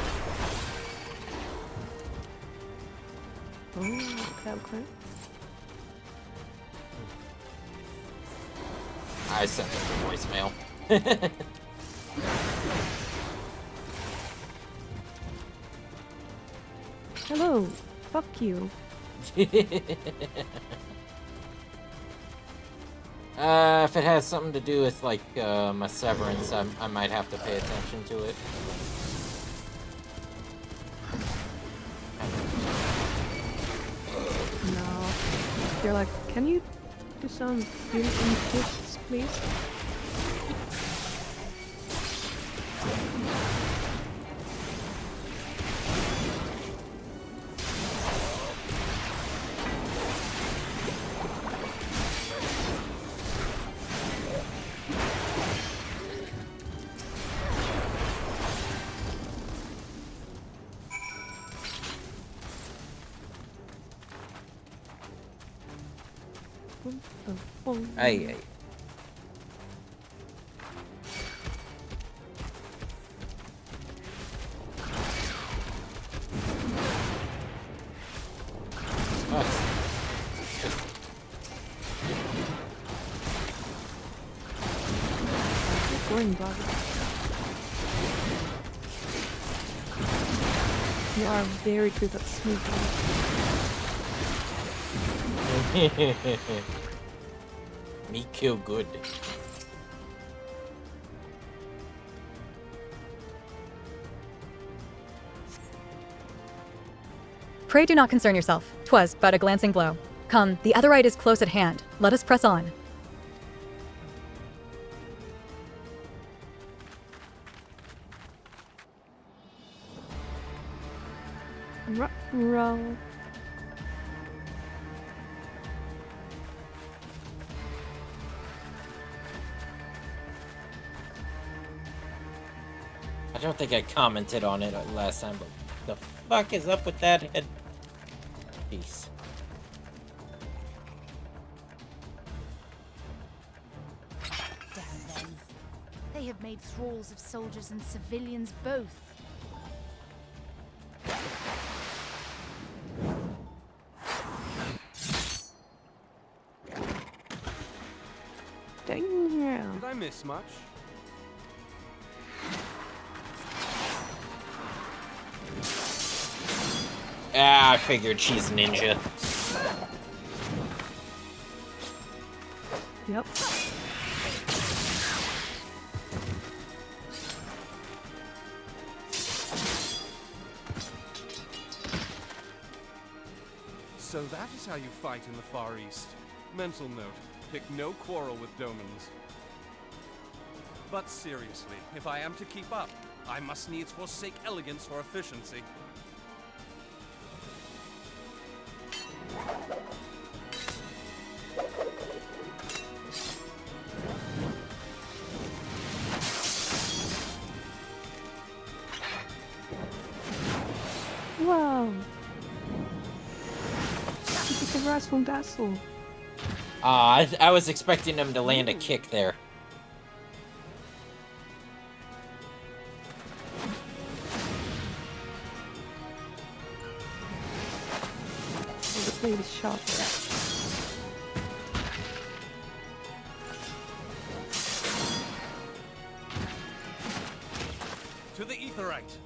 Oh, okay. I sent it to voicemail. Hello. Fuck you. If it has something to do with, like, my severance, I might have to pay attention to it. No. They're like, can you do some beautiful gifts, please? Aye. Going, brother. You are very good at sneaking. Me kill good. Pray do not concern yourself. 'Twas but a glancing blow. Come, the otherite is close at hand. Let us press on. Roll. I don't think I commented on it last time, but the fuck is up with that head piece? Damn them. They have made thralls of soldiers and civilians both. Damn. Did I miss much? Ah, I figured she's ninja. Yep. So that is how you fight in the Far East. Mental note, pick no quarrel with Domans. But seriously, if I am to keep up, I must needs forsake elegance for efficiency. Wow. It's a wrestling dazzle. I was expecting him to land a kick there. This lady's shot. To the Aetheryte!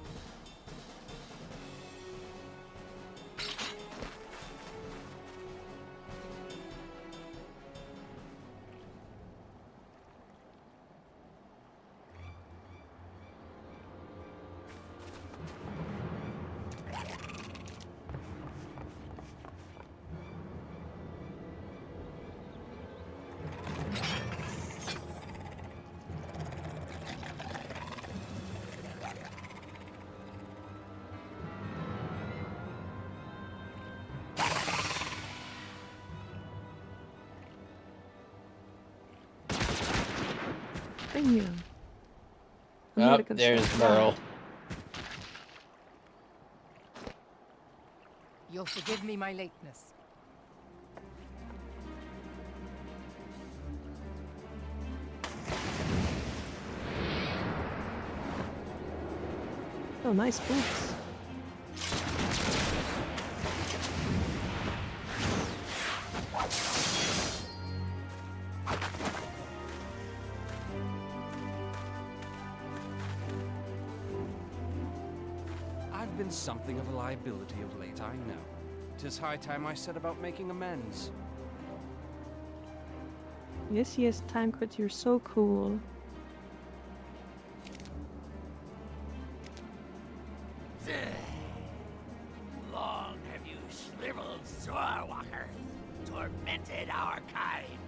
Damn. Oh, there's Merle. You'll forgive me my lateness. Oh, nice boots. I've been something of a liability of late, I know. 'Tis high time I set about making amends. Yes, yes, Tancred, you're so cool. Long have you shriveled Zorwalkers, tormented our kind.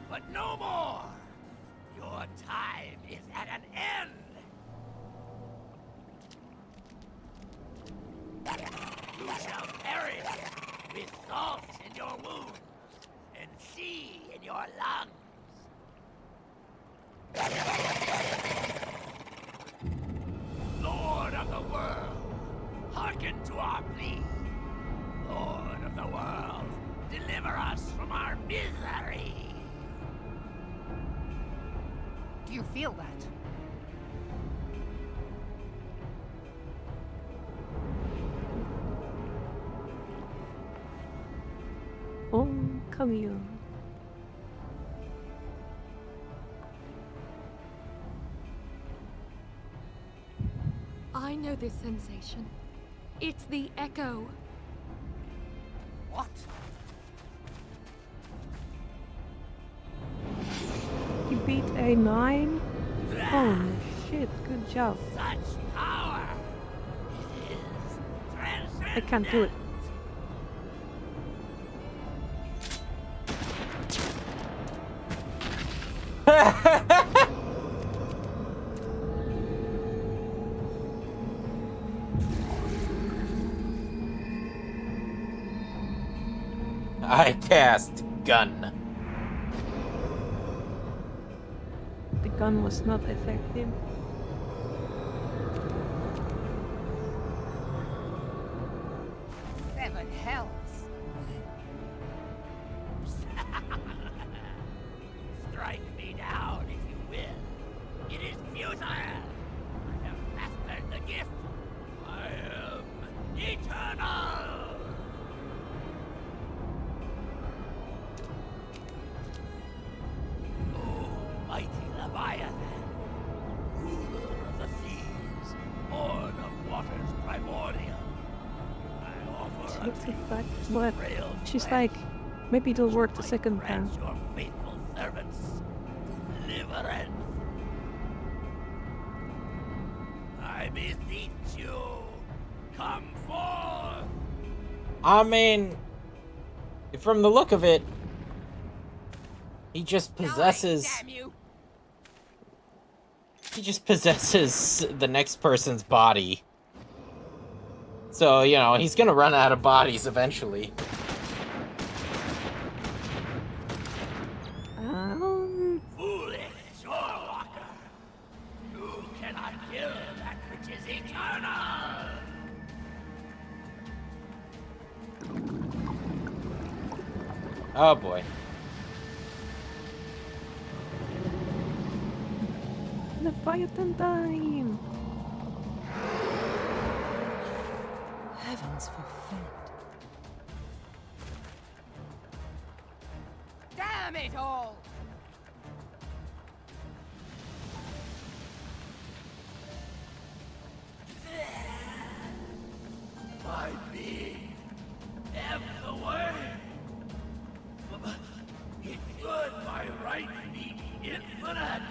But no more! Your time is at an end! You shall perish with salt in your wounds and sea in your lungs. Lord of the world, hearken to our plea. Lord of the world, deliver us from our misery. Do you feel that? welcome you. I know this sensation. It's the echo. What? You beat A9? Holy shit, good job. Such power! It is I can't do it. I cast gun. The gun was not effective. Seven hells. Strike me down if you will. It is futile. I have mastered the gift. I am eternal. Oh, mighty Leviathan, ruler of the seas, born of waters primordial. I offer What the unto fuck? you What? frail She's flesh, like, maybe it'll work the second time. grant your faithful servants deliverance. I beseech you, come forth. I mean, from the look of it, he just possesses. Damn you! He just possesses the next person's body. So, you know, he's gonna run out of bodies eventually. Foolish shorewalker! You cannot kill that which is eternal! Oh boy. Leviathan time! Heavens forfend. Damn it all! My being, am the way. It should by right be infinite.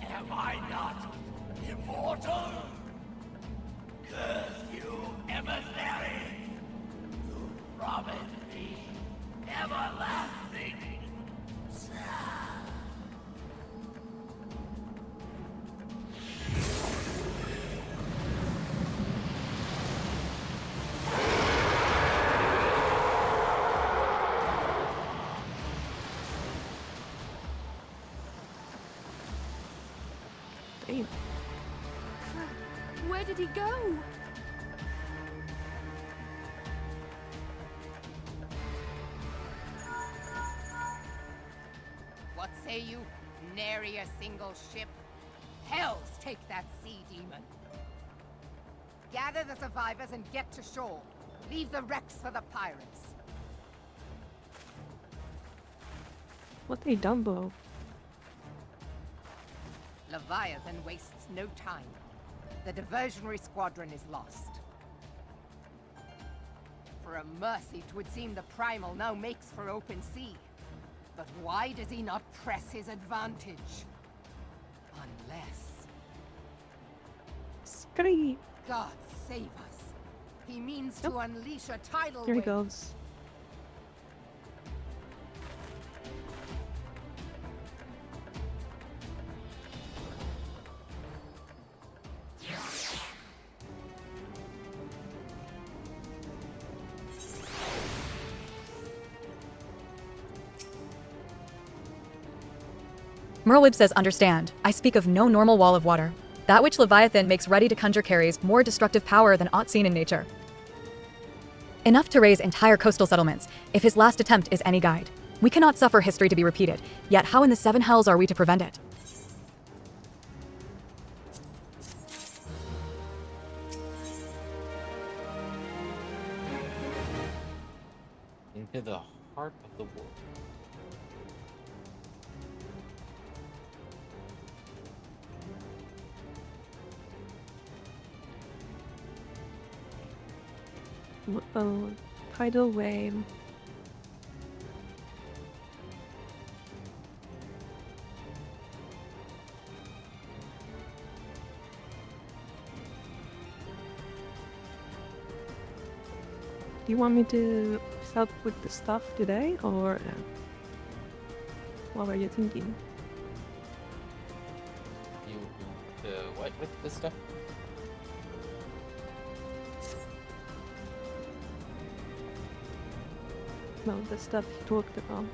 Am I not immortal? Curse you, emissary! You promised me everlasting. Damn. Where did he go? What say you? Nary a single ship? Hells take that sea demon. Gather the survivors and get to shore. Leave the wrecks for the pirates. What they done, Bo? Leviathan wastes no time. The diversionary squadron is lost. For a mercy, 'twould seem the Primal now makes for open sea. But why does he not press his advantage? Unless... Scream! God save us. He means to unleash a tidal Here he wave. goes. Merlwyb says, understand, I speak of no normal wall of water. That which Leviathan makes ready to conjure carries more destructive power than aught seen in nature. Enough to raise entire coastal settlements, if his last attempt is any guide. We cannot suffer history to be repeated, yet how in the seven hells are we to prevent it? into the heart of the world. Oh, tidal wave. Do you want me to help with the stuff today, or what were you thinking? You, what with this stuff? No, the stuff you talked about.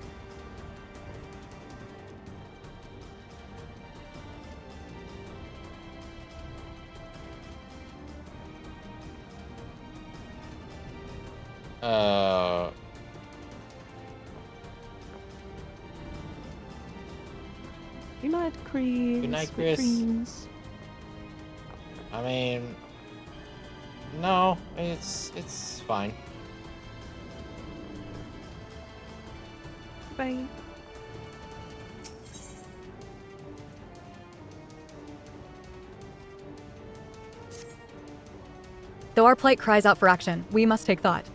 Good night, Chris. Good night, Sweet Chris. dreams. I mean, no, it's fine. Bye. Though our plight cries out for action, we must take thought.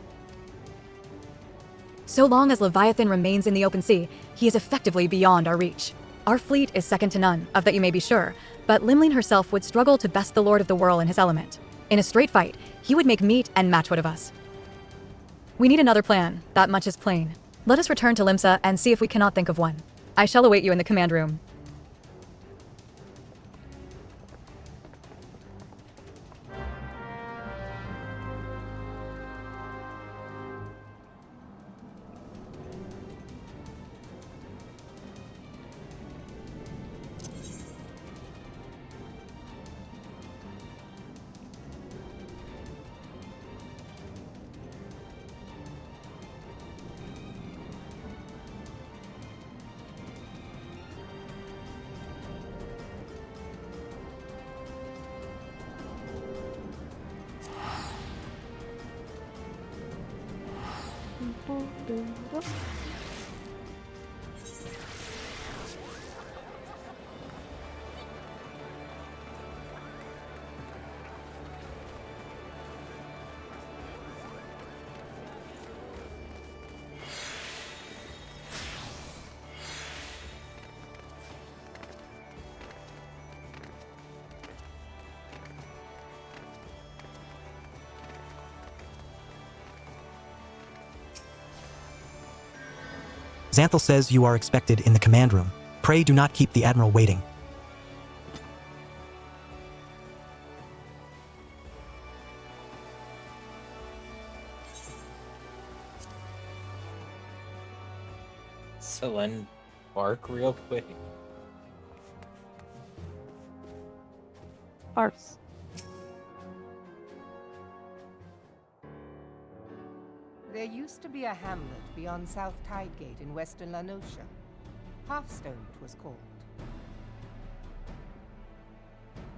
So long as Leviathan remains in the open sea, he is effectively beyond our reach. Our fleet is second to none, of that you may be sure, but Limling herself would struggle to best the Lord of the Whirl in his element. In a straight fight, he would make meat and matchwood of us. We need another plan, that much is plain. Let us return to Limsa and see if we cannot think of one. I shall await you in the command room. Xanthal says you are expected in the command room. Pray do not keep the Admiral waiting. Selen, bark real quick. Arse. There used to be a hamlet beyond South Tidegate in western La Noscia. Hearthstone, it was called.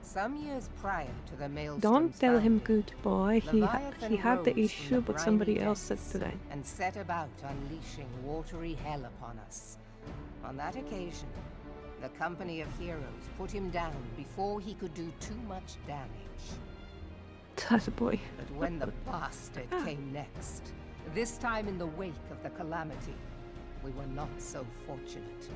Some years prior to the Maelstrom's Don't tell him founding, goodbye. He Leviathan had the rose issue, from the but somebody briny else said depths today. and set about unleashing watery hell upon us. On that occasion, the Company of Heroes put him down before he could do too much damage. That's a boy. But when the bastard came next, this time in the wake of the calamity, we were not so fortunate.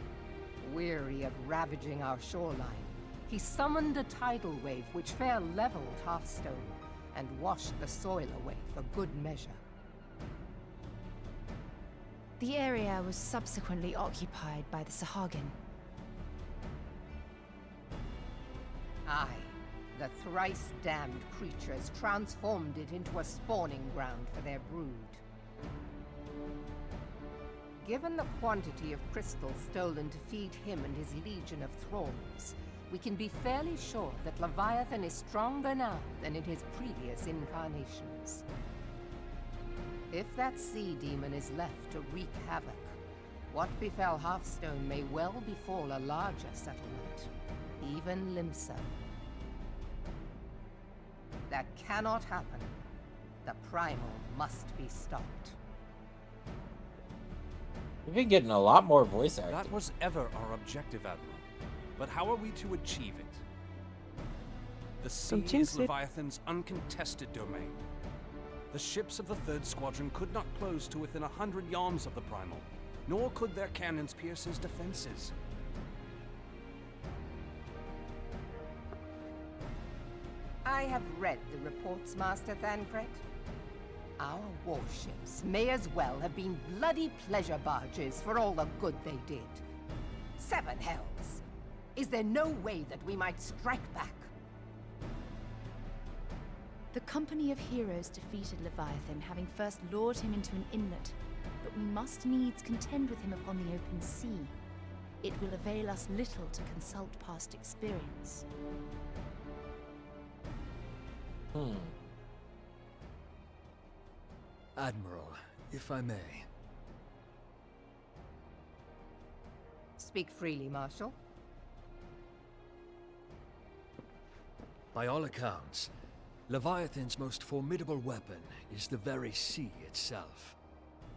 Weary of ravaging our shoreline, he summoned a tidal wave which fair leveled Hearthstone and washed the soil away for good measure. The area was subsequently occupied by the Sahagin. Aye, the thrice-damned creatures transformed it into a spawning ground for their brood. Given the quantity of crystal stolen to feed him and his legion of thralls, we can be fairly sure that Leviathan is stronger now than in his previous incarnations. If that sea demon is left to wreak havoc, what befell Hearthstone may well befall a larger settlement, even Limsa. That cannot happen. The Primal must be stopped. We've been getting a lot more voice acting. That was ever our objective, Admiral. But how are we to achieve it? The sea is Leviathan's uncontested domain. The ships of the 3rd Squadron could not close to within 100 yards of the Primal, nor could their cannons pierce his defenses. I have read the reports, Master Thancred. Our warships may as well have been bloody pleasure barges for all the good they did. 7 hells! Is there no way that we might strike back? The company of heroes defeated Leviathan, having first lured him into an inlet, but we must needs contend with him upon the open sea. It will avail us little to consult past experience. Admiral, if I may. Speak freely, Marshal. By all accounts, Leviathan's most formidable weapon is the very sea itself.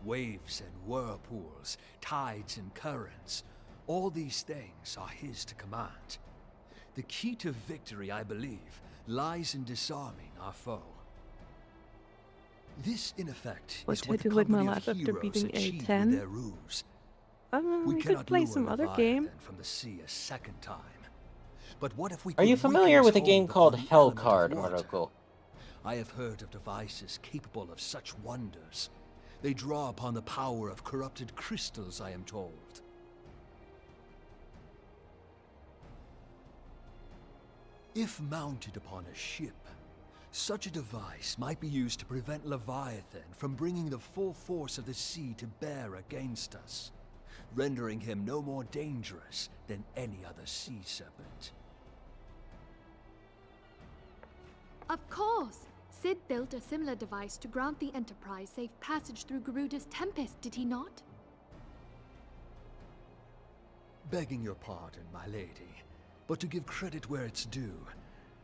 Waves and whirlpools, tides and currents, all these things are his to command. The key to victory, I believe, lies in disarming our foe. This, in effect, What is to what do the with my company life of after heroes beating achieved A10? with their ruse. We We cannot could play lure some other Leviathan game. from the sea a second time. But what if we Are you could familiar weaken with a his game hold called upon the element of Hellcard, water? Oracle? I have heard of devices capable of such wonders. They draw upon the power of corrupted crystals, I am told. If mounted upon a ship, such a device might be used to prevent Leviathan from bringing the full force of the sea to bear against us, rendering him no more dangerous than any other sea serpent. Of course! Sid built a similar device to grant the Enterprise safe passage through Garuda's Tempest, did he not? Begging your pardon, my lady, but to give credit where it's due,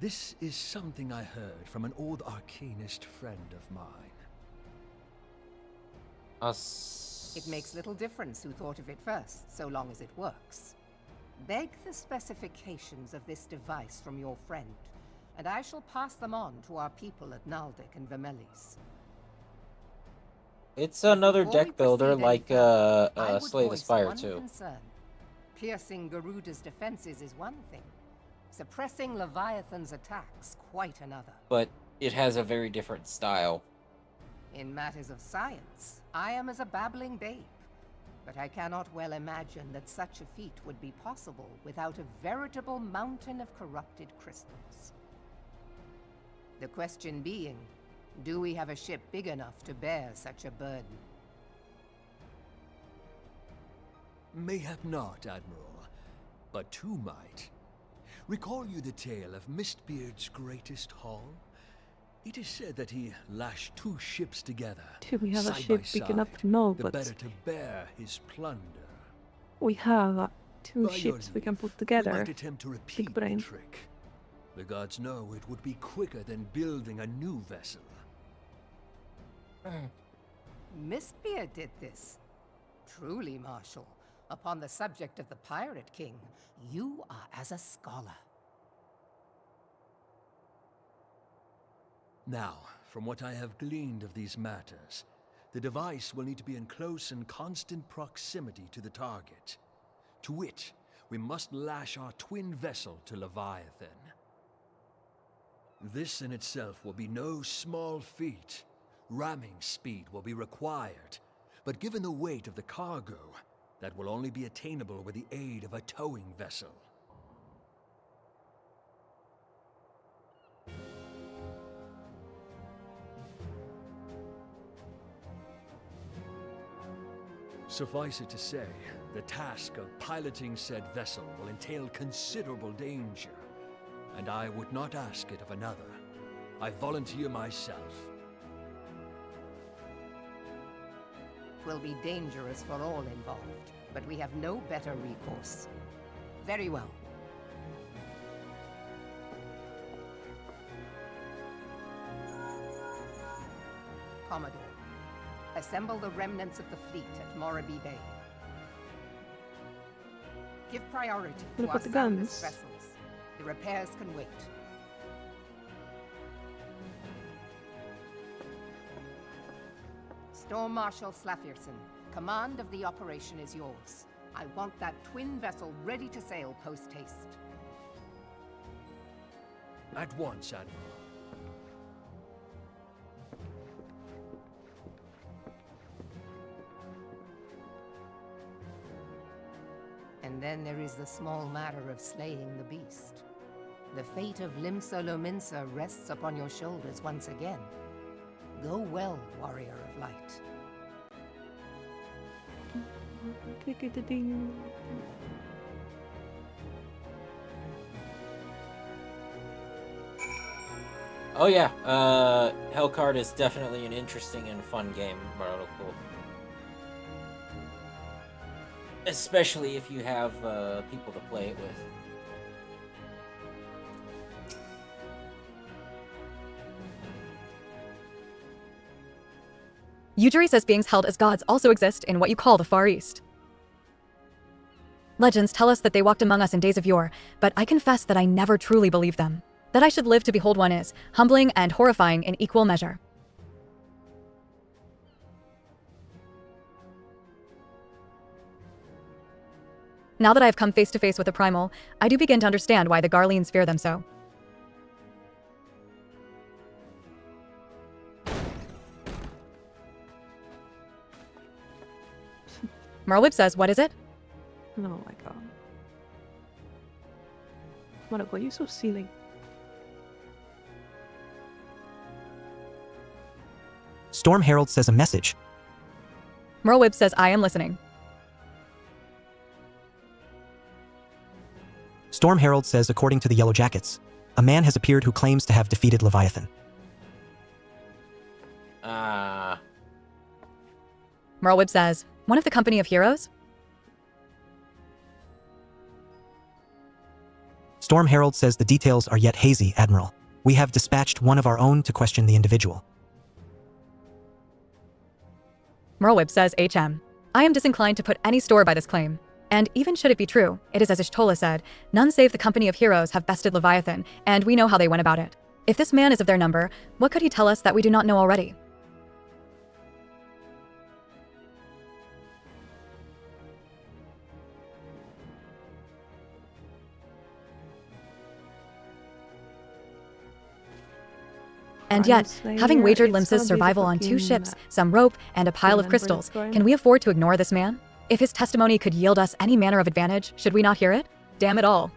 this is something I heard from an old arcanist friend of mine. It makes little difference who thought of it first, so long as it works. Beg the specifications of this device from your friend, and I shall pass them on to our people at Naldic and Vermelis. It's another Before we deck builder proceed any like further, I would Slay the voice Spire one 2. concern. Piercing Garuda's defenses is one thing. Suppressing Leviathan's attacks, quite another. But it has a very different style. In matters of science, I am as a babbling babe. But I cannot well imagine that such a feat would be possible without a veritable mountain of corrupted crystals. The question being, do we have a ship big enough to bear such a burden? Mayhap not, Admiral, but two might. Recall you the tale of Mistbeard's greatest haul? It is said that he lashed 2 ships together, Do we have a side ship by big enough? side, No, the but better to bear his plunder. we have 2 By your ships we can leave, put We together. might attempt to repeat Big brain. the trick. The gods know it would be quicker than building a new vessel. Mistbeard did this. Truly, Marshal, upon the subject of the Pirate King, you are as a scholar. Now, from what I have gleaned of these matters, the device will need to be in close and constant proximity to the target. To wit, we must lash our twin vessel to Leviathan. This in itself will be no small feat. Ramming speed will be required, but given the weight of the cargo, that will only be attainable with the aid of a towing vessel. Suffice it to say, the task of piloting said vessel will entail considerable danger, and I would not ask it of another. I volunteer myself. Will be dangerous for all involved, but we have no better recourse. Very well. Commodore, assemble the remnants of the fleet at Morabee Bay. Give priority What to our about the soundless guns? vessels. The repairs can wait. Storm Marshal Slafirson, command of the operation is yours. I want that twin vessel ready to sail post-haste. At once, Admiral. And then there is the small matter of slaying the beast. The fate of Limsa Lominsa rests upon your shoulders once again. Go well, warrior of light. Click-a-ding. Oh yeah, Hellcard is definitely an interesting and fun game, Barnacle. Especially if you have people to play it with. Yujiri says beings held as gods also exist in what you call the Far East. Legends tell us that they walked among us in days of yore, but I confess that I never truly believed them. That I should live to behold one is humbling and horrifying in equal measure. Now that I have come face to face with the Primal, I do begin to understand why the Garleans fear them so. Merlwib says, what is it? Oh my god. Marco, you're so silly. Storm Herald says a message. Merlwib says, I am listening. Storm Herald says, according to the Yellow Jackets, a man has appeared who claims to have defeated Leviathan. Merlwib says, one of the company of heroes? Storm Herald says the details are yet hazy, Admiral. We have dispatched one of our own to question the individual. Merlwib says, HM. I am disinclined to put any store by this claim. And even should it be true, it is as Ishtola said, none save the company of heroes have bested Leviathan, and we know how they went about it. If this man is of their number, what could he tell us that we do not know already? And yet, having wagered Limsa's survival on 2 ships, some rope, and a pile of crystals, can we afford to ignore this man? If his testimony could yield us any manner of advantage, should we not hear it? Damn it all.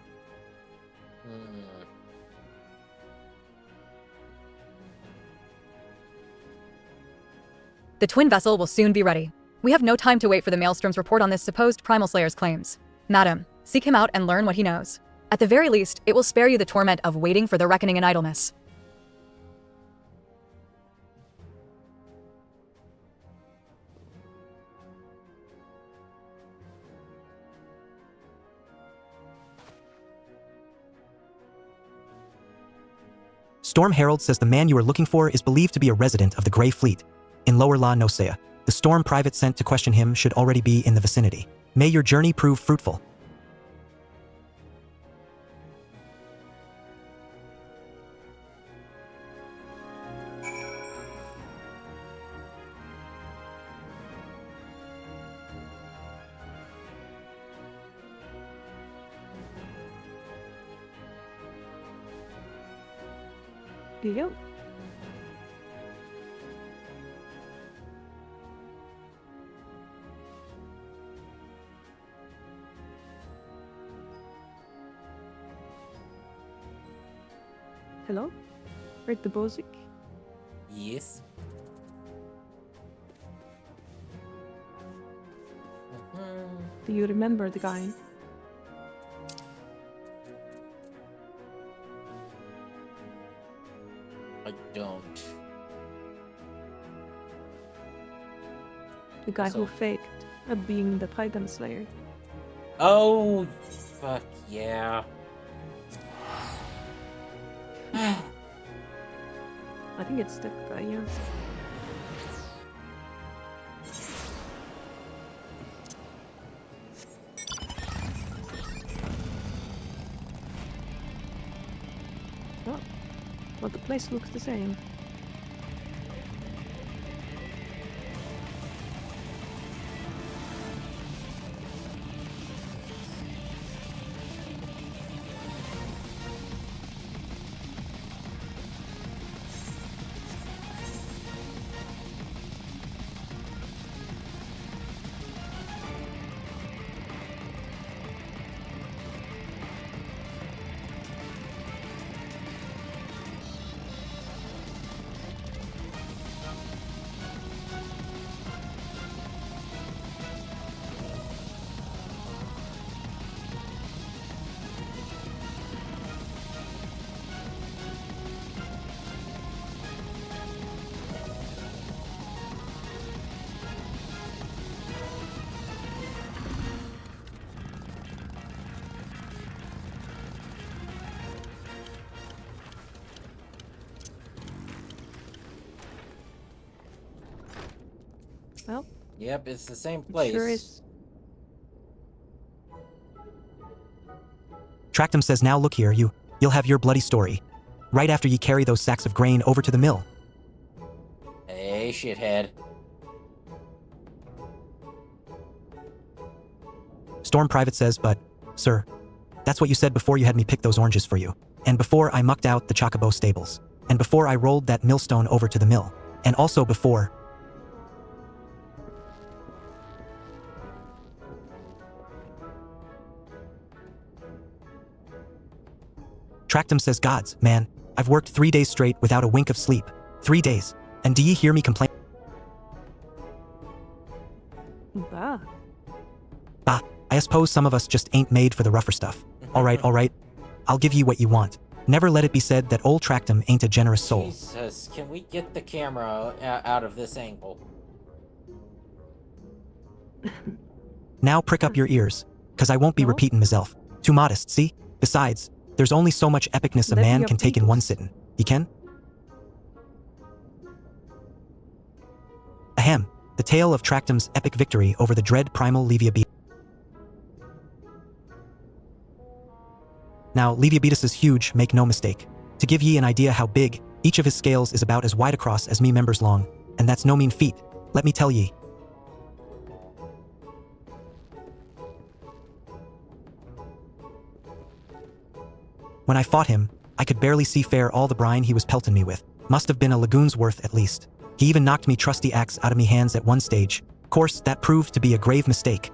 The twin vessel will soon be ready. We have no time to wait for the Maelstrom's report on this supposed Primal Slayer's claims. Madam, seek him out and learn what he knows. At the very least, it will spare you the torment of waiting for the reckoning in idleness. Storm Herald says the man you are looking for is believed to be a resident of the Grey Fleet in Lower La Nosea. The Storm private sent to question him should already be in the vicinity. May your journey prove fruitful. Here you go. Hello? Right, the Bozik? Yes. Do you remember the guy? I don't. The guy who faked being the Titan Slayer. Oh, fuck yeah. I think it's that guy, yeah. place looks the same. Well, Yep, it's the same place. sure is. Tractum says, now look here, you'll have your bloody story. Right after ye carry those sacks of grain over to the mill. Hey, shithead. Storm Private says, but, sir, that's what you said before you had me pick those oranges for you. And before I mucked out the Chocobo stables. And before I rolled that millstone over to the mill. And also before... Tractum says, gods, man, I've worked 3 days straight without a wink of sleep. 3 days. And do ye hear me complain? Bah. Bah, I suppose some of us just ain't made for the rougher stuff. Alright, I'll give ye what you want. Never let it be said that old Tractum ain't a generous soul. Jesus, can we get the camera out of this angle? Now prick up your ears, cause I won't be repeating myself. Too modest, see? Besides, there's only so much epicness a man can take in one sitting. You can? Ahem, the tale of Tractum's epic victory over the dread primal Leviabeetus. Now, Leviabeetus is huge, make no mistake. To give ye an idea how big, each of his scales is about as wide across as me members long, and that's no mean feat, let me tell ye. When I fought him, I could barely see fair all the brine he was pelting me with. Must have been a lagoon's worth at least. He even knocked me trusty axe out of me hands at one stage. Course, that proved to be a grave mistake.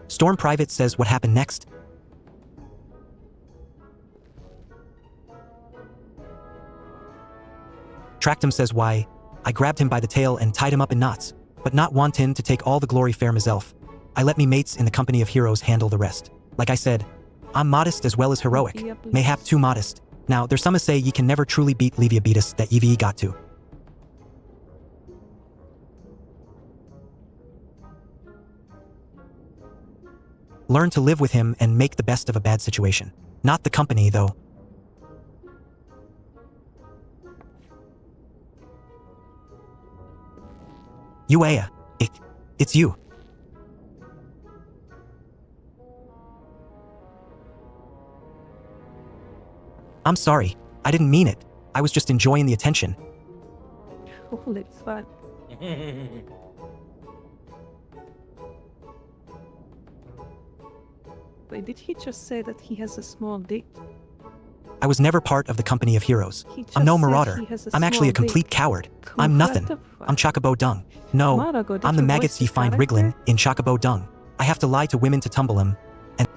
Storm Private says what happened next. Tractum says why, I grabbed him by the tail and tied him up in knots. But not wantin' to take all the glory fair myself. I let me mates in the company of heroes handle the rest. Like I said, I'm modest as well as heroic, mayhap too modest. Now, there's some a say ye can never truly beat Leviabeetus that EVE got to. Learn to live with him and make the best of a bad situation. Not the company, though. Uea, it's you. I'm sorry, I didn't mean it. I was just enjoying the attention. Holy fuck. Wait, did he just say that he has a small dick? I was never part of the company of heroes. He just I'm no said marauder. he has a I'm actually a small complete dick. coward. What I'm nothing. the I'm Chocobo Dung. No, Marago, did I'm the you maggots voice ye this find character? wriggling in Chocobo Dung. I have to lie to women to tumble 'em, and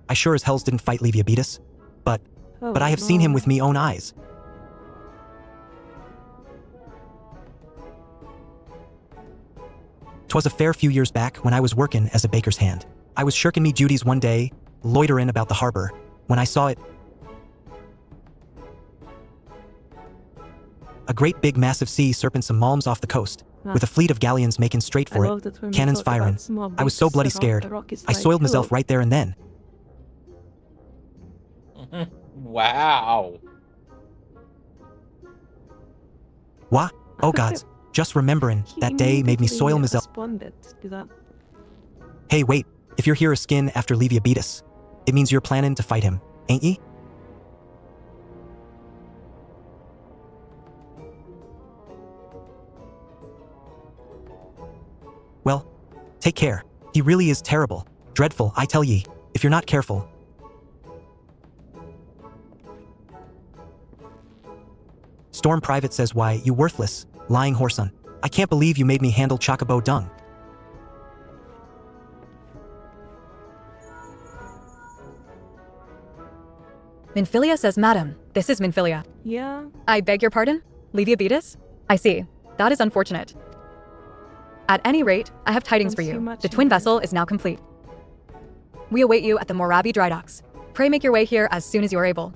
I sure as hells didn't fight Leviabeetus. But I have seen him with me own eyes. 'Twas a fair few years back when I was workin' as a baker's hand. I was shirking me duties one day, loiterin' about the harbor, when I saw it. A great big massive sea serpent some malms off the coast, with a fleet of galleons making straight for love that it, when we cannons talk about firing. small I was so dicks, bloody The scared. Rock is I like, soiled myself "Hello." right there and then. Wow. Wha? Oh gods, Just remembering He that day made me soil immediately myself. responded to that. Hey, wait, if you're here a skin after Levia beat us, it means you're planning to fight him, ain't ye? Well, take care. He really is terrible. Dreadful, I tell ye, if you're not careful. Storm Private says, why, you worthless, lying whoreson. I can't believe you made me handle Chocobo dung. Minfilia says, Madam, this is Minfilia. Yeah. I beg your pardon? Levia Beatus? I see. That is unfortunate. At any rate, I have tidings for you. The twin vessel is now complete. We await you at the Morabi dry docks. Pray make your way here as soon as you are able.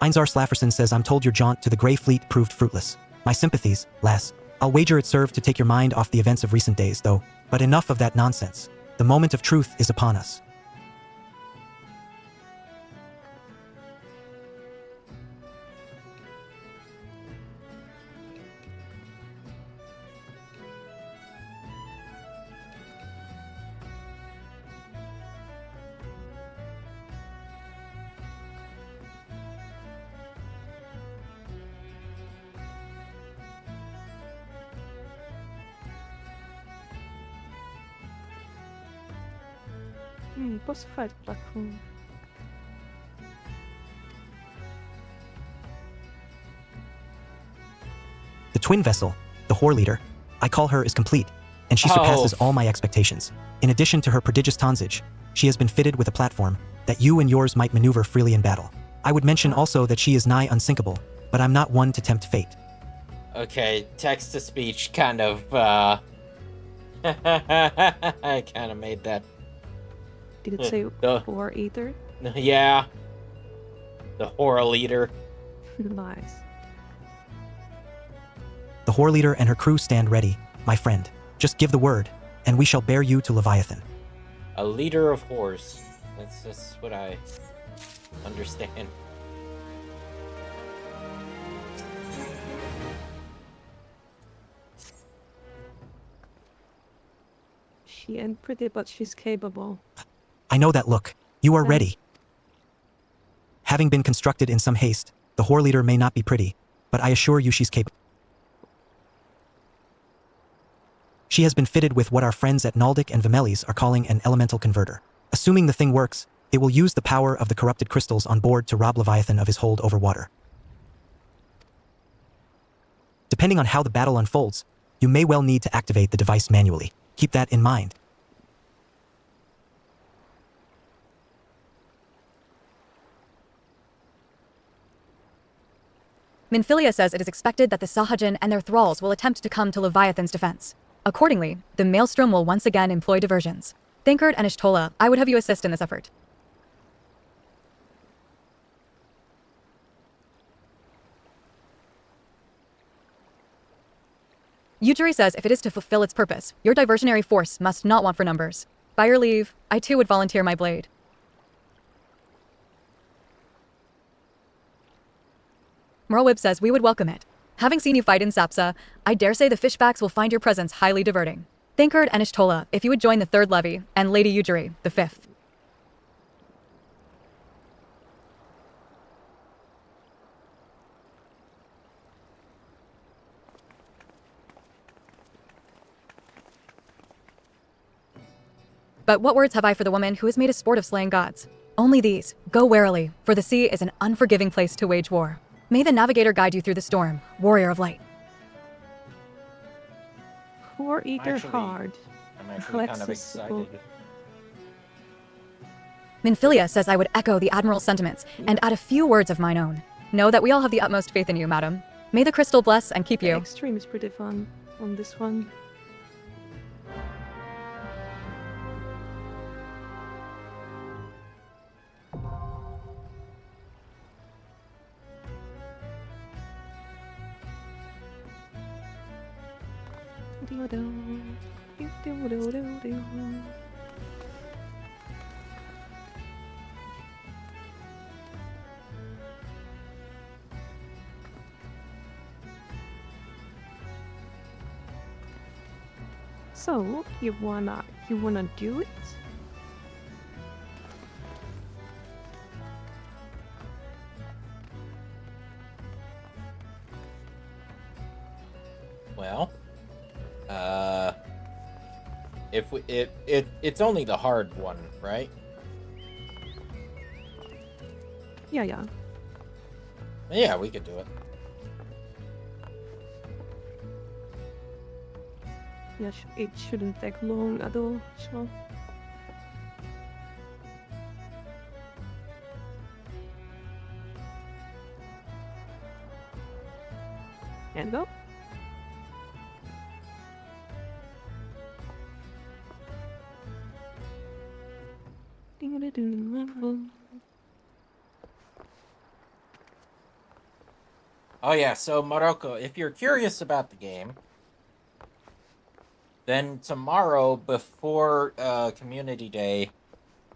Einzar Slafferson says, I'm told your jaunt to the Grey Fleet proved fruitless. My sympathies, lass. I'll wager it served to take your mind off the events of recent days, though. But enough of that nonsense. The moment of truth is upon us. Posso fare platform? The twin vessel, the whore leader, I call her, is complete, and she surpasses all my expectations. In addition to her prodigious tonsage, she has been fitted with a platform that you and yours might maneuver freely in battle. I would mention also that she is nigh unsinkable, but I'm not one to tempt fate. Okay, text-to-speech kind of, I kind of made that. Did it say whore eater? Yeah. The horror leader. Nice. The whore leader and her crew stand ready, my friend. Just give the word, and we shall bear you to Leviathan. A leader of whores. That's just what I understand. She ain't pretty, but she's capable. I know that look. You are ready. Having been constructed in some haste, the whore leader may not be pretty, but I assure you she's capable. She has been fitted with what our friends at Naldic and Vimelis are calling an elemental converter. Assuming the thing works, it will use the power of the corrupted crystals on board to rob Leviathan of his hold over water. Depending on how the battle unfolds, you may well need to activate the device manually. Keep that in mind. Minfilia says it is expected that the Sahajin and their thralls will attempt to come to Leviathan's defense. Accordingly, the Maelstrom will once again employ diversions. Thankard and Ishtola, I would have you assist in this effort. Ujiri says if it is to fulfill its purpose, your diversionary force must not want for numbers. By your leave, I too would volunteer my blade. Merlwib says we would welcome it. Having seen you fight in Sapsa, I dare say the fishbacks will find your presence highly diverting. Thankard and Ishtola, if you would join the 3rd levy, and Lady Ujiri, the 5th. But what words have I for the woman who has made a sport of slaying gods? Only these. Go warily, for the sea is an unforgiving place to wage war. May the navigator guide you through the storm, warrior of light. Whore eater hard. I'm actually kind of excited. Minfilia says I would echo the Admiral's sentiments and add a few words of mine own. Know that we all have the utmost faith in you, madam. May the crystal bless and keep The you. extreme is pretty fun on this one. So you wanna do it? Well, if we it's only the hard one, right? Yeah. Yeah, we could do it. Yeah, it shouldn't take long at all, so. And go. Oh yeah, so Morocco, if you're curious about the game, then tomorrow before Community Day,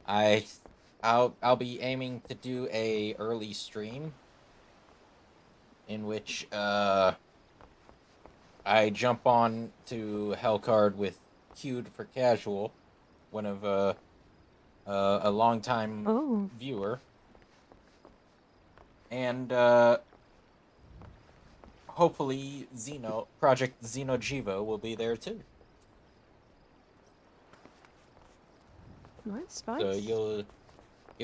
I'll be aiming to do a early stream in which I jump on to Hellcard with Queued for Casual, one of a longtime viewer, and hopefully Project Xenojivo will be there too. Nice. So you'll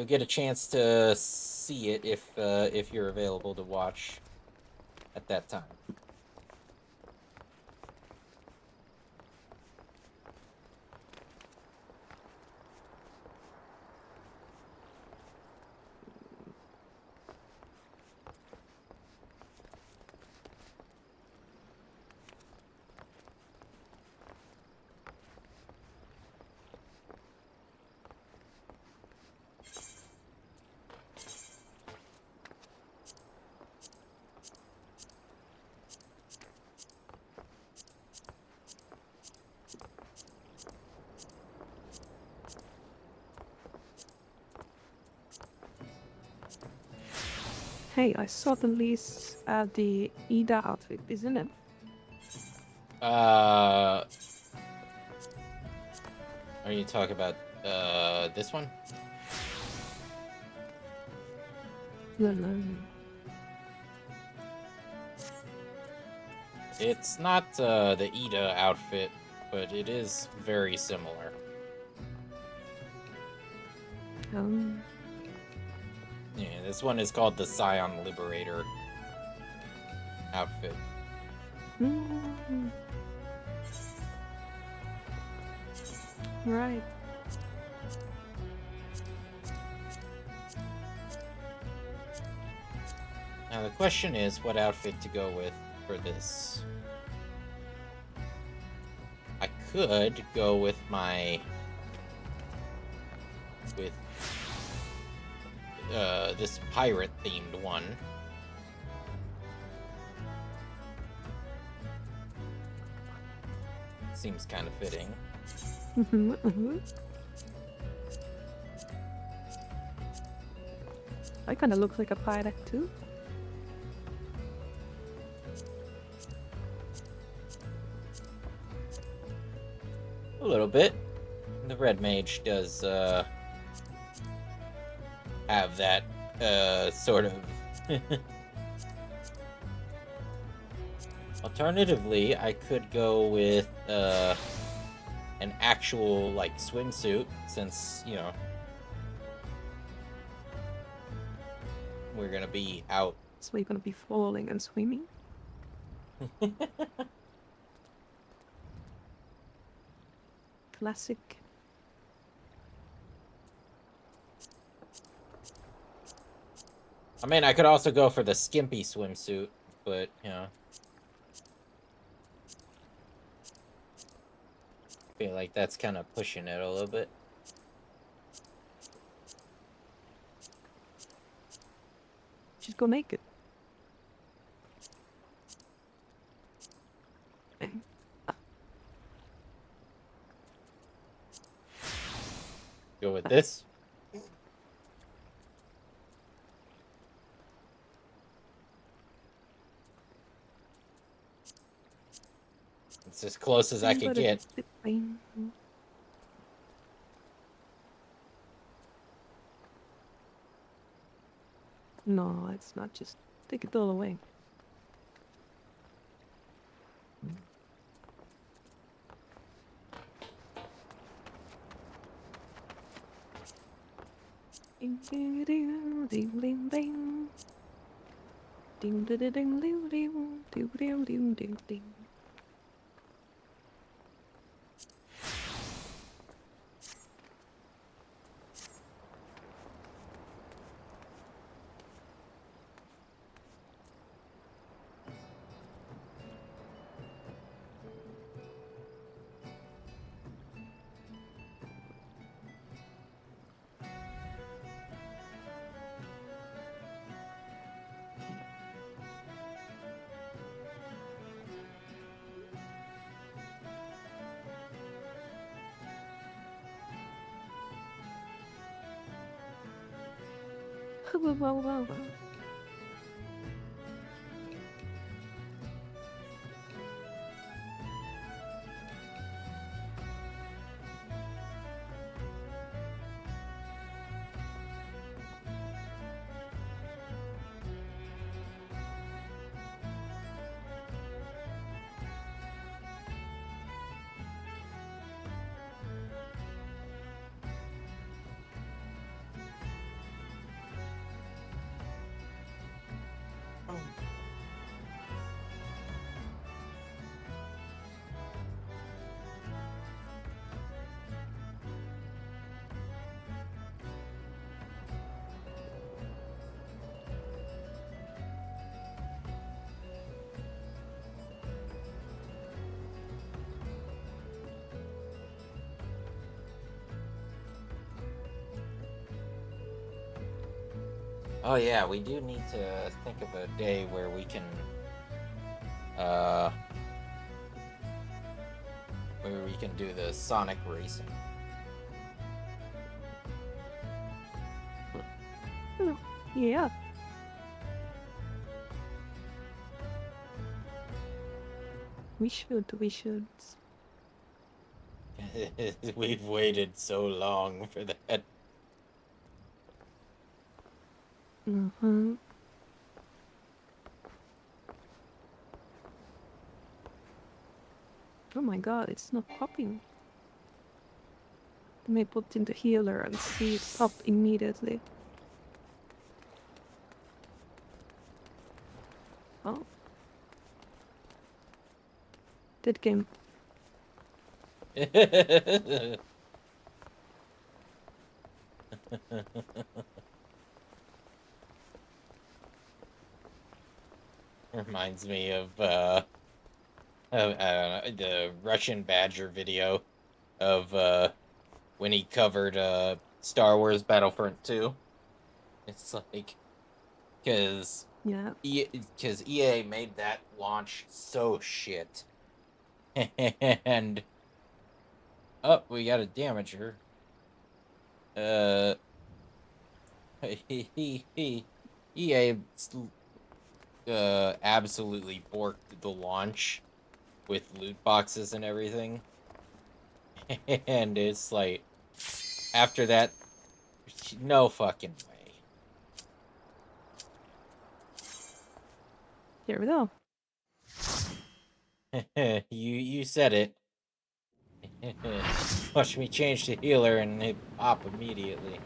get a chance to see it if you're available to watch at that time. Hey, I saw the lease at the Ida outfit, isn't it? Are you talking about this one? No. It's not the Ida outfit, but it is very similar. Yeah, this one is called the Scion Liberator outfit. Right. Now the question is what outfit to go with for this. I could go with this pirate themed one. Seems kind of fitting. I kind of look like a pirate too. A little bit. The red mage does have that sort of. Alternatively, I could go with an actual like swimsuit, since we're gonna be out. So you're gonna be falling and swimming? Classic. I mean, I could also go for the skimpy swimsuit, but you know, I feel like that's kind of pushing it a little bit. Just go naked. Go with this. It's as close as I could get. No, it's not. Just take it all away. Ding ding ding ding ding ding. Ding ding ding ding ding ding ding ding ding ding. Oh yeah, we do need to think of a day where we can, do the Sonic racing. Yeah. We should. We've waited so long for that. Uh-huh. Oh my god, it's not popping. Let me put in the healer and see it pop immediately. Oh. Dead game. Reminds me of the Russian Badger video of when he covered Star Wars Battlefront 2. It's like because EA made that launch so shit. And oh, we got a damager. EA absolutely borked the launch with loot boxes and everything. And it's like after that, no fucking way. Here we go. You said it. Watch me change to healer and it pop immediately.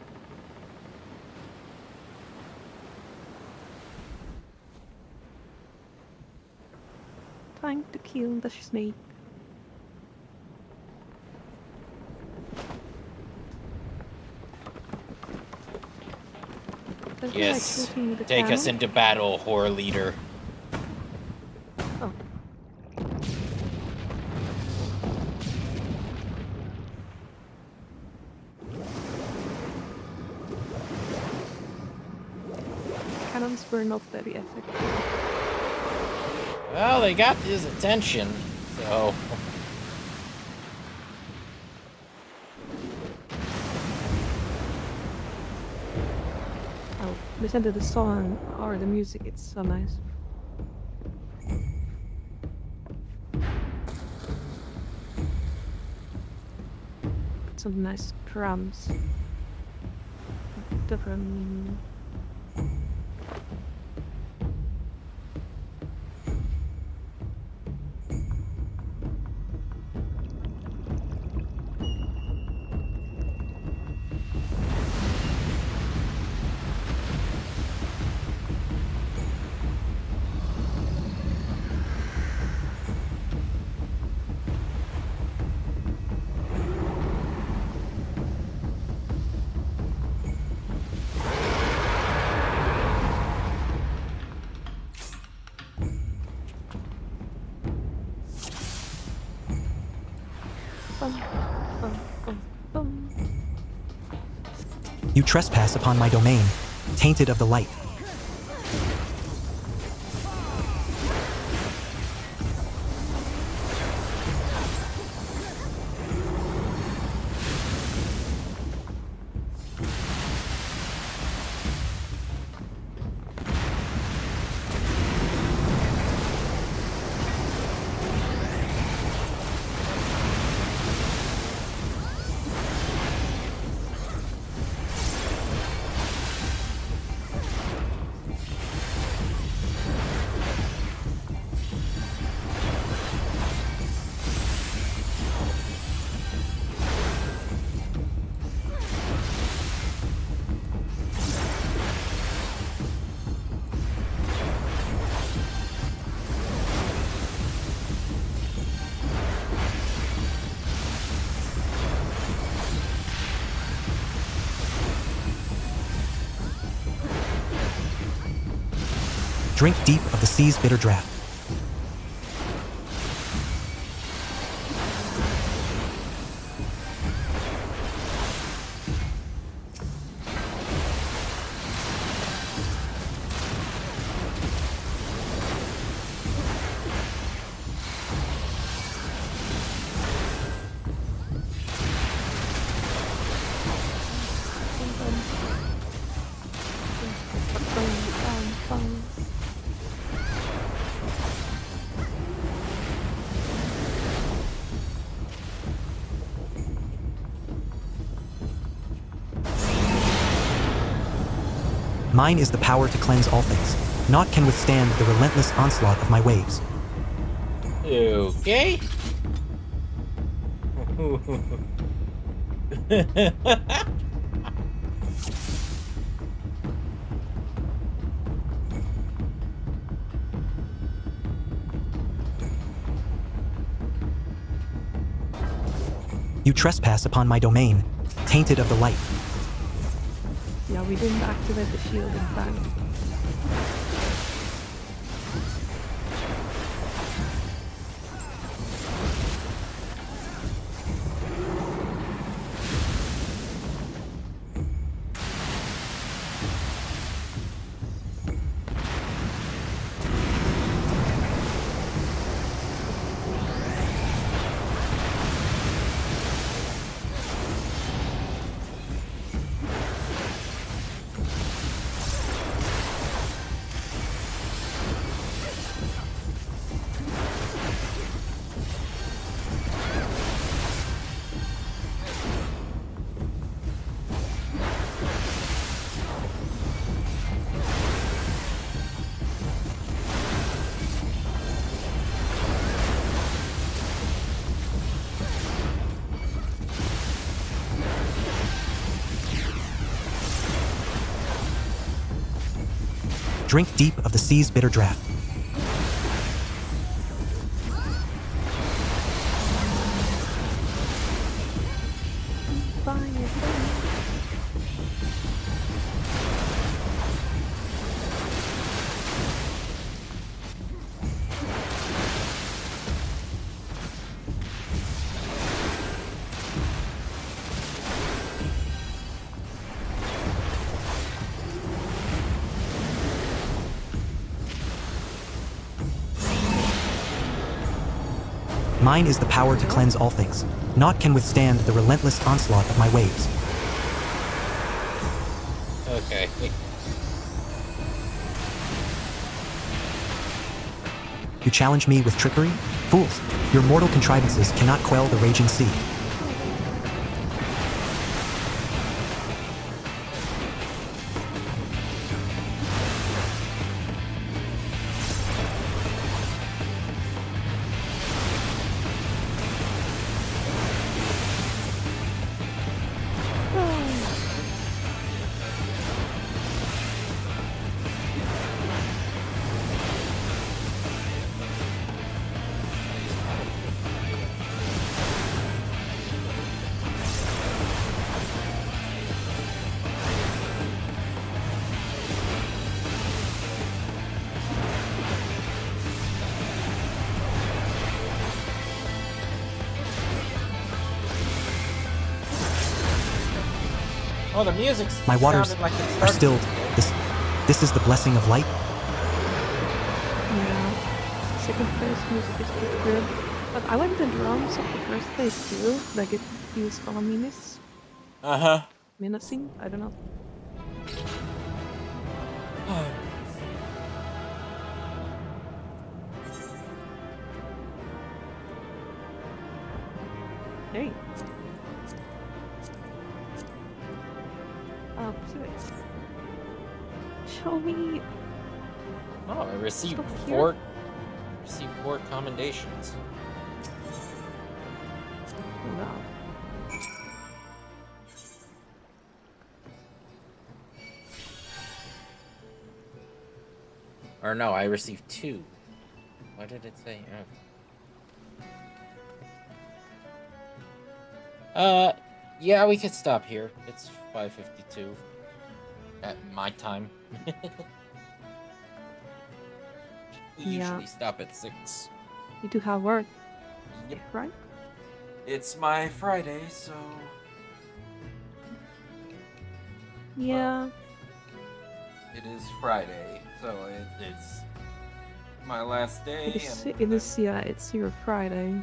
Time to kill the snake. Yes, take us into battle, horror leader. cannons were not very effective. Well, they got his attention, so... Oh, listen to the song or the music, it's so nice. Some nice drums. Different. You trespass upon my domain, tainted of the light. Drink deep of the sea's bitter draught. Mine is the power to cleanse all things. Naught can withstand the relentless onslaught of my waves. Okay. You trespass upon my domain, tainted of the light. Yeah, we didn't activate the shield in time. Drink deep of the sea's bitter draught. Mine is the power to cleanse all things. Naught can withstand the relentless onslaught of my waves. Okay. You challenge me with trickery? Fools, your mortal contrivances cannot quell the raging sea. Oh, the music. My waters sounded like it are started stilled. to- This is the blessing of light. Yeah. Second phase music is pretty good. But I like the drums of the first phase too. Like it feels ominous. Uh-huh. Menacing? I don't know. Hey. Oh, please. Show me. Oh, I received Stuff four. here? Received 4 commendations. No. Or no, I received 2. What did it say? Yeah, we could stop here. It's 5:52 at my time. We usually stop at 6. You do have work. Yep. Right? It's my Friday, so Yeah. it is Friday. So it's my last day. It's your Friday.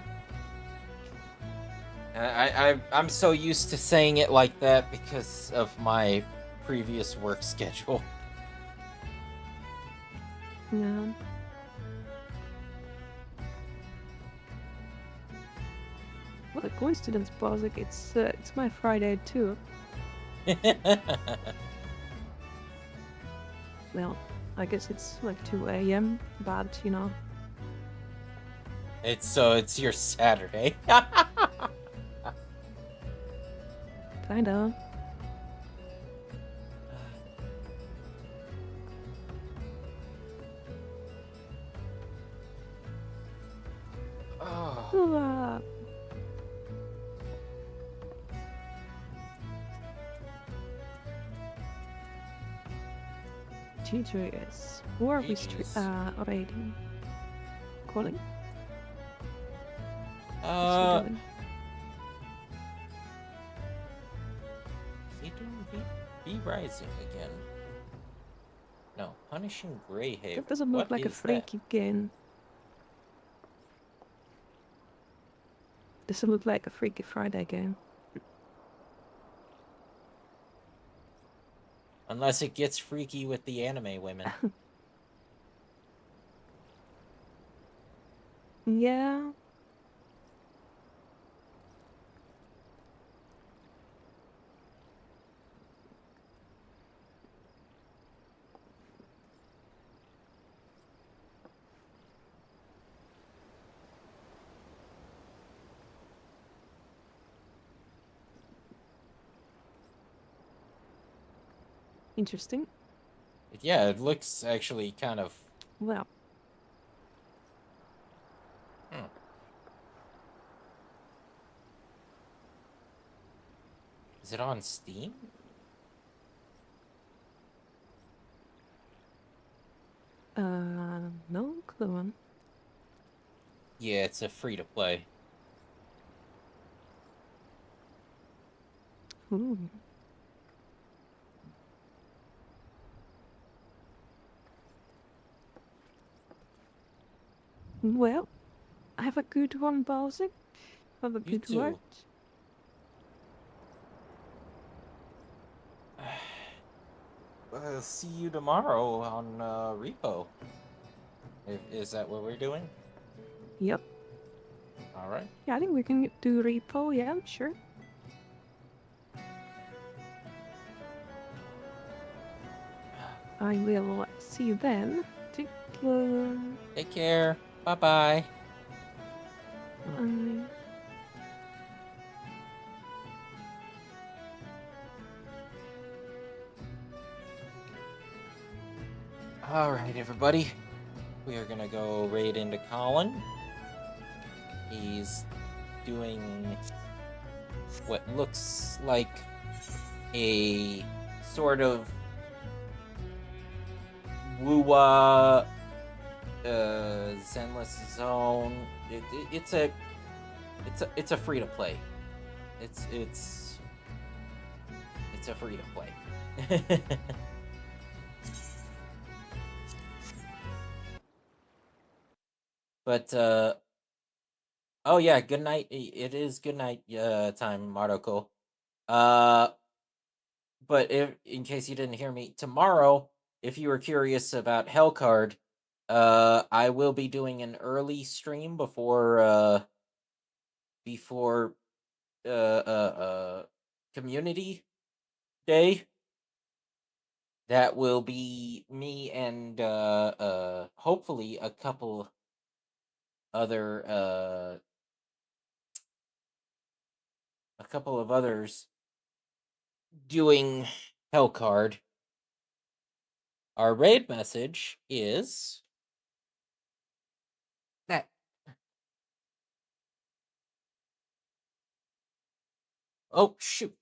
I'm so used to saying it like that because of my previous work schedule. Yeah. What a coincidence, Bozik. It's my Friday too. Well, I guess it's like 2 a.m., but you know. It's your Saturday. Kinda. Oh. GGS. Who are we raiding? Calling? Is he doing V Rising again? No, Punishing Greyhaven. That doesn't look like a freaky game. Doesn't look like a Freaky Friday game. Unless it gets freaky with the anime women. Yeah. Interesting. Yeah, it looks actually kind of... Well. Is it on Steam? No clue on. Yeah, it's a free-to-play. Ooh. Well, Have a good one, Bowser. Have a You good too. work. See you tomorrow on Repo. Is that what we're doing? Yep. All right. Yeah, I think we can do repo. Yeah, sure. I will see you then. Take care. Take care. Bye-bye. Bye. All right, everybody. We are gonna go raid into Colin. He's doing what looks like a sort of woo-wah Zenless zone. It's a free to play. It's a free to play. But oh yeah, good night. It is good night time, Maroko. But if in case you didn't hear me, tomorrow, if you were curious about Hellcard, I will be doing an early stream before community day. That will be me and hopefully a couple other a couple of others doing Hellcard. Our raid message is that. Oh shoot.